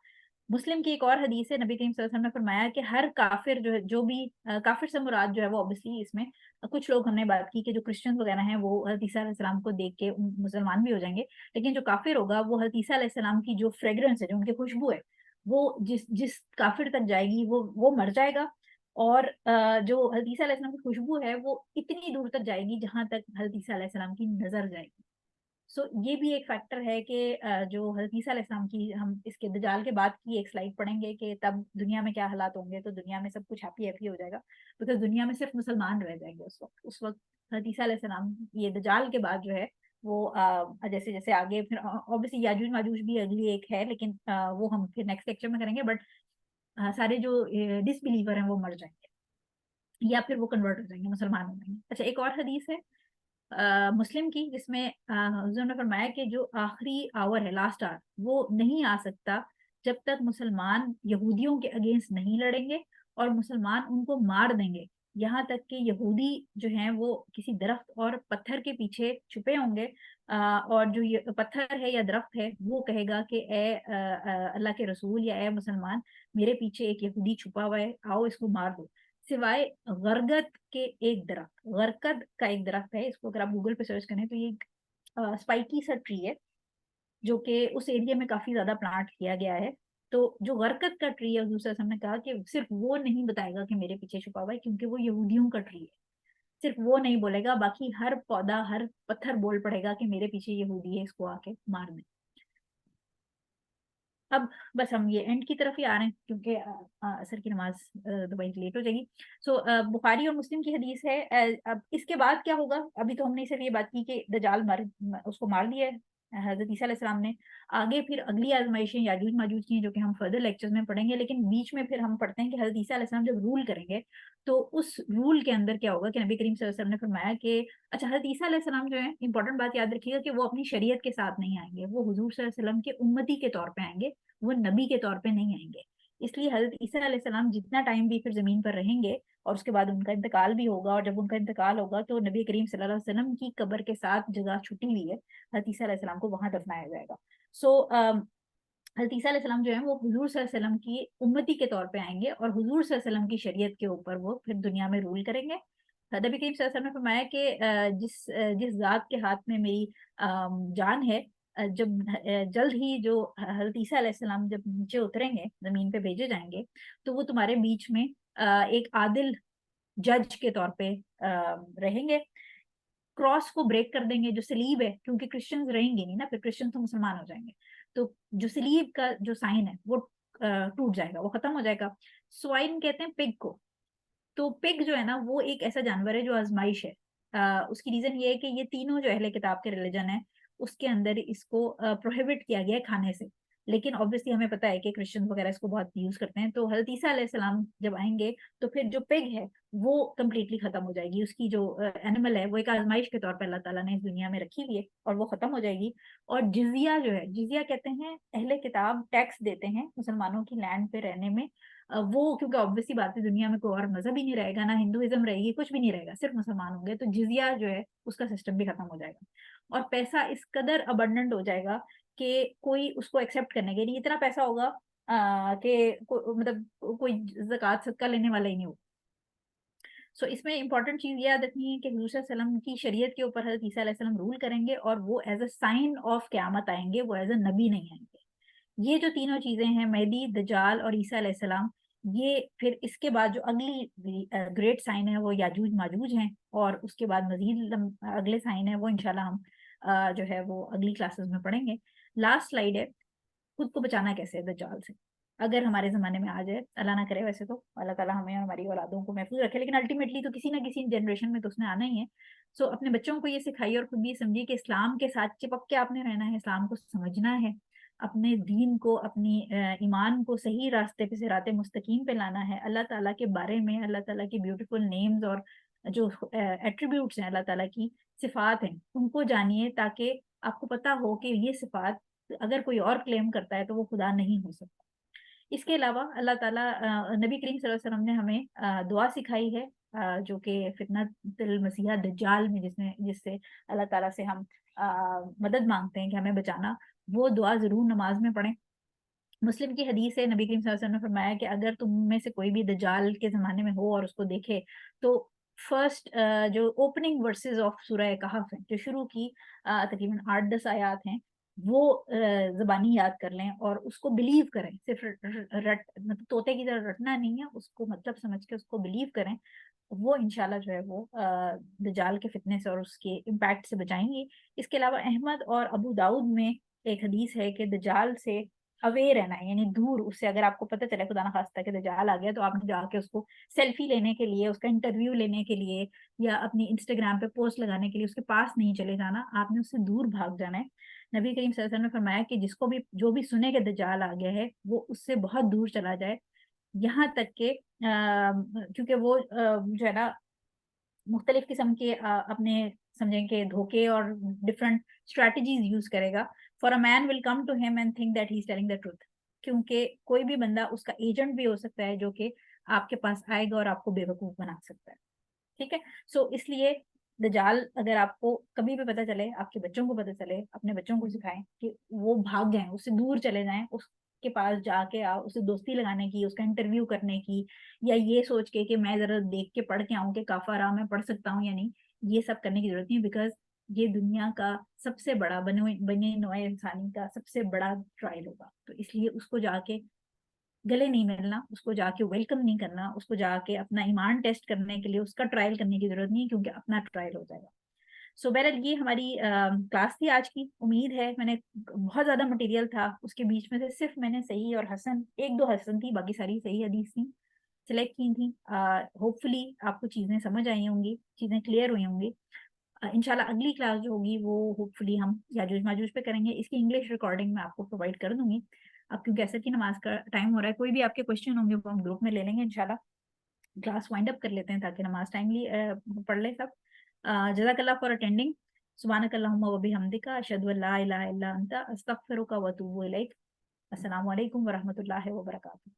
Speaker 1: मुस्लिम की एक और हदीस है, नबी करीम सल्लल्लाहु अलैहि वसल्लम ने फरमाया कि हर काफिर जो है, जो भी काफिर से मुराद जो है वो ऑब्वियसली इसमें कुछ लोग हमने बात की कि जो क्रिश्चियन वगैरह हैं वो हज़रत ईसा अलैहिस्सलाम को देख के मुसलमान भी हो जाएंगे, लेकिन जो काफिर होगा वो हज़रत ईसा अलैहिस्सलाम की जो फ्रेग्रेंस है, जो उनकी खुशबू है, वो जिस जिस काफिर तक जाएगी वो मर जाएगा। और जो हज़रत ईसा अलैहिस्सलाम की खुशबू है वो इतनी दूर तक जाएगी जहां तक हज़रत ईसा अलैहिस्सलाम की नजर जाएगी। सो ये भी एक फैक्टर है कि जो हज़रत ईसा अलैहिस्सलाम की, हम इसके दजाल के बाद की एक स्लाइड पढ़ेंगे कि तब दुनिया में क्या हालात होंगे, तो दुनिया में सब कुछ हैप्पी हैप्पी हो जाएगा, बिकॉज दुनिया में सिर्फ मुसलमान रह जाएंगे उस वक्त हज़रत ईसा अलैहिस्सलाम ये दजाल के बाद जो है वो जैसे जैसे आगे फिर ऑब्वियसली याजूज माजूज भी अगली एक है, लेकिन वो हम फिर नेक्स्ट लेक्चर में करेंगे। बट सारे जो डिसबिलीवर हैं वो मर जाएंगे या फिर वो कन्वर्ट हो जाएंगे, मुसलमान हो जाएंगे। अच्छा, एक और हदीस है मुस्लिम की, जिसमें हुज़ूर ने फरमाया कि जो आखिरी आवर है, लास्ट आवर, वो नहीं आ सकता जब तक मुसलमान यहूदियों के अगेंस्ट नहीं लड़ेंगे और मुसलमान उनको मार देंगे। यहाँ तक कि यहूदी जो हैं वो किसी दरख्त और पत्थर के पीछे छुपे होंगे, और जो ये पत्थर है या दरख्त है वो कहेगा कि ए अल्लाह के रसूल या ए मुसलमान, मेरे पीछे एक यहूदी छुपा हुआ है, आओ इसको मार दो। सिवाय गरगद के एक दरख्त, गरकद का एक दरख्त है, इसको अगर आप गूगल पे सर्च करें तो ये स्पाइकी सा ट्री है जो कि उस एरिया में काफी ज्यादा प्लांट किया गया है। तो जो गरकद का ट्री है, दूसरा हमने कहा कि सिर्फ वो नहीं बताएगा कि मेरे पीछे छुपा हुआ है, क्योंकि वो यहूदियों का ट्री है। सिर्फ वो नहीं बोलेगा, बाकी हर पौधा हर पत्थर बोल पड़ेगा कि मेरे पीछे यहूदी है, इसको आके मार दे। अब बस हम ये एंड की तरफ ही आ रहे हैं, क्योंकि असर की नमाज दोबारा लेट हो जाएगी। सो बुखारी और मुस्लिम की हदीस है। अब इसके बाद क्या होगा, अभी तो हमने सिर्फ ये बात की कि दजाल उसको मार दिया है हजरत ईसा अलैहिस्सलाम ने। आगे फिर अगली आजमाइशें याजूज माजूज की हैं, जो कि हम फर्दर लेक्चर्स में पढ़ेंगे, लेकिन बीच में फिर हम पढ़ते हैं कि हजरत ईसा अलैहिस्सलाम जब रूल करेंगे तो उस रूल के अंदर क्या होगा कि नबी करीम सल्लल्लाहु अलैहि वसल्लम ने फरमाया कि अच्छा, हजरत ईसा अलैहिस्सलाम जो है, इंपॉर्टेंट बात याद रखिएगा कि वो अपनी शरीयत के साथ नहीं आएंगे, वो हुजूर सल्लल्लाहु अलैहि वसल्लम के उम्मती के तौर पे आएंगे, वो नबी के तौर पे नहीं आएंगे। इसलिए हजरत ईसा अलैहिस्सलाम जितना टाइम भी फिर जमीन पर रहेंगे और उसके बाद उनका इंतकाल भी होगा, और जब उनका इंतकाल होगा तो नबी करीम सल्लल्लाहु अलैहि वसल्लम की कब्र के साथ जगह छुटी हुई है, हजरत ईसा अलैहिस्सलाम को वहां दफनाया जाएगा। सो हजरत ईसा अलैहिस्सलाम जो है वो हुजूर सल्लल्लाहु अलैहि वसल्लम की उम्मती के तौर पे आएंगे और हुजूर सल्लल्लाहु अलैहि वसल्लम की शरीयत के ऊपर वो फिर दुनिया में रूल करेंगे। नबी करीम सल्लल्लाहु अलैहि वसल्लम ने फरमाया कि जिस जात के हाथ में मेरी जान है, जब जल्द ही जो हजरत ईसा अलैहिस्सलाम जब नीचे उतरेंगे, जमीन पे भेजे जाएंगे, तो वो तुम्हारे बीच में एक आदिल जज के तौर पे रहेंगे। क्रॉस को ब्रेक कर देंगे, जो सलीब है, क्योंकि क्रिश्चियंस रहेंगे नहीं ना, फिर क्रिश्चियन तो मुसलमान हो जाएंगे, तो जो सलीब का जो साइन है वो टूट जाएगा, वो खत्म हो जाएगा। स्वाइन कहते हैं पिग को। तो पिग जो है ना वो एक ऐसा जानवर है जो आजमाइश है। उसकी रीजन ये है कि ये तीनों जो अहले किताब के रिलीजन है उसके अंदर इसको प्रोहिबिट किया गया है खाने से, लेकिन ऑब्वियसली हमें पता है कि क्रिश्चियन वगैरह इसको बहुत यूज करते हैं। तो हजरत ईसा अलैहिस्सलाम जब आएंगे तो फिर जो पिग है वो कम्प्लीटली खत्म हो जाएगी, उसकी जो एनिमल है वो एक आजमाइश के तौर पर अल्लाह ताला ने इस दुनिया में रखी हुई है और वो खत्म हो जाएगी। और जिजिया जो है, जिजिया कहते हैं अहले किताब टैक्स देते हैं मुसलमानों की लैंड पे रहने में। वो क्योंकि ऑब्वियसली बात है, दुनिया में कोई और मजहब ही नहीं रहेगा, ना हिंदुइज्म रहेगी, कुछ भी नहीं रहेगा, सिर्फ मुसलमान होंगे, तो जिजिया जो है उसका सिस्टम भी खत्म हो जाएगा। और पैसा इस कदर अबंडेंट हो जाएगा कि कोई उसको एक्सेप्ट करने के लिए इतना पैसा होगा कि मतलब कोई ज़कात सदका लेने वाला ही नहीं होगा। सो इसमें इंपॉर्टेंट चीज ये याद रखनी है कि हुजूर सल्लल्लाहु अलैहि वसल्लम की शरीयत के ऊपर हजरत ईसा अलैहिस्सलाम रूल करेंगे और वो एज अ साइन ऑफ क़यामत आएंगे, वो एज अ नबी नहीं आएंगे। ये जो तीनों चीजें हैं, मेहदी, दजाल और ईसा अलैहिस्सलाम, ये फिर इसके बाद जो अगली ग्रेट साइन है वो याजूज माजूज हैं, और उसके बाद मजीद अगले साइन है वो इंशाल्लाह हम जो है वो अगली क्लासेस में पढ़ेंगे। लास्ट स्लाइड है, खुद को बचाना कैसे है दज्जाल से, अगर हमारे ज़माने में आ जाए, अल्लाह ना करे, वैसे तो अल्लाह ताला हमें और हमारी औलादों को महफूज रखे, लेकिन अल्टीमेटली तो किसी ना किसी जनरेशन में तो उसने आना ही है। सो अपने बच्चों को ये सिखाइए और खुद भी समझिए कि इस्लाम के साथ चिपक के आपने रहना है, इस्लाम को समझना है, अपने दीन को, अपनी ईमान को सही रास्ते पे, सिरात मुस्तकीम पे लाना है। अल्लाह ताला के बारे में, अल्लाह ताला की ब्यूटीफुल नेम्स और जो एट्रीब्यूट्स हैं, अल्लाह ताला की सिफात हैं, उनको जानिए, ताकि आपको पता हो कि ये सिफात अगर कोई और क्लेम करता है तो वो खुदा नहीं हो सकता। इसके अलावा अल्लाह ताला नबी करीम सल्लल्लाहु अलैहि वसल्लम ने हमें दुआ सिखाई है, जो कि फितनतुल मसीहा दज्जाल में जिससे अल्लाह ताला से हम मदद मांगते हैं कि हमें बचाना, वो दुआ जरूर नमाज में पढ़ें। मुस्लिम की हदीस है, नबी करीम सल्लल्लाहु अलैहि वसल्लम ने फरमाया कि अगर तुम में से कोई भी दज्जाल के ज़माने में हो और उसको देखे, तो फर्स्ट जो ओपनिंग वर्सेस ऑफ सूरह कहफ है, जो शुरू की तकरीबन 8-10 आयात हैं, वो ज़बानी याद कर लें और उसको बिलीव करें। सिर्फ रट मतलब तोते की तरह रटना नहीं है, उसको मतलब समझ के उसको बिलीव करें। वो इंशाल्लाह जो है वो दज्जाल के फितने से और उसके इम्पैक्ट से बचाएंगी। इसके अलावा अहमद और अबू दाऊद में एक हदीस है कि दज्जाल से अवेयर रहना है, यानी दूर उससे। अगर आपको पता चले खुदा ना खास्ता कि दज्जाल आ गया, तो आपने जाके उसको सेल्फी लेने के लिए, उसका इंटरव्यू लेने के लिए या अपनी इंस्टाग्राम पे पोस्ट लगाने के लिए उसके पास नहीं चले जाना, आपने उससे दूर भाग जाना है। नबी करीम सल्लल्लाहु अलैहि वसल्लम ने फरमाया कि जिसको भी जो भी सुने कि दज्जाल आ गया है, वो उससे बहुत दूर चला जाए। यहाँ तक के क्योंकि वो जो है ना मुख्तलिफ किस्म के अपने समझें कि धोखे और डिफरेंट स्ट्रेटजीज यूज करेगा। For a man will come to him and think that he is telling the truth, क्योंकि कोई भी बंदा उसका एजेंट भी हो सकता है जो कि आपके पास आएगा और आपको बेवकूफ बना सकता है। ठीक है। सो इसलिए दजाल अगर आपको कभी भी पता चले, आपके बच्चों को पता चले, अपने बच्चों को सिखाएं कि वो भाग गए, उससे दूर चले जाएं, उसके पास जाके आप उससे दोस्ती लगाने की, उसका इंटरव्यू करने की, या ये सोच के कि मैं जरा देख के पढ़ के आऊं कि काफारा मैं पढ़ सकता हूँ या नहीं, ये सब करने की जरूरत नहीं। बिकॉज ये दुनिया का सबसे बड़ा बने नोए इंसानी का सबसे बड़ा ट्रायल होगा, तो इसलिए उसको जाके गले नहीं मिलना, उसको जाके वेलकम नहीं करना, उसको जाके अपना ईमान टेस्ट करने के लिए उसका ट्रायल करने की जरूरत नहीं, क्योंकि अपना ट्रायल हो जाएगा। सो बहरहाल ये हमारी क्लास थी आज की। उम्मीद है, मैंने बहुत ज्यादा मटेरियल था, उसके बीच में से सिर्फ मैंने सही और हसन, एक दो हसन थी, बाकी सारी सही हदीस थी, सिलेक्ट की थी। होपफुली आपको चीजें समझ आई होंगी, चीजें क्लियर हुई होंगी। इंशाल्लाह अगली क्लास जो होगी वो होपफुली हम याजूज माजूज पे करेंगे। इसकी इंग्लिश रिकॉर्डिंग मैं आपको प्रोवाइड कर दूंगी। अब क्योंकि असर की नमाज का टाइम हो रहा है, कोई भी आपके क्वेश्चन होंगे वो हम ग्रुप में ले लेंगे इंशाल्लाह। क्लास वाइंड अप कर लेते हैं ताकि नमाज टाइमली पढ़ ले सब। जज़ाकल्लाह फॉर अटेंडिंग। सुब्हानक अल्लाहुम्मा व बिहम्दिका अशहदु अल्ला इलाहा इल्ला अंता अस्तगफिरुका व अतूबु इलैक। अस्सलामु अलैकुम व रहमतुल्लाहि व बरकातुहू।